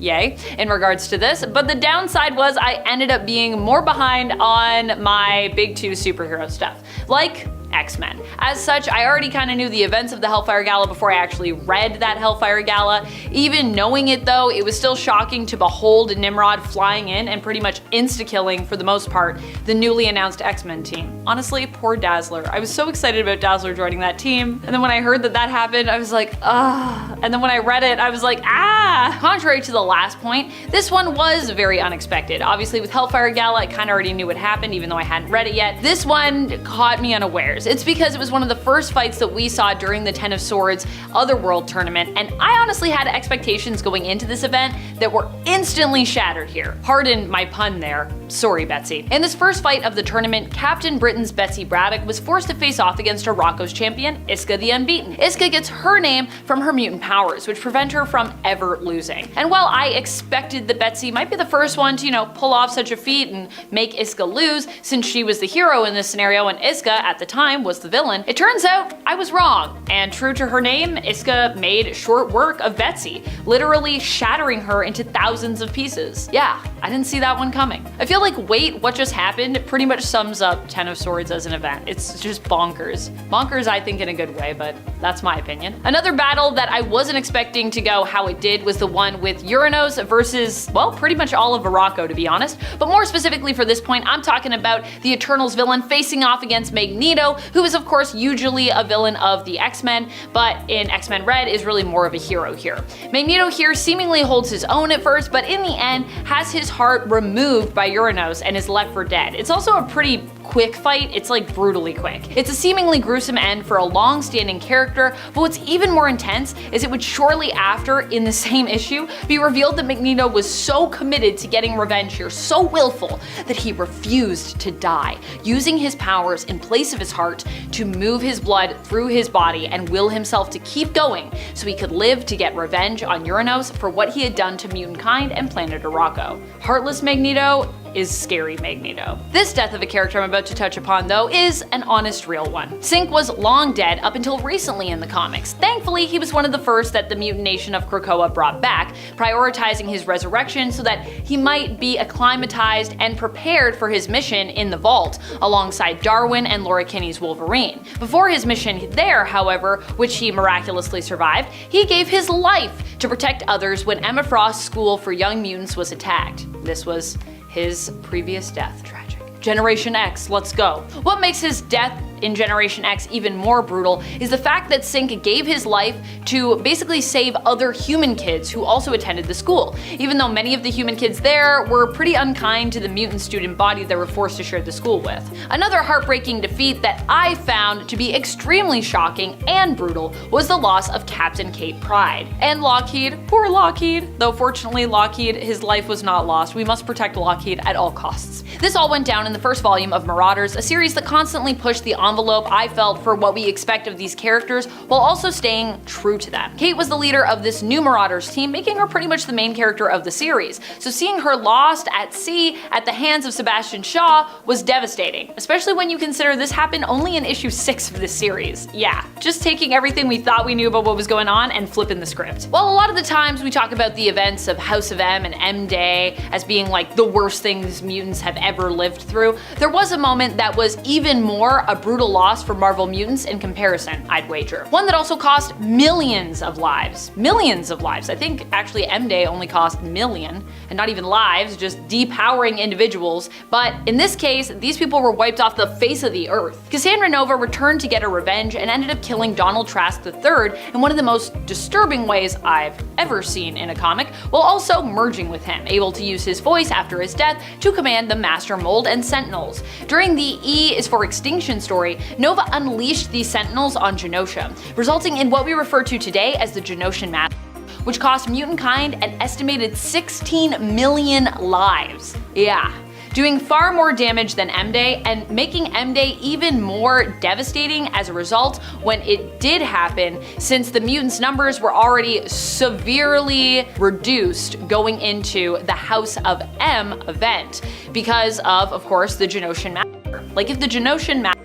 Speaker 3: yay, in regards to this, but the downside was I ended up being more behind on my big two superhero stuff, like X-Men. As such, I already kind of knew the events of the Hellfire Gala before I actually read that Hellfire Gala. Even knowing it though, it was still shocking to behold Nimrod flying in and pretty much insta-killing, for the most part, the newly announced X-Men team. Honestly, poor Dazzler. I was so excited about Dazzler joining that team, and then when I heard that that happened, I was like, ah. And then when I read it, I was like, ah. Contrary to the last point, this one was very unexpected. Obviously with Hellfire Gala, I kind of already knew what happened even though I hadn't read it yet. This one caught me unawares. It's because it was one of the first fights that we saw during the Ten of Swords Otherworld tournament, and I honestly had expectations going into this event that were instantly shattered here. Pardon my pun there. Sorry, Betsy. In this first fight of the tournament, Captain Britain's Betsy Braddock was forced to face off against Morocco's champion, Iska the Unbeaten. Iska gets her name from her mutant powers, which prevent her from ever losing. And while I expected that Betsy might be the first one to, pull off such a feat and make Iska lose, since she was the hero in this scenario and Iska, at the time, was the villain, it turns out I was wrong. And true to her name, Iska made short work of Betsy, literally shattering her into thousands of pieces. Yeah, I didn't see that one coming. I feel like wait, what just happened pretty much sums up Ten of Swords as an event. It's just bonkers. Bonkers, I think, in a good way, but that's my opinion. Another battle that I wasn't expecting to go how it did was the one with Uranos versus, well, pretty much all of Morocco, to be honest. But more specifically for this point, I'm talking about the Eternals villain facing off against Magneto, who is of course usually a villain of the X-Men, but in X-Men Red is really more of a hero here. Magneto here seemingly holds his own at first, but in the end has his heart removed by Uranos and is left for dead. It's also a pretty quick fight. It's like brutally quick. It's a seemingly gruesome end for a long-standing character, but what's even more intense is it would shortly after, in the same issue, be revealed that Magneto was so committed to getting revenge here, so willful, that he refused to die, using his powers in place of his heart to move his blood through his body and will himself to keep going so he could live to get revenge on Uranos for what he had done to mutant kind and planet Morocco. Heartless Magneto is scary Magneto. This death of a character I'm about to touch upon though is an honest real one. Synch was long dead up until recently in the comics. Thankfully, he was one of the first that the mutant nation of Krakoa brought back, prioritizing his resurrection so that he might be acclimatized and prepared for his mission in the Vault, alongside Darwin and Laura Kinney's Wolverine. Before his mission there, however, which he miraculously survived, he gave his life to protect others when Emma Frost's school for young mutants was attacked. This was his previous death. Tragic. Generation X, let's go. What makes his death in Generation X even more brutal is the fact that Synch gave his life to basically save other human kids who also attended the school, even though many of the human kids there were pretty unkind to the mutant student body they were forced to share the school with. Another heartbreaking defeat that I found to be extremely shocking and brutal was the loss of Captain Kate Pryde. And Lockheed, poor Lockheed, though fortunately Lockheed, his life was not lost. We must protect Lockheed at all costs. This all went down in the first volume of Marauders, a series that constantly pushed the envelope I felt for what we expect of these characters while also staying true to them. Kate was the leader of this new Marauders team, making her pretty much the main character of the series, so seeing her lost at sea at the hands of Sebastian Shaw was devastating, especially when you consider this happened only in issue 6 of this series. Yeah, just taking everything we thought we knew about what was going on and flipping the script. While a lot of the times we talk about the events of House of M and M-Day as being like the worst things mutants have ever lived through, there was a moment that was even more a brutal loss for Marvel mutants in comparison, I'd wager. One that also cost millions of lives. Millions of lives. I think actually M-Day only cost million, and not even lives, just depowering individuals. But in this case, these people were wiped off the face of the earth. Cassandra Nova returned to get her revenge and ended up killing Donald Trask III in one of the most disturbing ways I've ever seen in a comic, while also merging with him, able to use his voice after his death to command the Master Mold and Sentinels. During the E is for Extinction story, Nova unleashed these Sentinels on Genosha, resulting in what we refer to today as the Genosian Massacre, which cost mutant kind an estimated 16 million lives. Yeah. Doing far more damage than M-Day and making M-Day even more devastating as a result when it did happen, since the mutants' numbers were already severely reduced going into the House of M event because of course, the Genosian Massacre. Like if the Genosian Massacre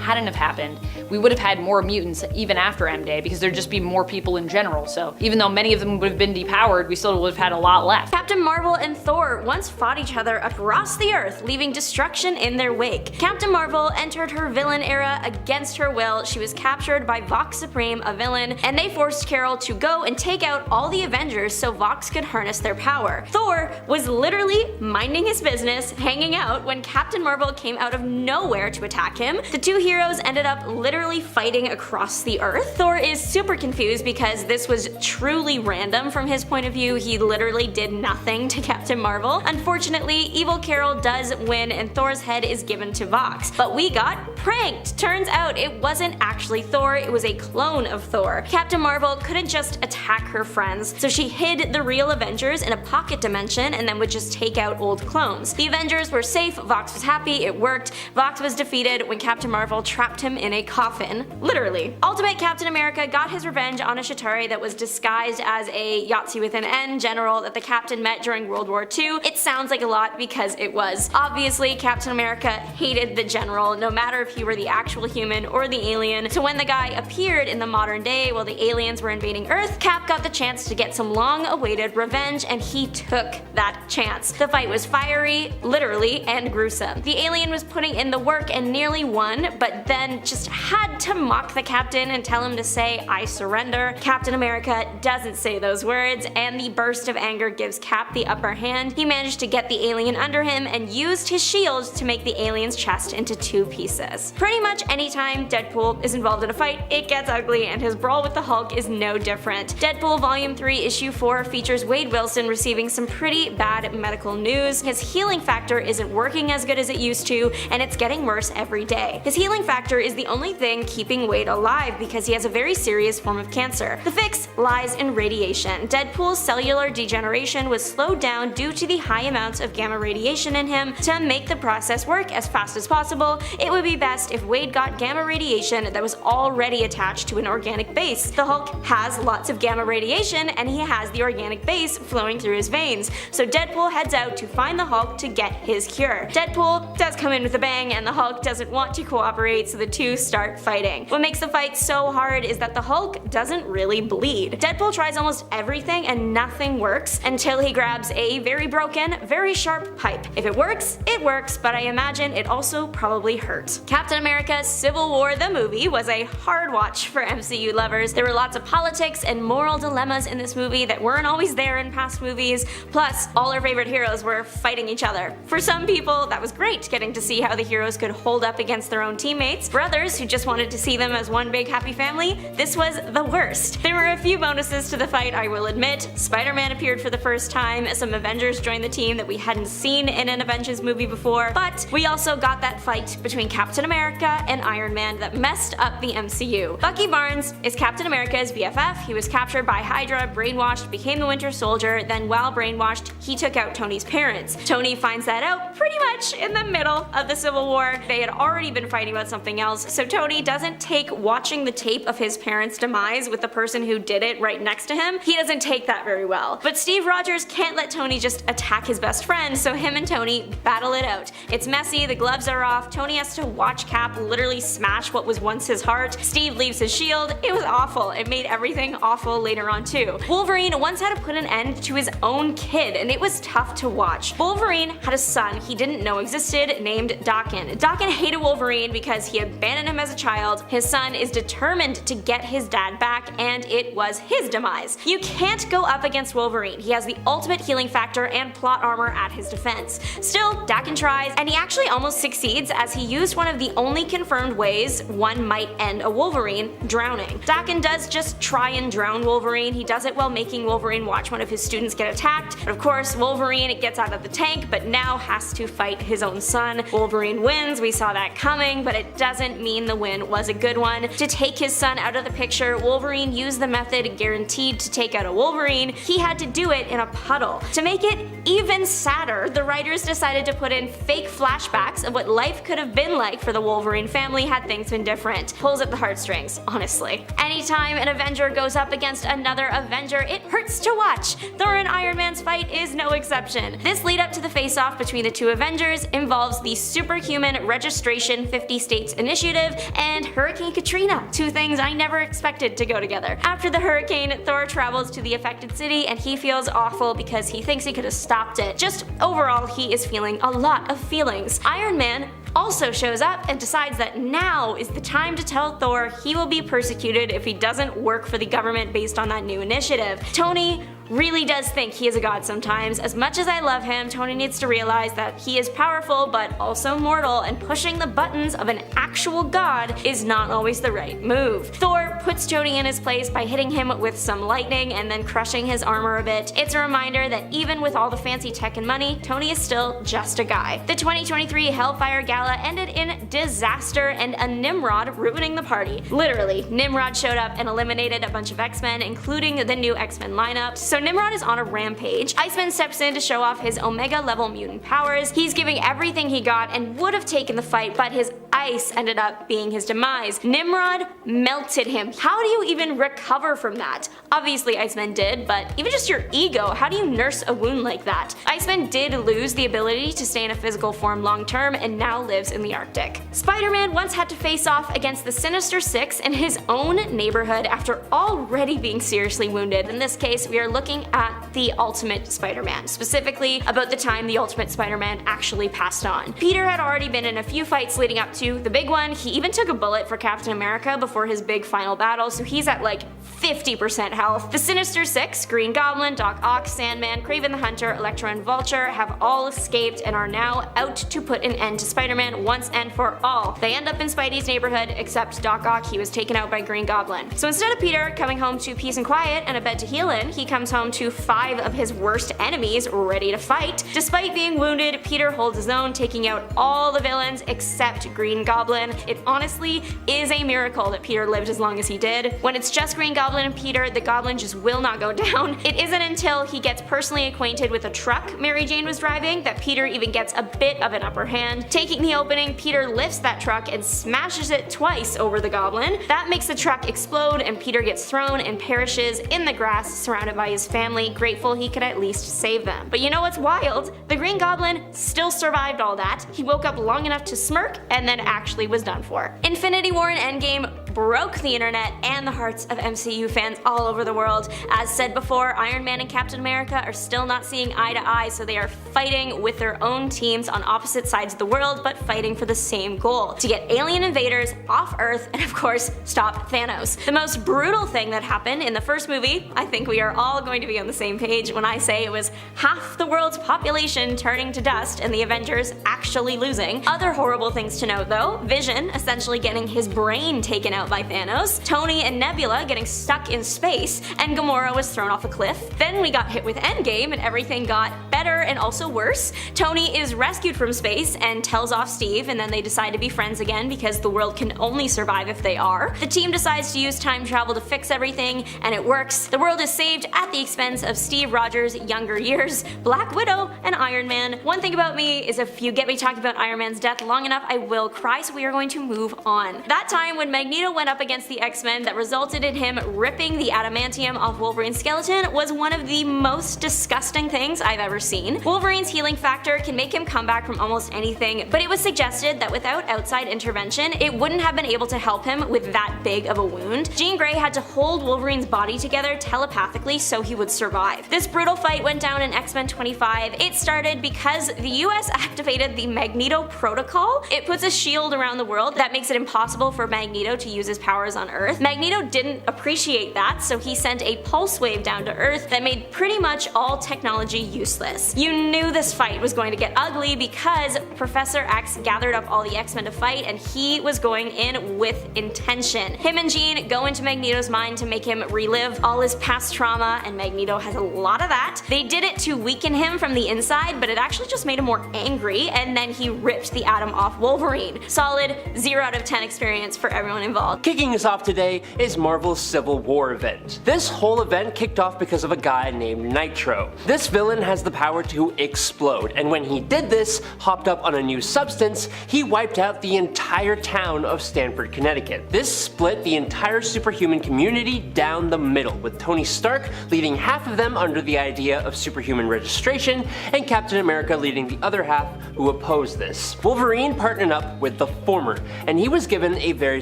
Speaker 3: hadn't have happened, we would have had more mutants even after M-Day because there'd just be more people in general. So even though many of them would have been depowered, we still would have had a lot left.
Speaker 5: Captain Marvel and Thor once fought each other across the earth, leaving destruction in their wake. Captain Marvel entered her villain era against her will. She was captured by Vox Supreme, a villain, and they forced Carol to go and take out all the Avengers so Vox could harness their power. Thor was literally minding his business, hanging out, when Captain Marvel came out of nowhere to attack him. The two heroes ended up literally fighting across the earth. Thor is super confused because this was truly random from his point of view. He literally did nothing to Captain Marvel. Unfortunately, evil Carol does win and Thor's head is given to Vox. But we got pranked! Turns out it wasn't actually Thor, it was a clone of Thor. Captain Marvel couldn't just attack her friends, so she hid the real Avengers in a pocket dimension and then would just take out old clones. The Avengers were safe, Vox was happy, it worked. Vox was defeated when Captain Marvel trapped him in a coffin. Literally. Ultimate Captain America got his revenge on a Chitauri that was disguised as a Yahtzee with an N general that the Captain met during World War II. It sounds like a lot because it was. Obviously, Captain America hated the general, no matter if he were the actual human or the alien. So when the guy appeared in the modern day while the aliens were invading Earth, Cap got the chance to get some long-awaited revenge, and he took that chance. The fight was fiery, literally, and gruesome. The alien was putting in the work and nearly won, but then just had to mock the Captain and tell him to say, "I surrender." Captain America doesn't say those words, and the burst of anger gives Cap the upper hand. He managed to get the alien under him and used his shield to make the alien's chest into two pieces. Pretty much anytime Deadpool is involved in a fight, it gets ugly, and his brawl with the Hulk is no different. Deadpool Volume 3 Issue 4 features Wade Wilson receiving some pretty bad medical news. His healing factor isn't working as good as it used to, and it's getting worse every day. His healing factor is the only thing keeping Wade alive because he has a very serious form of cancer. The fix lies in radiation. Deadpool's cellular degeneration was slowed down due to the high amounts of gamma radiation in him. To make the process work as fast as possible, it would be best if Wade got gamma radiation that was already attached to an organic base. The Hulk has lots of gamma radiation and he has the organic base flowing through his veins, so Deadpool heads out to find the Hulk to get his cure. Deadpool does come in with a bang and the Hulk doesn't want to cooperate, so the two start fighting. What makes the fight so hard is that the Hulk doesn't really bleed. Deadpool tries almost everything and nothing works until he grabs a very broken, very sharp pipe. If it works, but I imagine it also probably hurt. Captain America Civil War the movie was a hard watch for MCU lovers. There were lots of politics and moral dilemmas in this movie that weren't always there in past movies, plus all our favorite heroes were fighting each other. For some people, that was great, getting to see how the heroes could hold up against their own teammates. For others who just wanted to see them as one big happy family, this was the worst. There were a few bonuses to the fight, I will admit. Spider-Man appeared for the first time, some Avengers joined the team that we hadn't seen in an Avengers movie before, but we also got that fight between Captain America and Iron Man that messed up the MCU. Bucky Barnes is Captain America's BFF. He was captured by Hydra, brainwashed, became the Winter Soldier, then while brainwashed, he took out Tony's parents. Tony finds that out pretty much in the middle of the Civil War. They had already been fighting about something else, so Tony doesn't take watching the tape of his parents' demise with the person who did it right next to him. He doesn't take that very well. But Steve Rogers can't let Tony just attack his best friend, so him and Tony battle it out. It's messy, the gloves are off, Tony has to watch Cap literally smash what was once his heart. Steve leaves his shield. It was awful. It made everything awful later on too. Wolverine once had to put an end to his own kid, and it was tough to watch. Wolverine had a son he didn't know existed named Daken. Daken hated Wolverine because he abandoned him as a child. His son is determined to get his dad back, and it was his demise. You can't go up against Wolverine. He has the ultimate healing factor and plot armor at his defense. Still, Daken tries, and he actually almost succeeds as he used one of the only confirmed ways one might end a Wolverine: drowning. Daken does just try and drown Wolverine. He does it while making Wolverine watch one of his students get attacked. But of course, Wolverine gets out of the tank, but now has to fight his own son. Wolverine wins, we saw that coming, but it doesn't mean the win was a good one. To take his son out of the picture, Wolverine used the method guaranteed to take out a Wolverine. He had to do it in a puddle. To make it even sadder, the writers decided to put in fake flashbacks of what life could have been like for the Wolverine family had things been different. Pulls at the heartstrings, honestly. Anytime an Avenger goes up against another Avenger, it hurts to watch. Thor and Iron Man's fight is no exception. This lead up to the face-off between the two Avengers involves the Superhuman Registration 50 States Initiative, and Hurricane Katrina, two things I never expected to go together. After the hurricane, Thor travels to the affected city and he feels awful because he thinks he could have stopped it. Just overall, he is feeling a lot of feelings. Iron Man also shows up and decides that now is the time to tell Thor he will be persecuted if he doesn't work for the government based on that new initiative. Tony really does think he is a god sometimes. As much as I love him, Tony needs to realize that he is powerful but also mortal, and pushing the buttons of an actual god is not always the right move. Thor puts Tony in his place by hitting him with some lightning and then crushing his armor a bit. It's a reminder that even with all the fancy tech and money, Tony is still just a guy. The 2023 Hellfire Gala ended in disaster and a Nimrod ruining the party. Literally, Nimrod showed up and eliminated a bunch of X-Men, including the new X-Men lineup. So Nimrod is on a rampage. Iceman steps in to show off his Omega level mutant powers. He's giving everything he got and would have taken the fight, but his ice ended up being his demise. Nimrod melted him. How do you even recover from that? Obviously Iceman did, but even just your ego, how do you nurse a wound like that? Iceman did lose the ability to stay in a physical form long term and now lives in the Arctic. Spider-Man once had to face off against the Sinister Six in his own neighborhood after already being seriously wounded. In this case, we are looking at the Ultimate Spider-Man, specifically about the time the Ultimate Spider-Man actually passed on. Peter had already been in a few fights leading up to the big one. He even took a bullet for Captain America before his big final battle, so he's at like 50% health. The Sinister Six, Green Goblin, Doc Ock, Sandman, Kraven the Hunter, Electro and Vulture have all escaped and are now out to put an end to Spider-Man once and for all. They end up in Spidey's neighborhood, except Doc Ock, he was taken out by Green Goblin. So instead of Peter coming home to peace and quiet and a bed to heal in, he comes home to 5 of his worst enemies ready to fight. Despite being wounded, Peter holds his own, taking out all the villains except Green Goblin. It honestly is a miracle that Peter lived as long as he did. When it's just Green Goblin and Peter, the Goblin just will not go down. It isn't until he gets personally acquainted with a truck Mary Jane was driving that Peter even gets a bit of an upper hand. Taking the opening, Peter lifts that truck and smashes it twice over the Goblin. That makes the truck explode and Peter gets thrown and perishes in the grass surrounded by his family, grateful he could at least save them. But you know what's wild? The Green Goblin still survived all that. He woke up long enough to smirk and then actually was done for. Infinity War and Endgame broke the internet and the hearts of MCU fans all over the world. As said before, Iron Man and Captain America are still not seeing eye to eye, so they are fighting with their own teams on opposite sides of the world, but fighting for the same goal: to get alien invaders off Earth and of course stop Thanos. The most brutal thing that happened in the first movie, I think we are all going to be on the same page when I say it was half the world's population turning to dust and the Avengers actually losing. Other horrible things to note though: Vision essentially getting his brain taken out by Thanos, Tony and Nebula getting stuck in space, and Gamora was thrown off a cliff. Then we got hit with Endgame and everything got better and also worse. Tony is rescued from space and tells off Steve, and then they decide to be friends again because the world can only survive if they are. The team decides to use time travel to fix everything, and it works. The world is saved at the expense of Steve Rogers' younger years, Black Widow, and Iron Man. One thing about me is if you get me talking about Iron Man's death long enough, I will cry, so we are going to move on. That time when Magneto went up against the X-Men that resulted in him ripping the adamantium off Wolverine's skeleton was one of the most disgusting things I've ever seen. Wolverine's healing factor can make him come back from almost anything, but it was suggested that without outside intervention, it wouldn't have been able to help him with that big of a wound. Jean Grey had to hold Wolverine's body together telepathically so he would survive. This brutal fight went down in X-Men 25. It started because the US activated the Magneto Protocol. It puts a shield around the world that makes it impossible for Magneto to use his powers on Earth. Magneto didn't appreciate that, so he sent a pulse wave down to Earth that made pretty much all technology useless. You knew this fight was going to get ugly because Professor X gathered up all the X-Men to fight, and he was going in with intention. Him and Jean go into Magneto's mind to make him relive all his past trauma, and Magneto has a lot of that. They did it to weaken him from the inside, but it actually just made him more angry, and then he ripped the atom off Wolverine. Solid 0 out of 10 experience for everyone involved.
Speaker 2: Kicking us off today is Marvel's Civil War event. This whole event kicked off because of a guy named Nitro. This villain has the power power to explode, and when he did this, hopped up on a new substance, he wiped out the entire town of Stamford, Connecticut. This split the entire superhuman community down the middle, with Tony Stark leading half of them under the idea of superhuman registration, and Captain America leading the other half who opposed this. Wolverine partnered up with the former, and he was given a very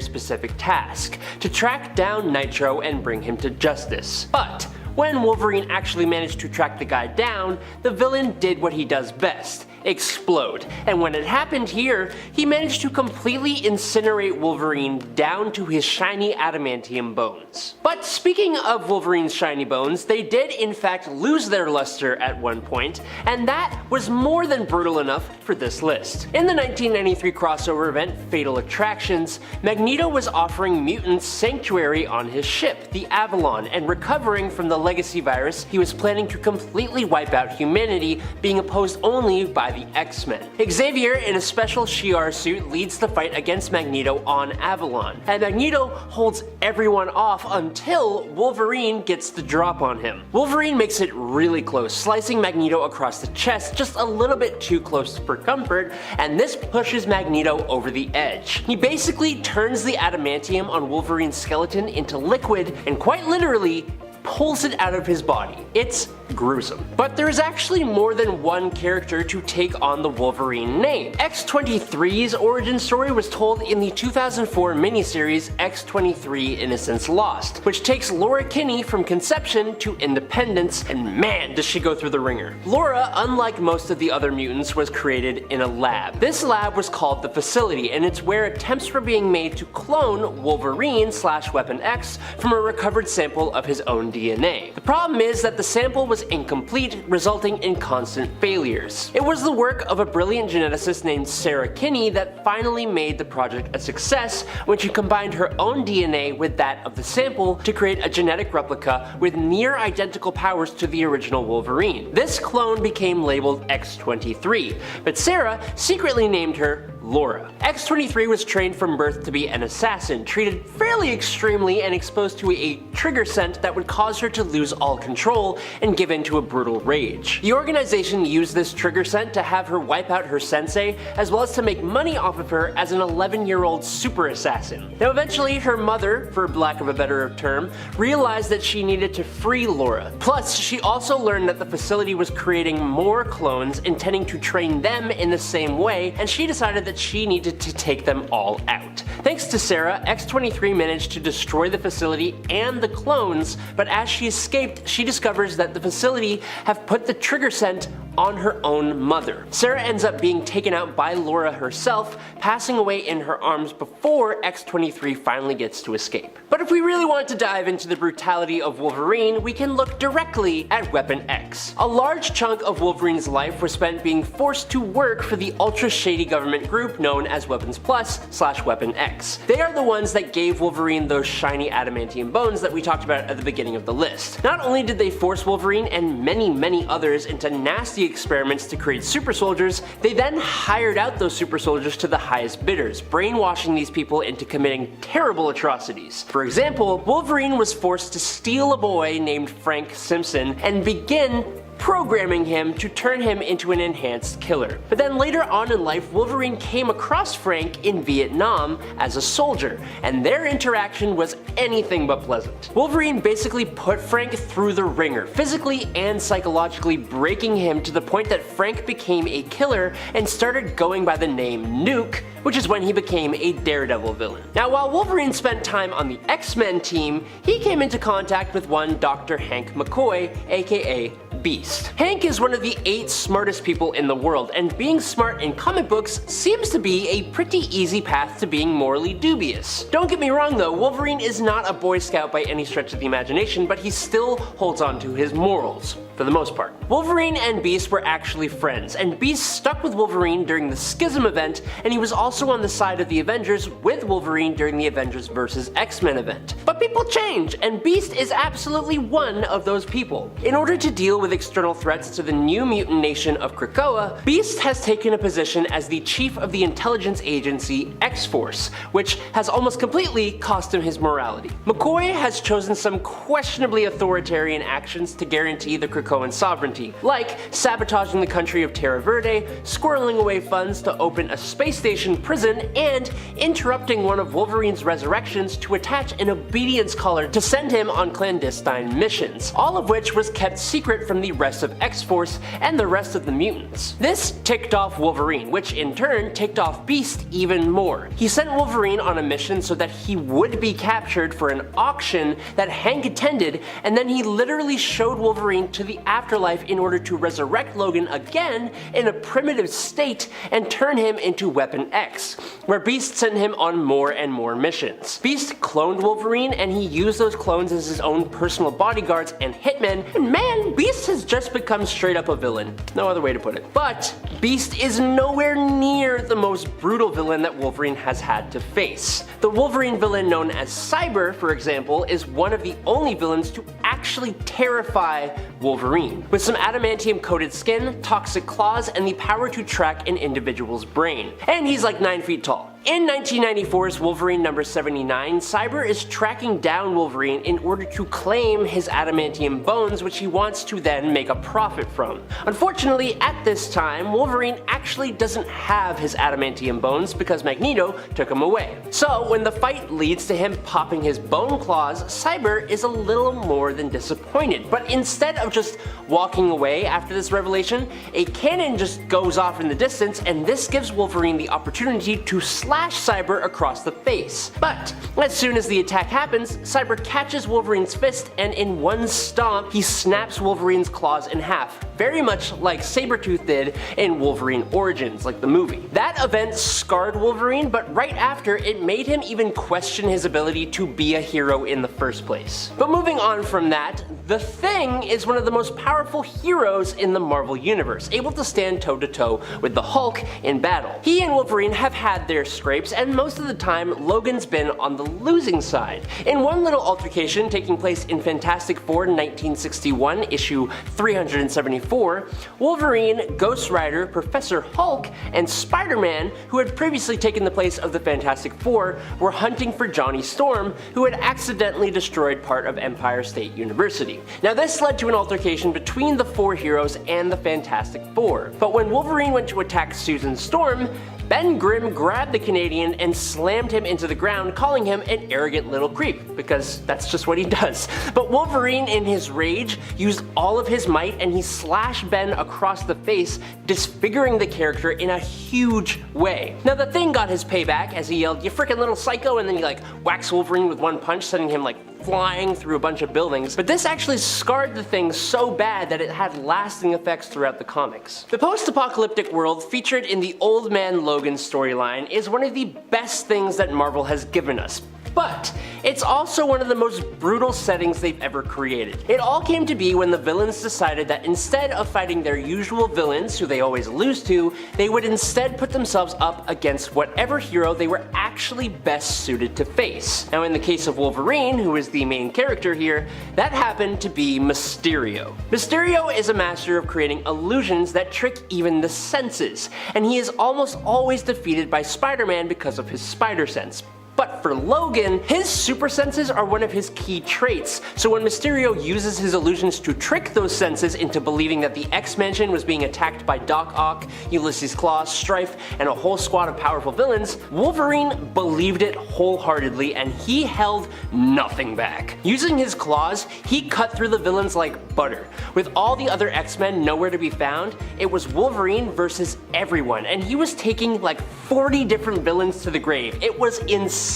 Speaker 2: specific task: to track down Nitro and bring him to justice. But when Wolverine actually managed to track the guy down, the villain did what he does best: explode. And when it happened here, he managed to completely incinerate Wolverine down to his shiny adamantium bones. But speaking of Wolverine's shiny bones, they did in fact lose their luster at one point, and that was more than brutal enough for this list. In the 1993 crossover event Fatal Attractions, Magneto was offering mutants sanctuary on his ship, the Avalon, and recovering from the legacy virus he was planning to completely wipe out humanity, being opposed only by the X-Men. Xavier, in a special Shi'ar suit, leads the fight against Magneto on Avalon, and Magneto holds everyone off until Wolverine gets the drop on him. Wolverine makes it really close, slicing Magneto across the chest just a little bit too close for comfort, and this pushes Magneto over the edge. He basically turns the adamantium on Wolverine's skeleton into liquid and quite literally pulls it out of his body. It's gruesome. But there is actually more than one character to take on the Wolverine name. X-23's origin story was told in the 2004 miniseries X-23 Innocence Lost, which takes Laura Kinney from conception to independence, and man does she go through the ringer. Laura, unlike most of the other mutants, was created in a lab. This lab was called the Facility, and it's where attempts were being made to clone Wolverine/Weapon X from a recovered sample of his own DNA. The problem is that the sample was incomplete, resulting in constant failures. It was the work of a brilliant geneticist named Sarah Kinney that finally made the project a success when she combined her own DNA with that of the sample to create a genetic replica with near identical powers to the original Wolverine. This clone became labeled X-23, but Sarah secretly named her Laura. X-23 was trained from birth to be an assassin, treated fairly extremely and exposed to a trigger scent that would cause her to lose all control and give in to a brutal rage. The organization used this trigger scent to have her wipe out her sensei, as well as to make money off of her as an 11-year-old super assassin. Now eventually her mother, for lack of a better term, realized that she needed to free Laura. Plus, she also learned that the facility was creating more clones, intending to train them in the same way, and she decided that she needed to take them all out. Thanks to Sarah, X-23 managed to destroy the facility and the clones, but as she escaped, she discovers that the facility have put the trigger scent on her own mother. Sarah ends up being taken out by Laura herself, passing away in her arms before X-23 finally gets to escape. But if we really want to dive into the brutality of Wolverine, we can look directly at Weapon X. A large chunk of Wolverine's life was spent being forced to work for the ultra-shady government group known as Weapons Plus/Weapon X. They are the ones that gave Wolverine those shiny adamantium bones that we talked about at the beginning of the list. Not only did they force Wolverine and many others into nasty experiments to create super soldiers, they then hired out those super soldiers to the highest bidders, brainwashing these people into committing terrible atrocities. For example, Wolverine was forced to steal a boy named Frank Simpson and begin programming him to turn him into an enhanced killer. But then later on in life, Wolverine came across Frank in Vietnam as a soldier, and their interaction was anything but pleasant. Wolverine basically put Frank through the ringer, physically and psychologically breaking him to the point that Frank became a killer and started going by the name Nuke, which is when he became a Daredevil villain. Now, while Wolverine spent time on the X-Men team, he came into contact with one Dr. Hank McCoy, aka Beast. Hank is one of the 8 smartest people in the world, and being smart in comic books seems to be a pretty easy path to being morally dubious. Don't get me wrong though, Wolverine is not a Boy Scout by any stretch of the imagination, but he still holds on to his morals, for the most part. Wolverine and Beast were actually friends, and Beast stuck with Wolverine during the Schism event, and he was also on the side of the Avengers with Wolverine during the Avengers vs. X-Men event. But people change, and Beast is absolutely one of those people. In order to deal with external threats to the new mutant nation of Krakoa, Beast has taken a position as the chief of the intelligence agency X-Force, which has almost completely cost him his morality. McCoy has chosen some questionably authoritarian actions to guarantee the Krakoa Krakoan sovereignty, like sabotaging the country of Terra Verde, squirreling away funds to open a space station prison, and interrupting one of Wolverine's resurrections to attach an obedience collar to send him on clandestine missions, all of which was kept secret from the rest of X-Force and the rest of the mutants. This ticked off Wolverine, which in turn ticked off Beast even more. He sent Wolverine on a mission so that he would be captured for an auction that Hank attended, and then he literally showed Wolverine to the afterlife in order to resurrect Logan again in a primitive state and turn him into Weapon X, where Beast sent him on more and more missions. Beast cloned Wolverine, and he used those clones as his own personal bodyguards and hitmen, and man, Beast has just become straight up a villain. No other way to put it. But Beast is nowhere near the most brutal villain that Wolverine has had to face. The Wolverine villain known as Cyber, for example, is one of the only villains to actually terrify Wolverine, with some adamantium-coated skin, toxic claws, and the power to track an individual's brain. And he's like 9 feet tall. In 1994's Wolverine number 79, Cyber is tracking down Wolverine in order to claim his adamantium bones, which he wants to then make a profit from. Unfortunately, at this time, Wolverine actually doesn't have his adamantium bones because Magneto took them away. So when the fight leads to him popping his bone claws, Cyber is a little more than disappointed, but instead of just walking away after this revelation, a cannon just goes off in the distance, and this gives Wolverine the opportunity to slash Cyber across the face. But as soon as the attack happens, Cyber catches Wolverine's fist, and in one stomp, he snaps Wolverine's claws in half, very much like Sabretooth did in Wolverine Origins, like the movie. That event scarred Wolverine, but right after, it made him even question his ability to be a hero in the first place. But moving on from that, the Thing is one of the most powerful heroes in the Marvel Universe, able to stand toe-to-toe with the Hulk in battle. He and Wolverine have had their scrapes, and most of the time, Logan's been on the losing side. In one little altercation taking place in Fantastic Four 1961, issue 374, Wolverine, Ghost Rider, Professor Hulk, and Spider-Man, who had previously taken the place of the Fantastic Four, were hunting for Johnny Storm, who had accidentally destroyed part of Empire State University. Now this led to an altercation between the four heroes and the Fantastic Four, but when Wolverine went to attack Susan Storm, Ben Grimm grabbed the Canadian and slammed him into the ground, calling him an arrogant little creep, because that's just what he does. But Wolverine, in his rage, used all of his might and he slashed Ben across the face, disfiguring the character in a huge way. Now the Thing got his payback as he yelled, "You frickin' little psycho," and then he whacks Wolverine with one punch, sending him flying through a bunch of buildings, but this actually scarred the Thing so bad that it had lasting effects throughout the comics. The post-apocalyptic world featured in the Old Man Logan storyline is one of the best things that Marvel has given us. But it's also one of the most brutal settings they've ever created. It all came to be when the villains decided that instead of fighting their usual villains, who they always lose to, they would instead put themselves up against whatever hero they were actually best suited to face. Now in the case of Wolverine, who is the main character here, that happened to be Mysterio. Mysterio is a master of creating illusions that trick even the senses, and he is almost always defeated by Spider-Man because of his spider sense. But for Logan, his super senses are one of his key traits, so when Mysterio uses his illusions to trick those senses into believing that the X-Mansion was being attacked by Doc Ock, Ulysses Klaue, Strife, and a whole squad of powerful villains, Wolverine believed it wholeheartedly and he held nothing back. Using his claws, he cut through the villains like butter. With all the other X-Men nowhere to be found, it was Wolverine versus everyone, and he was taking 40 different villains to the grave. It was insane.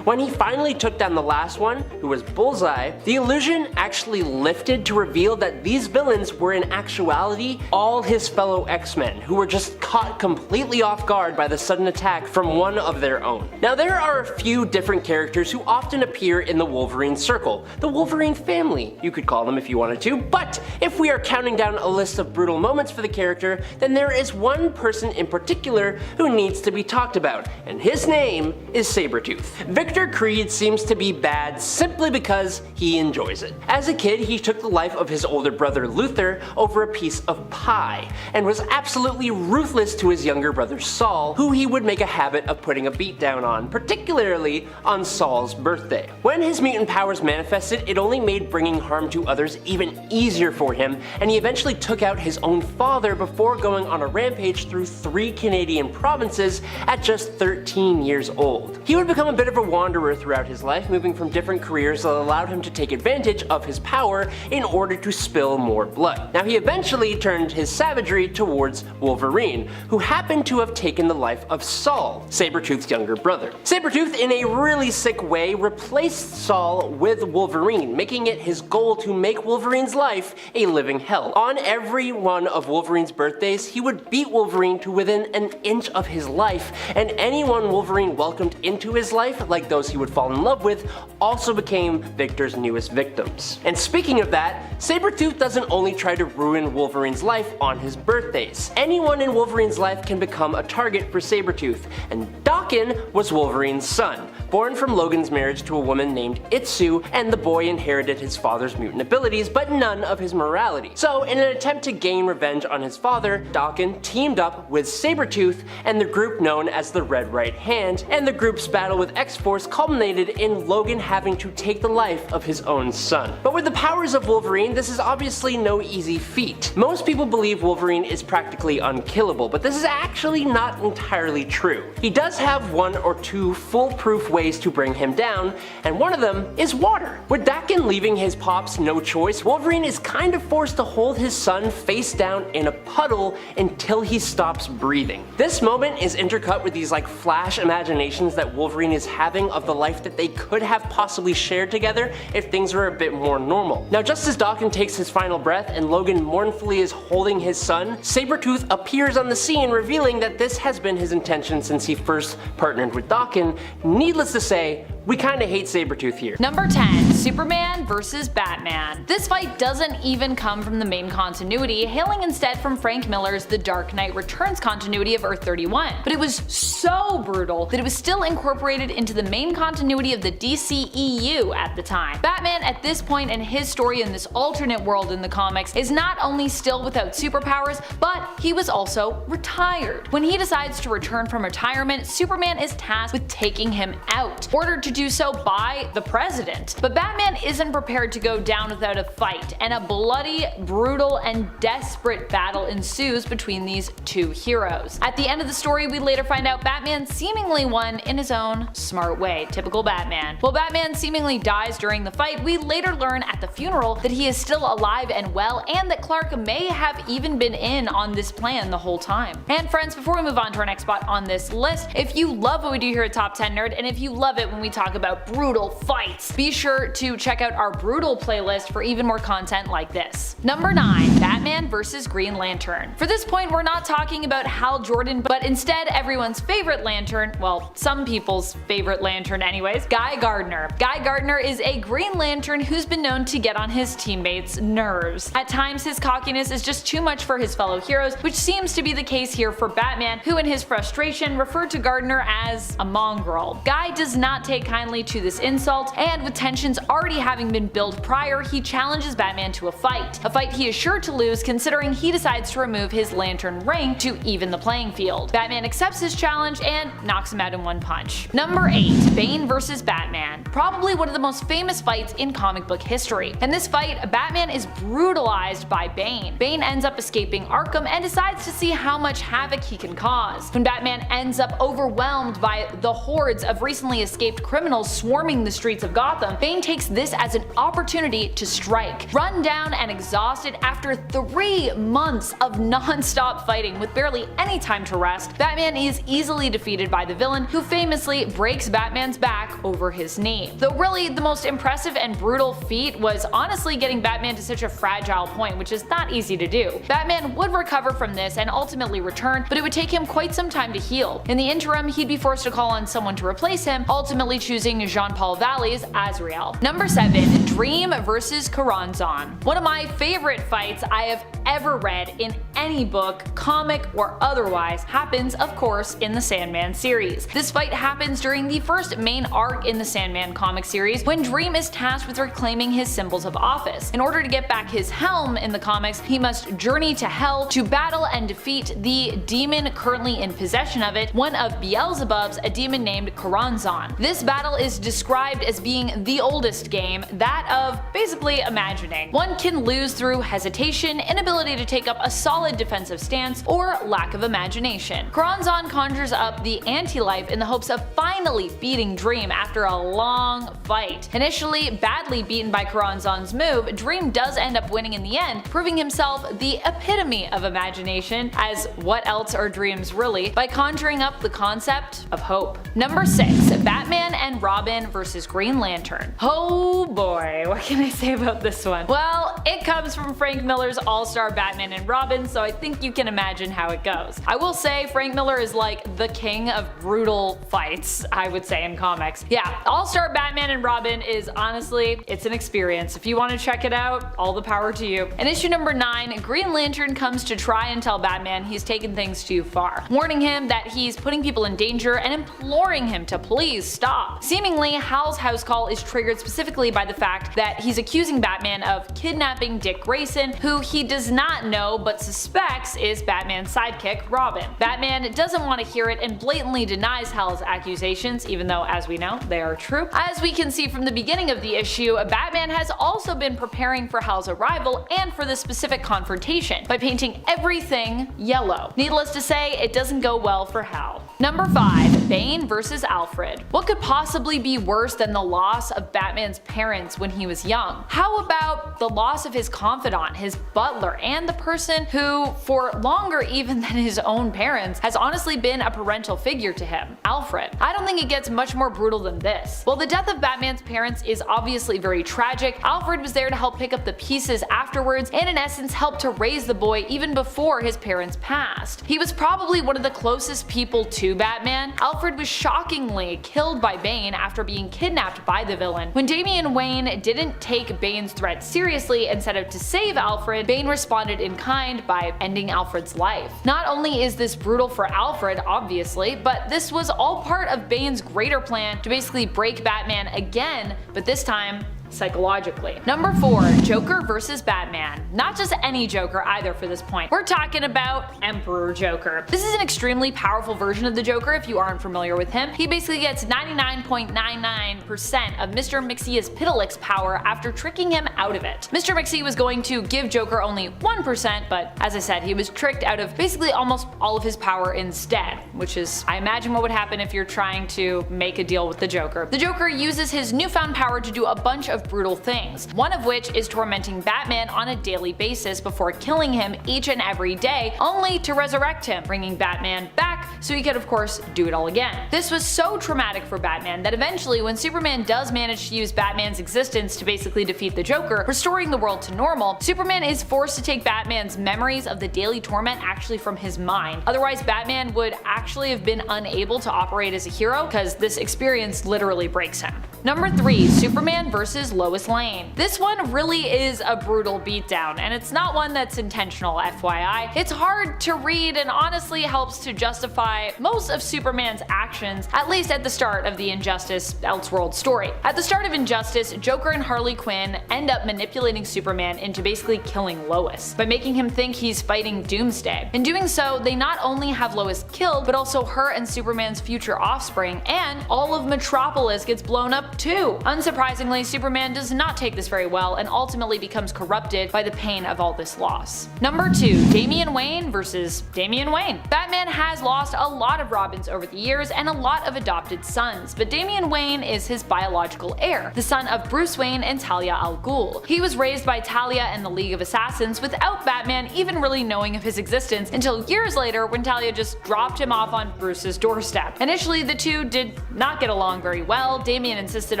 Speaker 2: When he finally took down the last one, who was Bullseye, the illusion actually lifted to reveal that these villains were in actuality all his fellow X-Men, who were just caught completely off guard by the sudden attack from one of their own. Now there are a few different characters who often appear in the Wolverine circle, the Wolverine family, you could call them if you wanted to, but if we are counting down a list of brutal moments for the character, then there is one person in particular who needs to be talked about, and his name is Sabretooth. Sabretooth. Victor Creed seems to be bad simply because he enjoys it. As a kid, he took the life of his older brother Luther over a piece of pie, and was absolutely ruthless to his younger brother Saul, who he would make a habit of putting a beatdown on, particularly on Saul's birthday. When his mutant powers manifested, it only made bringing harm to others even easier for him, and he eventually took out his own father before going on a rampage through 3 Canadian provinces at just 13 years old. He would become a bit of a wanderer throughout his life, moving from different careers that allowed him to take advantage of his power in order to spill more blood. Now, he eventually turned his savagery towards Wolverine, who happened to have taken the life of Saul, Sabretooth's younger brother. Sabretooth, in a really sick way, replaced Saul with Wolverine, making it his goal to make Wolverine's life a living hell. On every one of Wolverine's birthdays, he would beat Wolverine to within an inch of his life, and anyone Wolverine welcomed into his life, like those he would fall in love with, also became Victor's newest victims. And speaking of that, Sabretooth doesn't only try to ruin Wolverine's life on his birthdays. Anyone in Wolverine's life can become a target for Sabretooth, and Daken was Wolverine's son, born from Logan's marriage to a woman named Itsu, and the boy inherited his father's mutant abilities, but none of his morality. So, in an attempt to gain revenge on his father, Daken teamed up with Sabretooth and the group known as the Red Right Hand, and the group's battle with X-Force culminated in Logan having to take the life of his own son. But with the powers of Wolverine, this is obviously no easy feat. Most people believe Wolverine is practically unkillable, but this is actually not entirely true. He does have 1 or 2 foolproof ways to bring him down, and one of them is water. With Daken leaving his pops no choice, Wolverine is kind of forced to hold his son face down in a puddle until he stops breathing. This moment is intercut with these flash imaginations that Wolverine is having of the life that they could have possibly shared together if things were a bit more normal. Now, just as Daken takes his final breath and Logan mournfully is holding his son, Sabretooth appears on the scene, revealing that this has been his intention since he first partnered with Daken. Needless to say, we kinda hate Sabretooth here.
Speaker 3: Number 10. Superman vs. Batman. This fight doesn't even come from the main continuity, hailing instead from Frank Miller's The Dark Knight Returns continuity of Earth 31. But it was so brutal that it was still incorporated into the main continuity of the DCEU at the time. Batman, at this point in his story in this alternate world in the comics, is not only still without superpowers, but he was also retired. When he decides to return from retirement, Superman is tasked with taking him out, ordered to do so by the president. But Batman isn't prepared to go down without a fight, and a bloody, brutal, and desperate battle ensues between these two heroes. At the end of the story, we later find out Batman seemingly won in his own smart way, typical Batman. While Batman seemingly dies during the fight, we later learn at the funeral that he is still alive and well, and that Clark may have even been in on this plan the whole time. And friends, before we move on to our next spot on this list, if you love what we do here at Top 10 Nerd, and if you love it when we talk about brutal fights, be sure to check out our brutal playlist for even more content like this. Number 9. Batman vs. Green Lantern. For this point, we're not talking about Hal Jordan, but instead everyone's favorite Lantern, well, some people's favorite Lantern anyways, Guy Gardner. Guy Gardner is a Green Lantern who's been known to get on his teammates' nerves. At times, his cockiness is just too much for his fellow heroes, which seems to be the case here for Batman, who in his frustration referred to Gardner as a mongrel. Guy does not take kindly to this insult, and with tensions already having been built prior, he challenges Batman to a fight he is sure to lose considering he decides to remove his lantern ring to even the playing field. Batman accepts his challenge and knocks him out in one punch. Number 8. Bane vs. Batman. Probably one of the most famous fights in comic book history. In this fight, Batman is brutalized by Bane. Bane ends up escaping Arkham and decides to see how much havoc he can cause. When Batman ends up overwhelmed by the hordes of recently escaped criminals swarming the streets of Gotham, Bane takes this as an opportunity to strike. Run down and exhausted after 3 months of non-stop fighting with barely any time to rest, Batman is easily defeated by the villain, who famously breaks Batman's back over his knee. Though really the most impressive and brutal feat was honestly getting Batman to such a fragile point, which is not easy to do. Batman would recover from this and ultimately return, but it would take him quite some time to heal. In the interim, he'd be forced to call on someone to replace him, ultimately choosing Jean-Paul Valley's Azrael. Number 7. Dream vs. Karanzan. One of my favorite fights I have ever read in any book, comic, or otherwise, happens, of course, in the Sandman series. This fight happens during the first main arc in the Sandman comic series, when Dream is tasked with reclaiming his symbols of office. In order to get back his helm in the comics, he must journey to Hell to battle and defeat the demon currently in possession of it, one of Beelzebub's, a demon named Choronzon. This battle is described as being the oldest game, that of basically imagining. One can lose through hesitation, inability to take up a solid defensive stance, or lack of imagination. Choronzon conjures up the anti-life in the hopes of finally beating Dream after a long fight. Initially badly beaten by Choronzon's move, Dream does end up winning in the end, proving himself the epitome of imagination, as what else are dreams really, by conjuring up the concept of hope. Number 6. Batman and Robin vs. Green Lantern. Oh boy, what can I say about this one? Well, it comes from Frank Miller's all-star Batman and Robin, so I think you can imagine how it goes. I will say Frank Miller is like the king of brutal fights, I would say, in comics. Yeah, all-star Batman and Robin is honestly, it's an experience. If you want to check it out, all the power to you. In issue number 9, Green Lantern comes to try and tell Batman he's taken things too far, warning him that he's putting people in danger and imploring him to please stop. Seemingly, Hal's house call is triggered specifically by the fact that he's accusing Batman of kidnapping Dick Grayson, who he does not know but suspects is Batman's sidekick, Robin. Batman doesn't want to hear it and blatantly denies Hal's accusations, even though, as we know, they are true. As we can see from the beginning of the issue, Batman has also been preparing for Hal's arrival and for this specific confrontation by painting everything yellow. Needless to say, it doesn't go well for Hal. Number 5. Bane vs. Alfred. What could possibly be worse than the loss of Batman's parents when he was young? How about the loss of his confidant, his butler, and the person who, for longer even than his own parents, has honestly been a parental figure to him, Alfred? I don't think it gets much more brutal than this. While the death of Batman's parents is obviously very tragic, Alfred was there to help pick up the pieces afterwards and in essence help to raise the boy even before his parents passed. He was probably one of the closest people to Batman. Alfred was shockingly killed by Bane after being kidnapped by the villain. When Damian Wayne didn't take Bane's threat seriously and set out to save Alfred, Bane responded in kind by ending Alfred's life. Not only is this brutal for Alfred, obviously, but this was all part of Bane's greater plan to basically break Batman again, but this time psychologically. Number 4. Joker vs. Batman. Not just any Joker either for this point. We're talking about Emperor Joker. This is an extremely powerful version of the Joker if you aren't familiar with him. He basically gets 99.99% of Mr. Mixie's Piddle's power after tricking him out of it. Mr. Mixie was going to give Joker only 1%, but as I said, he was tricked out of basically almost all of his power instead, which is, I imagine, what would happen if you're trying to make a deal with the Joker. The Joker uses his newfound power to do a bunch of brutal things, one of which is tormenting Batman on a daily basis before killing him each and every day, only to resurrect him, bringing Batman back so he could of course do it all again. This was so traumatic for Batman that eventually when Superman does manage to use Batman's existence to basically defeat the Joker, restoring the world to normal, Superman is forced to take Batman's memories of the daily torment actually from his mind. Otherwise, Batman would actually have been unable to operate as a hero because this experience literally breaks him. Number 3. Superman vs. Lois Lane. This one really is a brutal beatdown, and it's not one that's intentional, FYI. It's hard to read and honestly helps to justify most of Superman's actions, at least at the start of the Injustice Elseworld story. At the start of Injustice, Joker and Harley Quinn end up manipulating Superman into basically killing Lois, by making him think he's fighting Doomsday. In doing so, they not only have Lois killed, but also her and Superman's future offspring, and all of Metropolis gets blown up too. Unsurprisingly, Superman does not take this very well and ultimately becomes corrupted by the pain of all this loss. Number 2. Damian Wayne vs. Damian Wayne. Batman has lost a lot of Robins over the years and a lot of adopted sons, but Damian Wayne is his biological heir, the son of Bruce Wayne and Talia al Ghul. He was raised by Talia and the League of Assassins without Batman even really knowing of his existence until years later when Talia just dropped him off on Bruce's doorstep. Initially, the two did not get along very well. Damian insisted insisted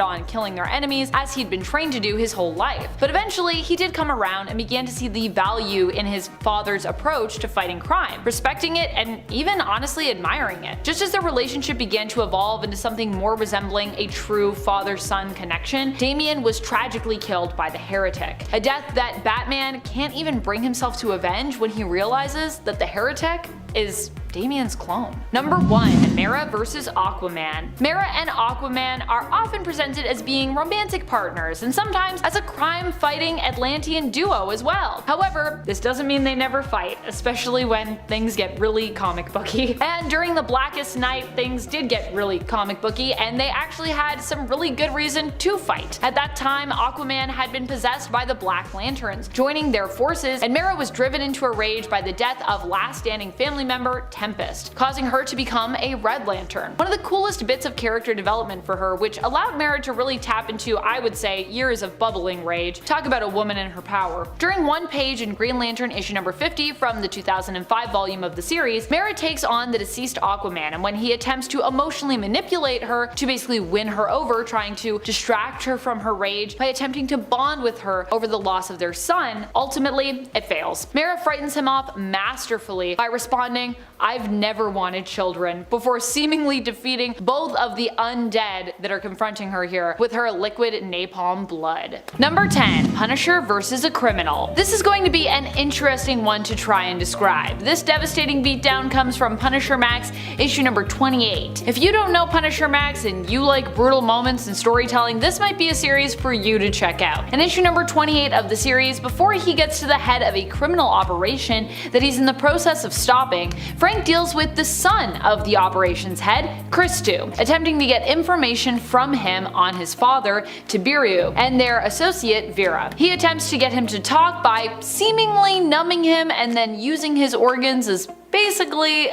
Speaker 3: on killing their enemies as he'd been trained to do his whole life. But eventually he did come around and began to see the value in his father's approach to fighting crime, respecting it and even honestly admiring it. Just as their relationship began to evolve into something more resembling a true father-son connection, Damian was tragically killed by the Heretic, a death that Batman can't even bring himself to avenge when he realizes that the Heretic is Damian's clone. Number 1. Mera vs. Aquaman. Mera and Aquaman are often presented as being romantic partners and sometimes as a crime-fighting Atlantean duo as well. However, this doesn't mean they never fight, especially when things get really comic booky. And during the Blackest Night, things did get really comic booky and they actually had some really good reason to fight. At that time, Aquaman had been possessed by the Black Lanterns, joining their forces, and Mera was driven into a rage by the death of last standing family member Tempest, causing her to become a Red Lantern. One of the coolest bits of character development for her, which allowed Mera to really tap into, I would say, years of bubbling rage. Talk about a woman and her power. During one page in Green Lantern issue number 50 from the 2005 volume of the series, Mera takes on the deceased Aquaman, and when he attempts to emotionally manipulate her to basically win her over, trying to distract her from her rage by attempting to bond with her over the loss of their son, ultimately it fails. Mera frightens him off masterfully by responding, "I've never wanted children," before seemingly defeating both of the undead that are confronting her here with her liquid napalm blood. Number 10. Punisher vs. a criminal. This is going to be an interesting one to try and describe. This devastating beatdown comes from Punisher Max issue number 28. If you don't know Punisher Max and you like brutal moments and storytelling, this might be a series for you to check out. In issue number 28 of the series, before he gets to the head of a criminal operation that he's in the process of stopping, Frank deals with the son of the operation's head, Christu, attempting to get information from him on his father, Tiberiu, and their associate, Vera. He attempts to get him to talk by seemingly numbing him and then using his organs as basically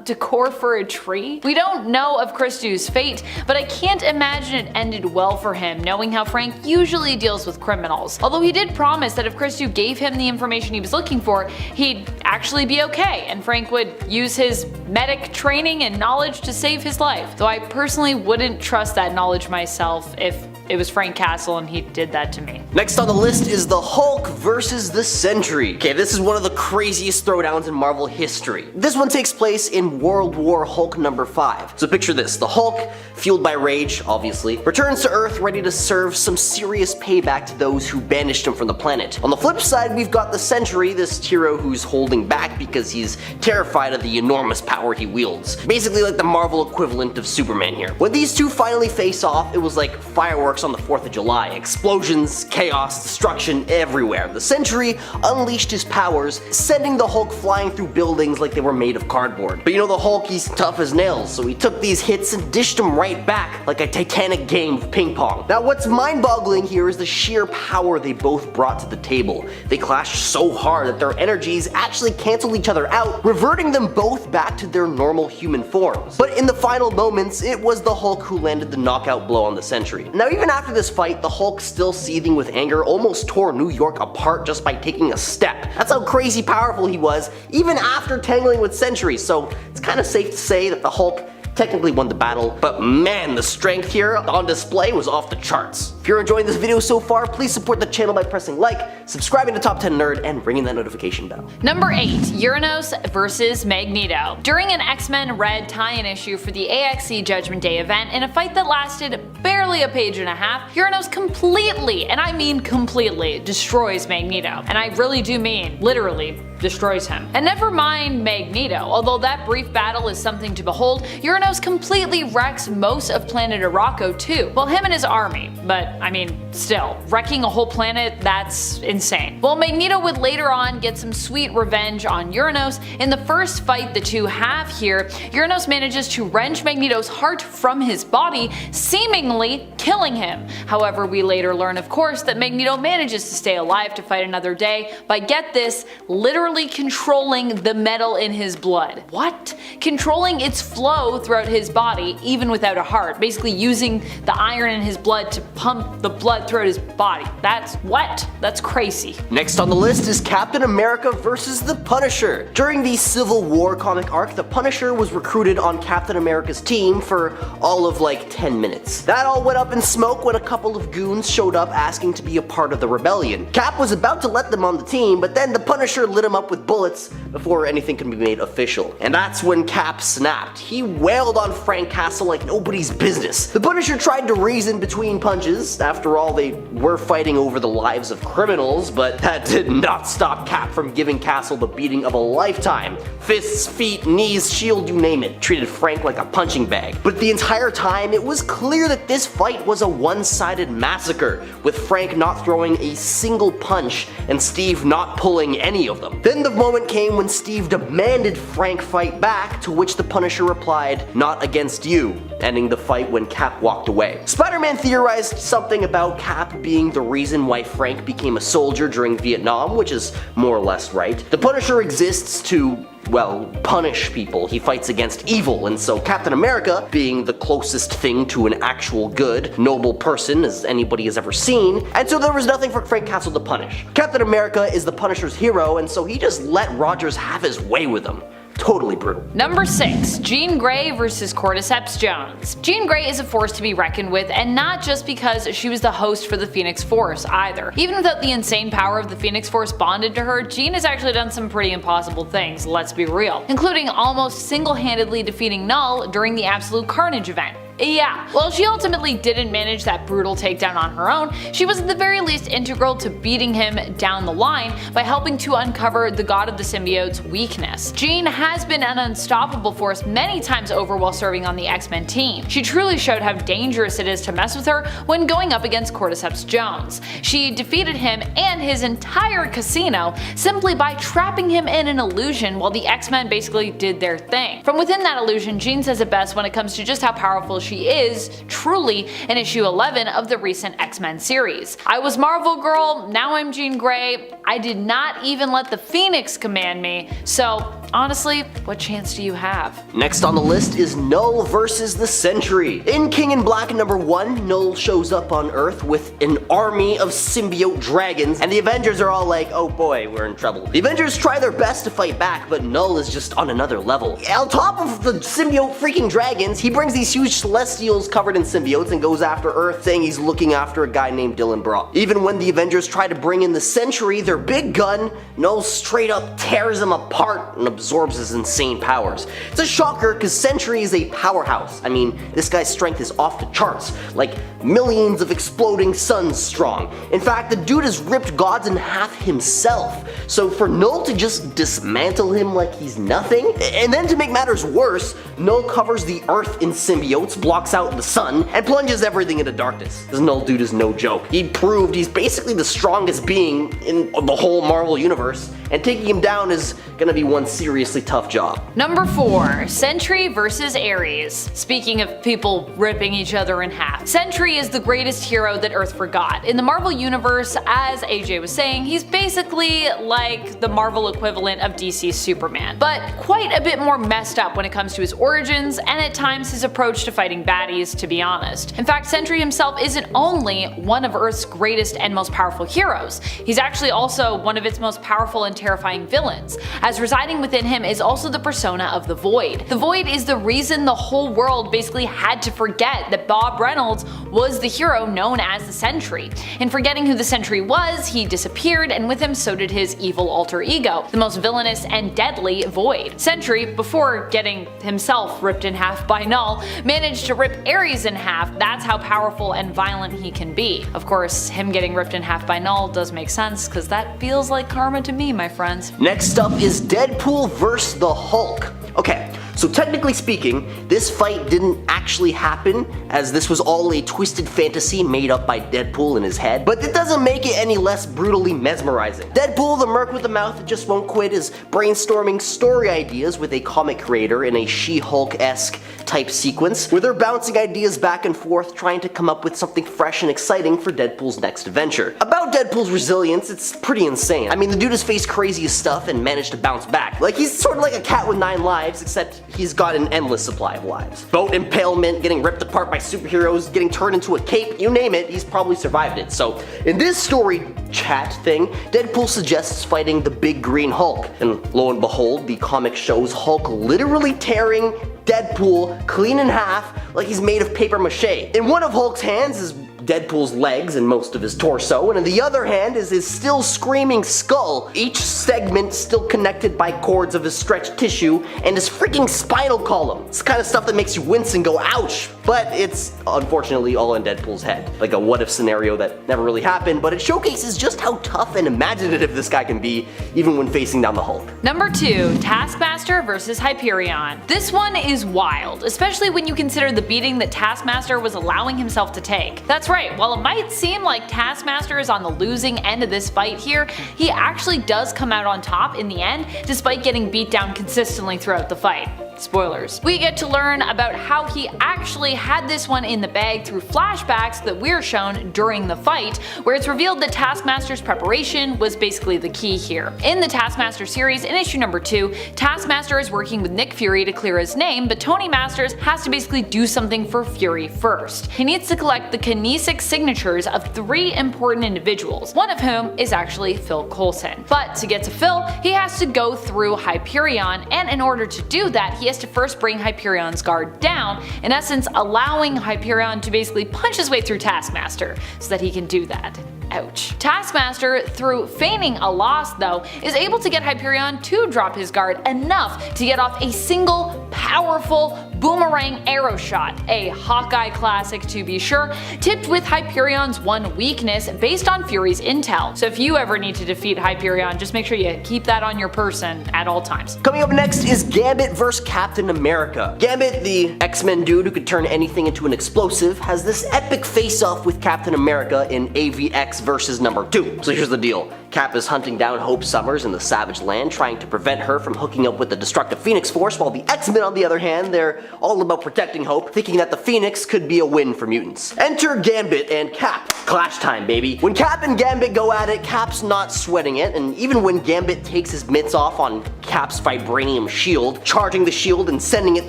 Speaker 3: decor for a tree. We don't know of Christu's fate, but I can't imagine it ended well for him, knowing how Frank usually deals with criminals. Although he did promise that if Christu gave him the information he was looking for, he'd actually be okay, and Frank would use his medic training and knowledge to save his life. Though I personally wouldn't trust that knowledge myself if it was Frank Castle and he did that to me.
Speaker 2: Next on the list is the Hulk versus the Sentry. Okay, this is one of the craziest throwdowns in Marvel history. This one takes place in World War Hulk number 5. So picture this, the Hulk, fueled by rage, obviously, returns to Earth ready to serve some serious payback to those who banished him from the planet. On the flip side, we've got the Sentry, this hero who's holding back because he's terrified of the enormous power he wields. Basically like the Marvel equivalent of Superman here. When these two finally face off, it was like fireworks on the 4th of July. Explosions, chaos, destruction everywhere. The Sentry unleashed his powers, sending the Hulk flying through buildings like they were made of cardboard. But you know the Hulk, he's tough as nails, so he took these hits and dished them right back like a Titanic game of ping pong. Now what's mind-boggling here is the sheer power they both brought to the table. They clashed so hard that their energies actually canceled each other out, reverting them both back to their normal human forms. But in the final moments, it was the Hulk who landed the knockout blow on the Sentry. Now even after this fight, the Hulk, still seething with anger, almost tore New York apart just by taking a step. That's how crazy powerful he was, even after tangling with Sentry, so it's kind of safe to say that the Hulk technically won the battle, but man, the strength here on display was off the charts. If you're enjoying this video so far, please support the channel by pressing like, subscribing to Top 10 Nerd, and ringing that notification bell.
Speaker 3: Number 8. Uranos vs. Magneto. During an X-Men Red tie-in issue for the AXE Judgment Day event, in a fight that lasted barely a page and a half, Uranos completely, and I mean completely, destroys Magneto. And I really do mean literally destroys him. And never mind Magneto, although that brief battle is something to behold, Uranos completely wrecks most of planet Arakko too. Well, him and his army, but I mean, still, wrecking a whole planet, that's insane. Well, Magneto would later on get some sweet revenge on Uranos. In the first fight the two have here, Uranos manages to wrench Magneto's heart from his body, seemingly killing him. However, we later learn, of course, that Magneto manages to stay alive to fight another day by, get this, literally literally controlling the metal in his blood. What? Controlling its flow throughout his body, even without a heart. Basically using the iron in his blood to pump the blood throughout his body. That's what? That's crazy.
Speaker 6: Next on the list is Captain America versus the Punisher. During the Civil War comic arc, the Punisher was recruited on Captain America's team for all of like 10 minutes. That all went up in smoke when a couple of goons showed up asking to be a part of the rebellion. Cap was about to let them on the team, but then the Punisher lit him up with bullets before anything could be made official. And that's when Cap snapped. He wailed on Frank Castle like nobody's business. The Punisher tried to reason between punches. After all, they were fighting over the lives of criminals, but that did not stop Cap from giving Castle the beating of a lifetime. Fists, feet, knees, shield, you name it. Treated Frank like a punching bag. But the entire time, it was clear that this fight was a one-sided massacre, with Frank not throwing a single punch and Steve not pulling any of them. Then the moment came when Steve demanded Frank fight back, to which the Punisher replied, "Not against you," ending the fight when Cap walked away. Spider-Man theorized something about Cap being the reason why Frank became a soldier during Vietnam, which is more or less right. The Punisher exists to, well, punish people. He fights against evil, and so Captain America, being the closest thing to an actual good, noble person as anybody has ever seen, and so there was nothing for Frank Castle to punish. Captain America is the Punisher's hero, and so he just let Rogers have his way with him. Totally brutal.
Speaker 3: Number 6. Jean Grey versus Cordyceps Jones. Jean Grey is a force to be reckoned with, and not just because she was the host for the Phoenix Force either. Even without the insane power of the Phoenix Force bonded to her, Jean has actually done some pretty impossible things, let's be real, including almost single-handedly defeating Null during the Absolute Carnage event. Yeah, while she ultimately didn't manage that brutal takedown on her own, she was at the very least integral to beating him down the line by helping to uncover the God of the Symbiote's weakness. Jean has been an unstoppable force many times over while serving on the X-Men team. She truly showed how dangerous it is to mess with her when going up against Cordyceps Jones. She defeated him and his entire casino simply by trapping him in an illusion while the X-Men basically did their thing. From within that illusion, Jean says it best when it comes to just how powerful she is truly in issue 11 of the recent X-Men series. I was Marvel Girl, now I'm Jean Grey. I did not even let the Phoenix command me, so honestly, what chance do you have?
Speaker 6: Next on the list is Null versus the Sentry. In King in Black #1, Null shows up on Earth with an army of symbiote dragons, and the Avengers are all like, oh boy, we're in trouble. The Avengers try their best to fight back, but Null is just on another level. On top of the symbiote freaking dragons, he brings these huge celestials covered in symbiotes and goes after Earth, saying he's looking after a guy named Dylan Brock. Even when the Avengers try to bring in the Sentry, their big gun, Null straight up tears him apart and absorbs his insane powers. It's a shocker because Sentry is a powerhouse. I mean, this guy's strength is off the charts, like millions of exploding suns strong. In fact, the dude has ripped gods in half himself. So for Null to just dismantle him like he's nothing, and then to make matters worse, Null covers the Earth in symbiotes, blocks out the sun, and plunges everything into darkness. This Null dude is no joke. He proved he's basically the strongest being in the whole Marvel universe, and taking him down is gonna be one seriously tough job.
Speaker 3: Number 4. Sentry versus Ares. Speaking of people ripping each other in half, Sentry is the greatest hero that Earth forgot. In the Marvel universe, as AJ was saying, he's basically like the Marvel equivalent of DC's Superman, but quite a bit more messed up when it comes to his origins and at times his approach to fighting baddies, to be honest. In fact, Sentry himself isn't only one of Earth's greatest and most powerful heroes, he's actually also one of its most powerful and terrifying villains, as residing within him is also the persona of the Void. The Void is the reason the whole world basically had to forget that Bob Reynolds was the hero known as the Sentry. In forgetting who the Sentry was, he disappeared, and with him so did his evil alter ego, the most villainous and deadly Void. Sentry, before getting himself ripped in half by Null, managed to rip Ares in half. That's how powerful and violent he can be. Of course, him getting ripped in half by Null does make sense, because that feels like karma to me, my friends.
Speaker 6: Next up is Deadpool vs. the Hulk. Okay, so technically speaking, this fight didn't actually happen, as this was all a twisted fantasy made up by Deadpool in his head, but it doesn't make it any less brutally mesmerizing. Deadpool, the merc with the mouth that just won't quit, is brainstorming story ideas with a comic creator in a She-Hulk-esque type sequence where they're bouncing ideas back and forth trying to come up with something fresh and exciting for Deadpool's next adventure. About Deadpool's resilience, it's pretty insane. I mean, the dude has faced craziest stuff and managed to bounce back. Like, he's sort of like a cat with 9 lives, except he's got an endless supply of lives. Boat impalement, getting ripped apart by superheroes, getting turned into a cape, you name it, he's probably survived it. So, in this story chat thing, Deadpool suggests fighting the big green Hulk, and lo and behold, the comic shows Hulk literally tearing Deadpool clean in half like he's made of paper mache. In one of Hulk's hands is Deadpool's legs and most of his torso, and in the other hand is his still screaming skull, each segment still connected by cords of his stretched tissue and his freaking spinal column. It's the kind of stuff that makes you wince and go ouch, but it's unfortunately all in Deadpool's head. Like a what if scenario that never really happened, but it showcases just how tough and imaginative this guy can be even when facing down the Hulk.
Speaker 3: Number 2, Taskmaster vs. Hyperion. This one is wild, especially when you consider the beating that Taskmaster was allowing himself to take. That's right, while it might seem like Taskmaster is on the losing end of this fight here, he actually does come out on top in the end despite getting beat down consistently throughout the fight. Spoilers. We get to learn about how he actually had this one in the bag through flashbacks that we're shown during the fight, where it's revealed that Taskmaster's preparation was basically the key here. In the Taskmaster series, in issue number 2, Taskmaster is working with Nick Fury to clear his name, but Tony Masters has to basically do something for Fury first. He needs to collect the kinesic signatures of 3 important individuals, one of whom is actually Phil Coulson. But to get to Phil, he has to go through Hyperion, and in order to do that, he has to first bring Hyperion's guard down, in essence allowing Hyperion to basically punch his way through Taskmaster so that he can do that. Ouch. Taskmaster, through feigning a loss though, is able to get Hyperion to drop his guard enough to get off a single powerful boomerang arrow shot, a Hawkeye classic to be sure, tipped with Hyperion's one weakness based on Fury's intel. So if you ever need to defeat Hyperion, just make sure you keep that on your person at all times.
Speaker 6: Coming up next is Gambit vs. Captain America. Gambit, the X-Men dude who could turn anything into an explosive, has this epic face-off with Captain America in AVX versus number 2. So here's the deal. Cap is hunting down Hope Summers in the Savage Land, trying to prevent her from hooking up with the destructive Phoenix Force, while the X-Men on the other hand, they're all about protecting Hope, thinking that the Phoenix could be a win for mutants. Enter Gambit and Cap. Clash time, baby. When Cap and Gambit go at it, Cap's not sweating it, and even when Gambit takes his mitts off on Cap's vibranium shield, charging the shield and sending it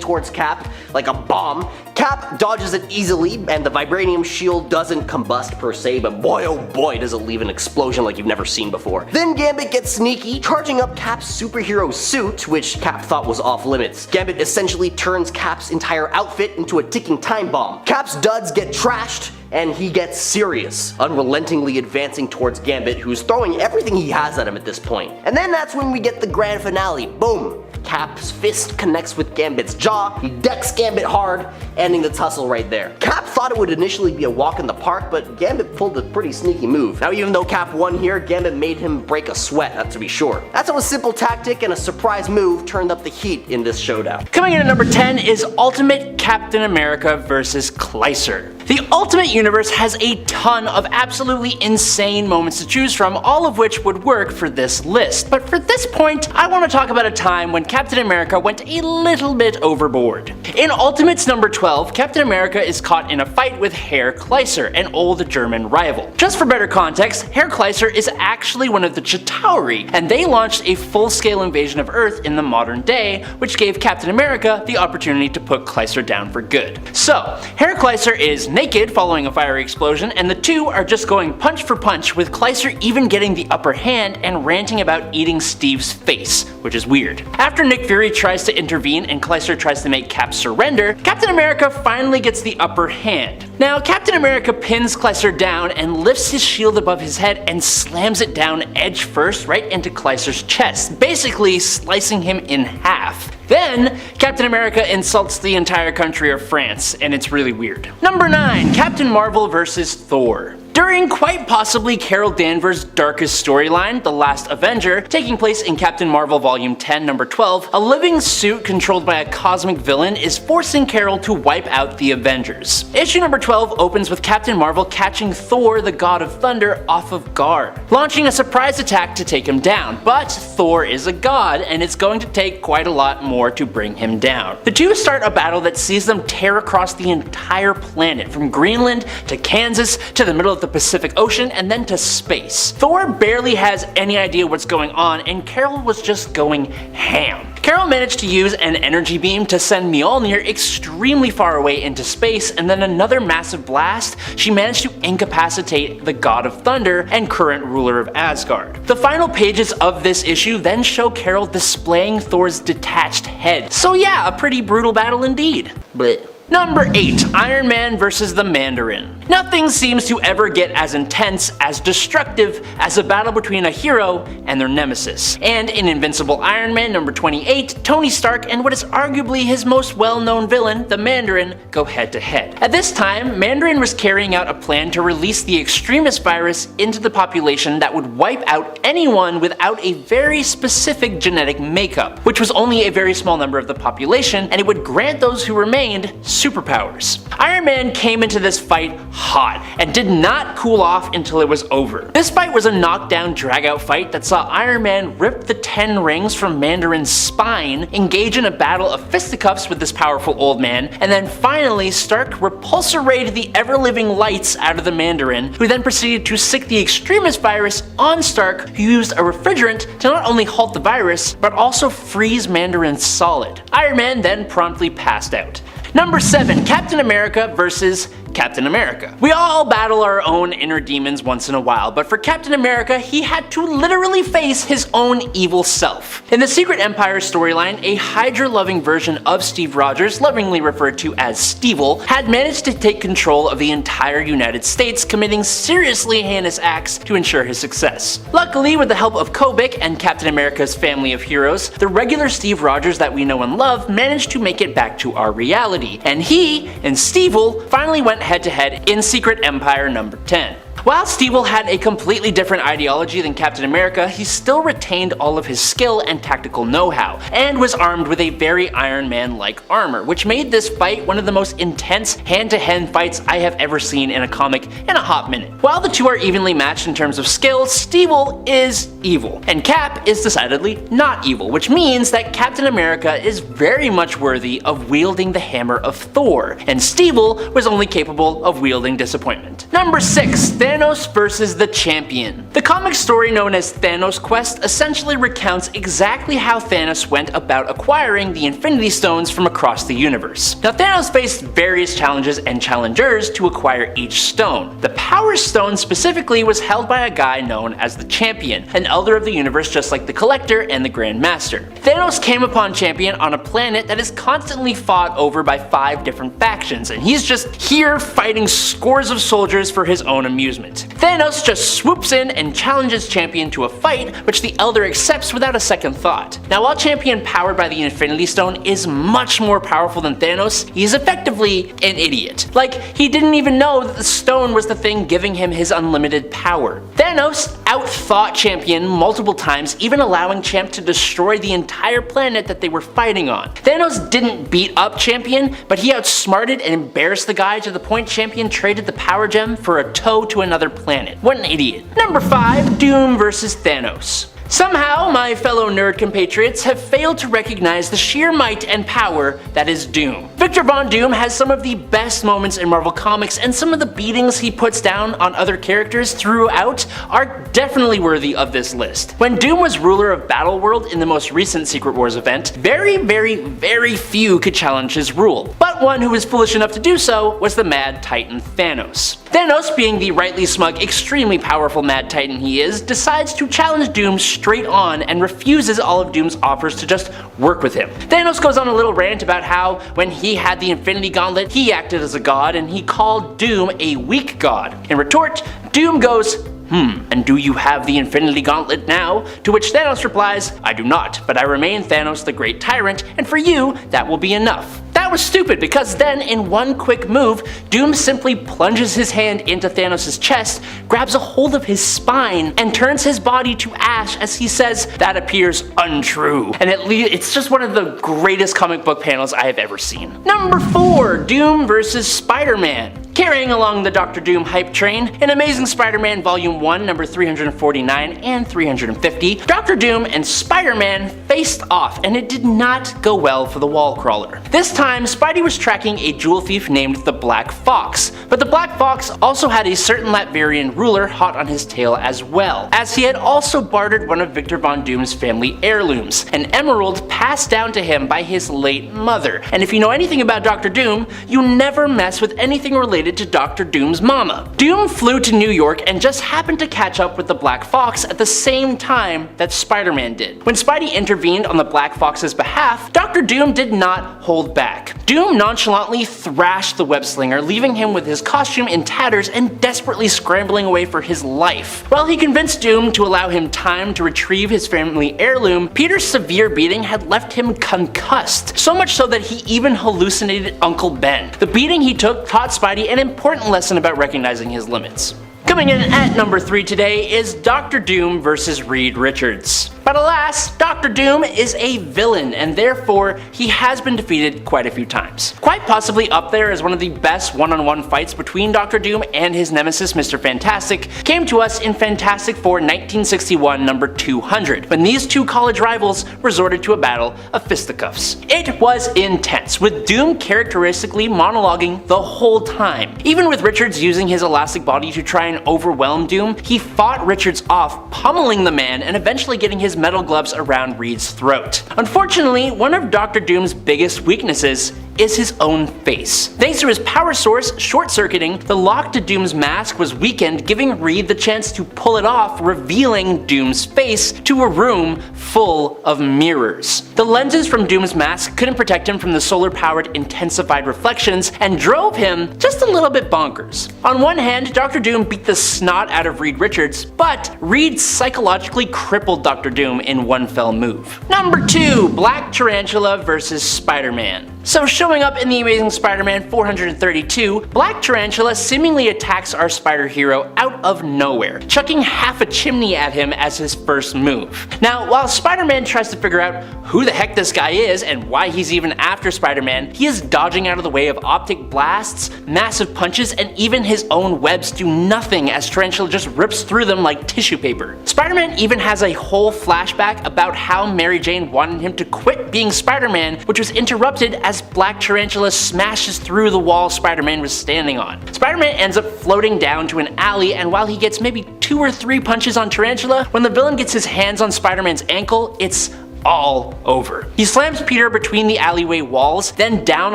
Speaker 6: towards Cap like a bomb, Cap dodges it easily, and the vibranium shield doesn't combust per se, but boy oh boy does it leave an explosion like you've never seen before. Then Gambit gets sneaky, charging up Cap's superhero suit, which Cap thought was off limits. Gambit essentially turns Cap's entire outfit into a ticking time bomb. Cap's duds get trashed, and he gets serious, unrelentingly advancing towards Gambit, who's throwing everything he has at him at this point. And then that's when we get the grand finale. Boom! Cap's fist connects with Gambit's jaw, he decks Gambit hard, ending the tussle right there. Cap thought it would initially be a walk in the park, but Gambit pulled a pretty sneaky move. Now even though Cap won here, Gambit made him break a sweat, that's to be sure. That's how a simple tactic and a surprise move turned up the heat in this showdown.
Speaker 1: Coming in at number 10 is Ultimate Captain America vs. Kleiser. The Ultimate Universe has a ton of absolutely insane moments to choose from, all of which would work for this list. But for this point, I want to talk about a time when Captain America went a little bit overboard. In Ultimates number 12, Captain America is caught in a fight with Herr Kleiser, an old German rival. Just for better context, Herr Kleiser is actually one of the Chitauri, and they launched a full-scale invasion of Earth in the modern day, which gave Captain America the opportunity to put Kleiser down for good. So, Herr Kleiser is naked following a fiery explosion, and the two are just going punch for punch, with Kleiser even getting the upper hand and ranting about eating Steve's face, which is weird. After Nick Fury tries to intervene and Kleiser tries to make Cap surrender, Captain America finally gets the upper hand. Now, Captain America pins Kleiser down and lifts his shield above his head and slams it down edge first right into Kleiser's chest, basically slicing him in half. Then, Captain America insults the entire country of France, and it's really weird. Number 9, Captain Marvel vs. Thor. During quite possibly Carol Danvers' darkest storyline, The Last Avenger, taking place in Captain Marvel Volume 10, number 12, a living suit controlled by a cosmic villain is forcing Carol to wipe out the Avengers. Issue number 12 opens with Captain Marvel catching Thor, the God of Thunder, off of guard, launching a surprise attack to take him down. But Thor is a god, and it's going to take quite a lot more to bring him down. The two start a battle that sees them tear across the entire planet, from Greenland to Kansas to the middle of the Pacific Ocean and then to space. Thor barely has any idea what's going on, and Carol was just going ham. Carol managed to use an energy beam to send Mjolnir extremely far away into space, and then another massive blast, she managed to incapacitate the God of Thunder and current ruler of Asgard. The final pages of this issue then show Carol displaying Thor's detached head. So yeah, a pretty brutal battle indeed. Blech. Number 8. Iron Man vs. the Mandarin. Nothing seems to ever get as intense, as destructive, as a battle between a hero and their nemesis. And in Invincible Iron Man number 28, Tony Stark and what is arguably his most well-known villain, the Mandarin, go head to head. At this time, Mandarin was carrying out a plan to release the extremist virus into the population that would wipe out anyone without a very specific genetic makeup, which was only a very small number of the population, and it would grant those who remained superpowers. Iron Man came into this fight hot and did not cool off until it was over. This fight was a knockdown drag-out fight that saw Iron Man rip the 10 rings from Mandarin's spine, engage in a battle of fisticuffs with this powerful old man, and then finally Stark repulsorayed the ever-living lights out of the Mandarin, who then proceeded to sick the extremist virus on Stark, who used a refrigerant to not only halt the virus, but also freeze Mandarin solid. Iron Man then promptly passed out. Number 7. Captain America vs. Captain America. We all battle our own inner demons once in a while, but for Captain America, he had to literally face his own evil self. In the Secret Empire storyline, a Hydra-loving version of Steve Rogers, lovingly referred to as Stevel, had managed to take control of the entire United States, committing seriously heinous acts to ensure his success. Luckily, with the help of Kobik and Captain America's family of heroes, the regular Steve Rogers that we know and love managed to make it back to our reality, and he and Stevel finally went head-to-head in Secret Empire number 10. While Stevel had a completely different ideology than Captain America, he still retained all of his skill and tactical know-how, and was armed with a very Iron Man-like armor, which made this fight one of the most intense hand-to-hand fights I have ever seen in a comic in a hot minute. While the two are evenly matched in terms of skill, Stevel is evil, and Cap is decidedly not evil, which means that Captain America is very much worthy of wielding the hammer of Thor, and Stevel was only capable of wielding disappointment. Number 6. Thanos vs. the Champion. The comic story known as Thanos Quest essentially recounts exactly how Thanos went about acquiring the Infinity Stones from across the universe. Now, Thanos faced various challenges and challengers to acquire each stone. The Power Stone specifically was held by a guy known as the Champion, an elder of the universe just like the Collector and the Grand Master. Thanos came upon Champion on a planet that is constantly fought over by 5 different factions, and he's just here fighting scores of soldiers for his own amusement. Thanos just swoops in and challenges Champion to a fight, which the Elder accepts without a second thought. Now, while Champion, powered by the Infinity Stone, is much more powerful than Thanos, he's effectively an idiot. Like, he didn't even know that the stone was the thing giving him his unlimited power. Thanos outthought Champion multiple times, even allowing Champ to destroy the entire planet that they were fighting on. Thanos didn't beat up Champion, but he outsmarted and embarrassed the guy to the point Champion traded the power gem for a toe to another planet. What an idiot. Number 5. Doom vs. Thanos. Somehow, my fellow nerd compatriots have failed to recognize the sheer might and power that is Doom. Victor Von Doom has some of the best moments in Marvel Comics, and some of the beatings he puts down on other characters throughout are definitely worthy of this list. When Doom was ruler of Battleworld in the most recent Secret Wars event, very few could challenge his rule, but one who was foolish enough to do so was the Mad Titan Thanos. Thanos, being the rightly smug, extremely powerful Mad Titan he is, decides to challenge Doom straight on and refuses all of Doom's offers to just work with him. Thanos goes on a little rant about how when he had the Infinity Gauntlet, he acted as a god and he called Doom a weak god. In retort, Doom goes, and do you have the Infinity Gauntlet now? To which Thanos replies, I do not, but I remain Thanos the Great Tyrant, and for you, that will be enough. That that was stupid because then in one quick move, Doom simply plunges his hand into Thanos' chest, grabs a hold of his spine, and turns his body to ash as he says, "That appears untrue." And it's just one of the greatest comic book panels I have ever seen. Number 4, Doom vs. Spider-Man. Carrying along the Dr. Doom hype train, in Amazing Spider-Man Volume 1, number 349 and 350, Dr. Doom and Spider-Man faced off, and it did not go well for the wall crawler. This time, Spidey was tracking a jewel thief named the Black Fox, but the Black Fox also had a certain Latvian ruler hot on his tail as well, as he had also bartered one of Victor Von Doom's family heirlooms, an emerald passed down to him by his late mother. And if you know anything about Dr. Doom, you never mess with anything related to Dr. Doom's mama. Doom flew to New York and just happened to catch up with the Black Fox at the same time that Spider-Man did. When Spidey intervened on the Black Fox's behalf, Dr. Doom did not hold back. Doom nonchalantly thrashed the web-slinger, leaving him with his costume in tatters and desperately scrambling away for his life. While he convinced Doom to allow him time to retrieve his family heirloom, Peter's severe beating had left him concussed, so much so that he even hallucinated Uncle Ben. The beating he took taught Spidey an important lesson about recognizing his limits. Coming in at number 3 today is Dr. Doom vs. Reed Richards. But alas, Dr. Doom is a villain, and therefore he has been defeated quite a few times. Quite possibly up there as one of the best one-on-one fights between Dr. Doom and his nemesis Mr. Fantastic came to us in Fantastic Four 1961 number 200, when these two college rivals resorted to a battle of fisticuffs. It was intense, with Doom characteristically monologuing the whole time. Even with Richards using his elastic body to try and overwhelm Doom, he fought Richards off, pummeling the man and eventually getting his metal gloves around Reed's throat. Unfortunately, one of Dr. Doom's biggest weaknesses is his own face. Thanks to his power source short-circuiting, the lock to Doom's mask was weakened, giving Reed the chance to pull it off, revealing Doom's face to a room full of mirrors. The lenses from Doom's mask couldn't protect him from the solar-powered intensified reflections and drove him just a little bit bonkers. On one hand, Dr. Doom beat the snot out of Reed Richards, but Reed psychologically crippled Dr. Doom in one fell move. Number 2, Black Tarantula vs. Spider-Man. So showing up in the Amazing Spider-Man 432, Black Tarantula seemingly attacks our spider hero out of nowhere, chucking half a chimney at him as his first move. Now, while Spider-Man tries to figure out who the heck this guy is and why he's even after Spider-Man, he is dodging out of the way of optic blasts, massive punches, and even his own webs do nothing as Tarantula just rips through them like tissue paper. Spider-Man even has a whole flashback about how Mary Jane wanted him to quit being Spider-Man, which was interrupted as Black Tarantula smashes through the wall Spider-Man was standing on. Spider-Man ends up floating down to an alley, and while he gets maybe 2 or 3 punches on Tarantula, when the villain gets his hands on Spider-Man's ankle, it's all over. He slams Peter between the alleyway walls, then down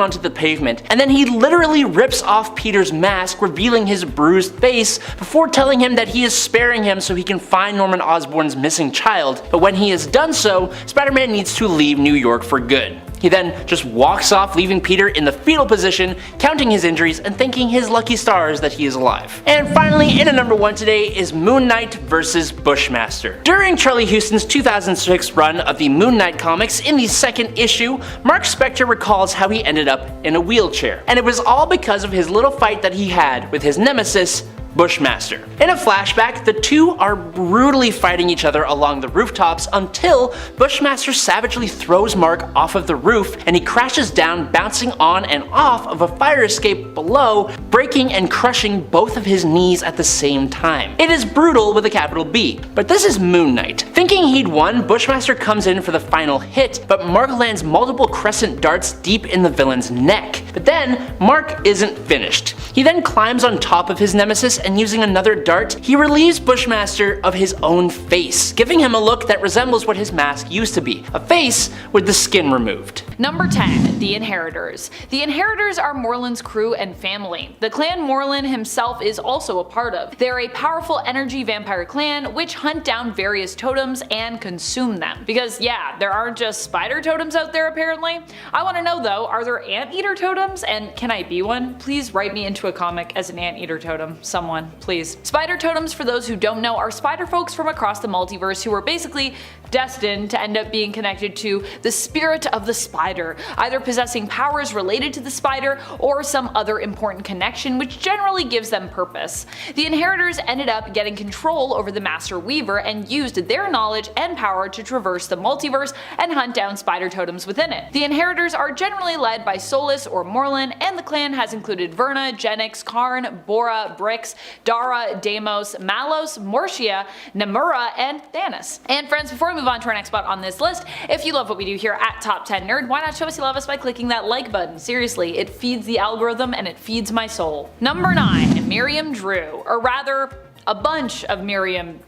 Speaker 1: onto the pavement, and then he literally rips off Peter's mask, revealing his bruised face before telling him that he is sparing him so he can find Norman Osborn's missing child. But when he has done so, Spider-Man needs to leave New York for good. He then just walks off, leaving Peter in the fetal position, counting his injuries and thanking his lucky stars that he is alive. And finally, in a number 1 today is Moon Knight vs. Bushmaster. During Charlie Huston's 2006 run of the Moon Knight comics, in the 2nd issue, Mark Spector recalls how he ended up in a wheelchair. And it was all because of his little fight that he had with his nemesis, Bushmaster. In a flashback, the two are brutally fighting each other along the rooftops until Bushmaster savagely throws Mark off of the roof and he crashes down, bouncing on and off of a fire escape below, breaking and crushing both of his knees at the same time. It is brutal with a capital B, but this is Moon Knight. Thinking he'd won, Bushmaster comes in for the final hit, but Mark lands multiple crescent darts deep in the villain's neck. But then, Mark isn't finished. He then climbs on top of his nemesis and using another dart, he relieves Bushmaster of his own face, giving him a look that resembles what his mask used to be, a face with the skin removed.
Speaker 3: Number 10, the Inheritors. The Inheritors are Morland's crew and family. The clan Morland himself is also a part of. They're a powerful energy vampire clan which hunt down various totems and consume them. Because yeah, there aren't just spider totems out there apparently. I want to know though, are there anteater totems, and can I be one? Please write me into a comic as an anteater totem, someone, please. Spider totems, for those who don't know, are spider folks from across the multiverse who are basically destined to end up being connected to the spirit of the spider, either possessing powers related to the spider or some other important connection which generally gives them purpose. The inheritors ended up getting control over the Master Weaver and used their knowledge and power to traverse the multiverse and hunt down spider totems within it. The inheritors are generally led by Solus or Morlun, and the clan has included Verna, Genix, Karn, Bora, Brix, Dara, Deimos, Malos, Mortia, Namura, and Thanos. And friends, before we move on to our next spot on this list, if you love what we do here at Top 10 Nerd, why not show us you love us by clicking that like button? Seriously, it feeds the algorithm and it feeds my soul. Number 9. Miriam Drew, or rather, a bunch of Miriam's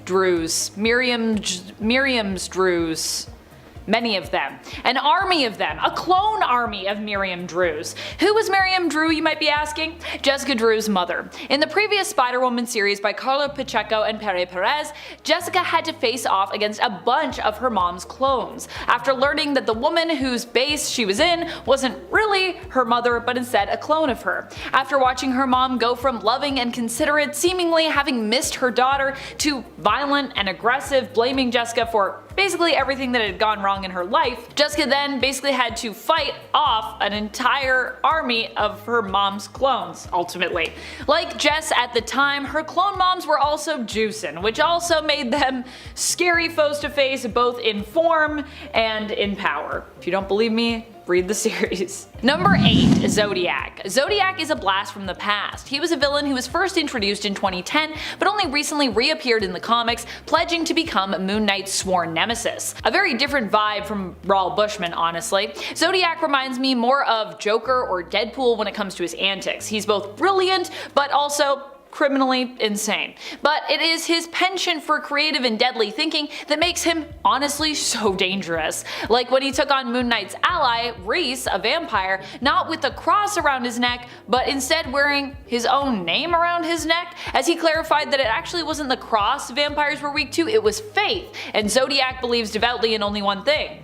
Speaker 3: Drews. Many of them. An army of them. A clone army of Miriam Drews. Who was Miriam Drew, you might be asking? Jessica Drew's mother. In the previous Spider-Woman series by Carlo Pacheco and Pere Perez, Jessica had to face off against a bunch of her mom's clones, after learning that the woman whose base she was in wasn't really her mother but instead a clone of her. After watching her mom go from loving and considerate, seemingly having missed her daughter, to violent and aggressive, blaming Jessica for basically everything that had gone wrong in her life, Jessica then basically had to fight off an entire army of her mom's clones, ultimately. Like Jess at the time, her clone moms were also juicin', which also made them scary foes to face both in form and in power. If you don't believe me, read the series. Number 8. Zodiac. Zodiac is a blast from the past. He was a villain who was first introduced in 2010, but only recently reappeared in the comics, pledging to become Moon Knight's sworn nemesis. A very different vibe from Raul Bushman, honestly. Zodiac reminds me more of Joker or Deadpool when it comes to his antics. He's both brilliant, but also criminally insane. But it is his penchant for creative and deadly thinking that makes him honestly so dangerous. Like when he took on Moon Knight's ally, Reese, a vampire, not with a cross around his neck, but instead wearing his own name around his neck, as he clarified that it actually wasn't the cross vampires were weak to, it was faith, and Zodiac believes devoutly in only one thing: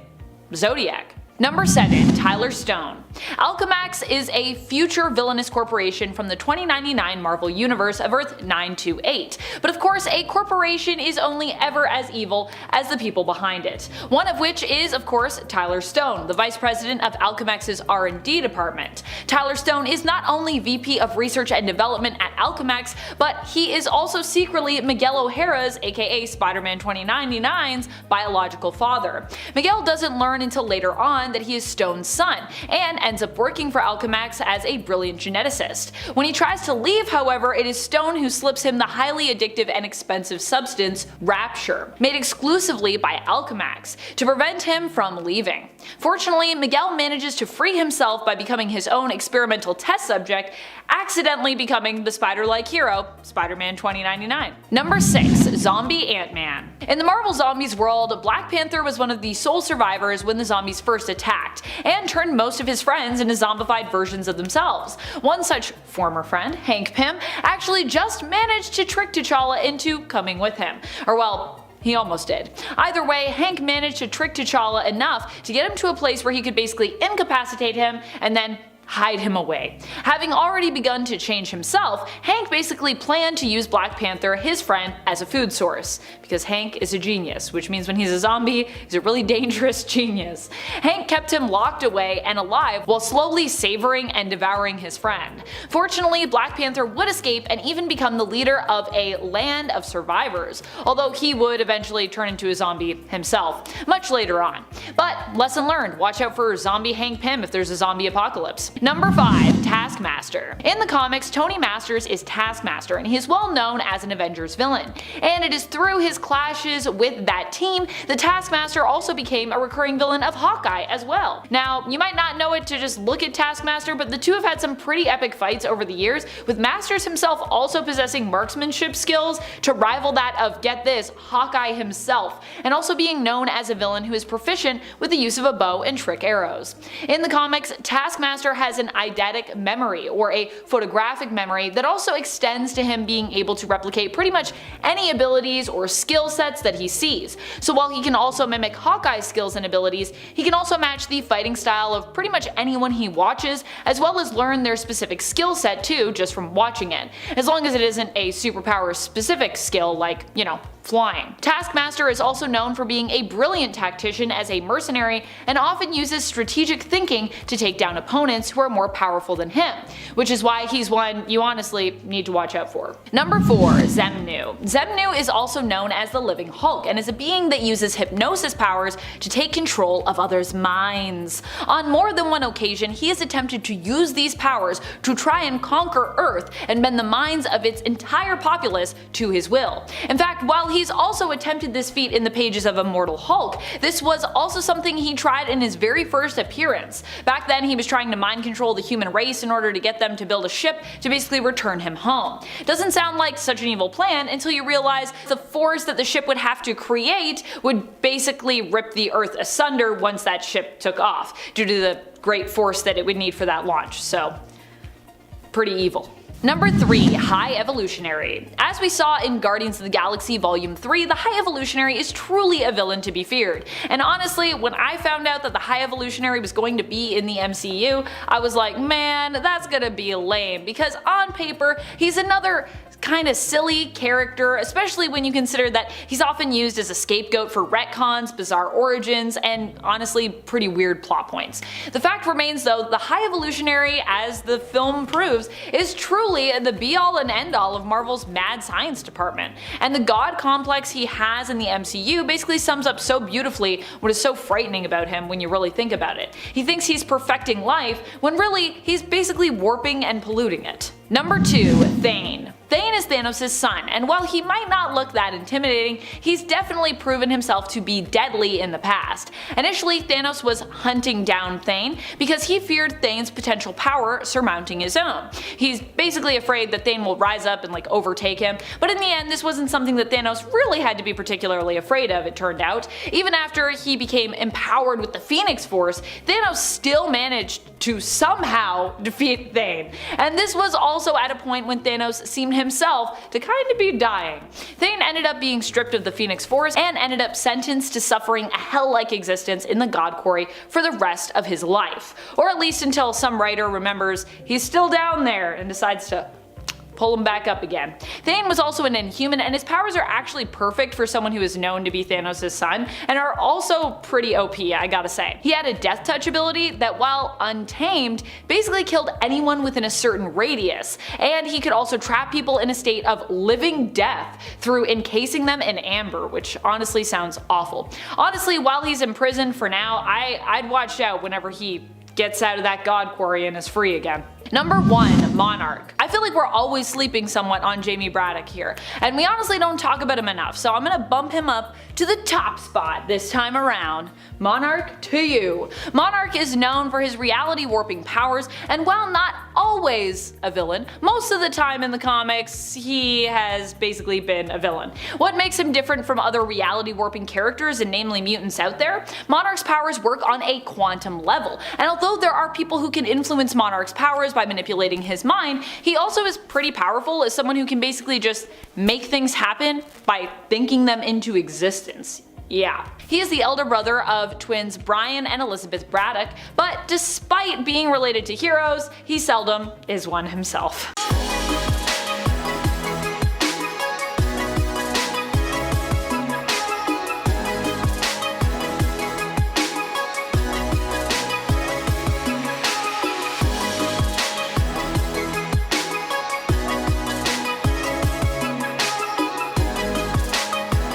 Speaker 3: Zodiac. Number 7. Tyler Stone. Alchemax is a future villainous corporation from the 2099 Marvel Universe of Earth 928, but of course a corporation is only ever as evil as the people behind it. One of which is, of course, Tyler Stone, the Vice President of Alchemax's R&D department. Tyler Stone is not only VP of Research and Development at Alchemax, but he is also secretly Miguel O'Hara's, aka Spider-Man 2099's, biological father. Miguel doesn't learn until later on that he is Stone's son, and ends up working for Alchemax as a brilliant geneticist. When he tries to leave, however, it is Stone who slips him the highly addictive and expensive substance Rapture, made exclusively by Alchemax, to prevent him from leaving. Fortunately, Miguel manages to free himself by becoming his own experimental test subject, accidentally becoming the spider-like hero, Spider-Man 2099. Number 6. Zombie Ant-Man. In the Marvel Zombies world, Black Panther was one of the sole survivors when the zombies first attacked, and turned most of his friends into zombified versions of themselves. One such former friend, Hank Pym, actually just managed to trick T'Challa into coming with him. Or well, he almost did. Either way, Hank managed to trick T'Challa enough to get him to a place where he could basically incapacitate him and then hide him away. Having already begun to change himself, Hank basically planned to use Black Panther, his friend, as a food source. Because Hank is a genius, which means when he's a zombie, he's a really dangerous genius. Hank kept him locked away and alive while slowly savoring and devouring his friend. Fortunately, Black Panther would escape and even become the leader of a land of survivors, although he would eventually turn into a zombie himself, much later on. But lesson learned, watch out for zombie Hank Pym if there's a zombie apocalypse. Number 5. Taskmaster. In the comics, Tony Masters is Taskmaster, and he is well known as an Avengers villain. And it is through his clashes with that team that Taskmaster also became a recurring villain of Hawkeye as well. Now, you might not know it to just look at Taskmaster, but the two have had some pretty epic fights over the years, with Masters himself also possessing marksmanship skills to rival that of, get this, Hawkeye himself, and also being known as a villain who is proficient with the use of a bow and trick arrows. In the comics, Taskmaster has an eidetic memory, or or a photographic memory that also extends to him being able to replicate pretty much any abilities or skill sets that he sees. So while he can also mimic Hawkeye's skills and abilities, he can also match the fighting style of pretty much anyone he watches, as well as learn their specific skill set too just from watching it, as long as it isn't a superpower specific skill like, you know, flying. Taskmaster is also known for being a brilliant tactician as a mercenary and often uses strategic thinking to take down opponents who are more powerful than him, which is why he's one you honestly need to watch out for. Number 4. Xemnu. Xemnu is also known as the Living Hulk and is a being that uses hypnosis powers to take control of others' minds. On more than one occasion, he has attempted to use these powers to try and conquer Earth and bend the minds of its entire populace to his will. In fact, while he's also attempted this feat in the pages of Immortal Hulk, this was also something he tried in his very first appearance. Back then he was trying to mind control the human race in order to get them to build a ship to basically return him home. Doesn't sound like such an evil plan until you realize the force that the ship would have to create would basically rip the Earth asunder once that ship took off, due to the great force that it would need for that launch, so pretty evil. Number 3. High Evolutionary. As we saw in Guardians of the Galaxy Volume 3, the High Evolutionary is truly a villain to be feared. And honestly, when I found out that the High Evolutionary was going to be in the MCU, I was like, man, that's gonna be lame, because on paper, he's another kind of silly character, especially when you consider that he's often used as a scapegoat for retcons, bizarre origins, and honestly pretty weird plot points. The fact remains though, the High Evolutionary, as the film proves, is truly the be-all and end-all of Marvel's mad science department, and the god complex he has in the MCU basically sums up so beautifully what is so frightening about him when you really think about it. He thinks he's perfecting life, when really he's basically warping and polluting it. Number 2. Thane. Thane is Thanos' son, and while he might not look that intimidating, he's definitely proven himself to be deadly in the past. Initially, Thanos was hunting down Thane because he feared Thane's potential power surmounting his own. He's basically afraid that Thane will rise up and overtake him, but in the end this wasn't something that Thanos really had to be particularly afraid of, it turned out. Even after he became empowered with the Phoenix Force, Thanos still managed to somehow defeat Thane, and this was also at a point when Thanos seemed himself to kind of be dying. Thane ended up being stripped of the Phoenix Force and ended up sentenced to suffering a hell-like existence in the God Quarry for the rest of his life. Or at least until some writer remembers he's still down there and decides to pull him back up again. Thane was also an Inhuman, and his powers are actually perfect for someone who is known to be Thanos' son, and are also pretty OP, I gotta say. He had a death touch ability that, while untamed, basically killed anyone within a certain radius, and he could also trap people in a state of living death through encasing them in amber, which honestly sounds awful. Honestly, while he's in prison for now, I'd watch out whenever he gets out of that God Quarry and is free again. Number 1. Monarch. I feel like we're always sleeping somewhat on Jamie Braddock here, and we honestly don't talk about him enough, so I'm gonna bump him up to the top spot this time around. Monarch to you. Monarch is known for his reality warping powers, and while not always a villain, most of the time in the comics he has basically been a villain. What makes him different from other reality warping characters, and namely mutants out there? Monarch's powers work on a quantum level, and although there are people who can influence Monarch's powers by manipulating his mind, he also is pretty powerful as someone who can basically just make things happen by thinking them into existence. Yeah. He is the elder brother of twins Brian and Elizabeth Braddock, but despite being related to heroes, he seldom is one himself.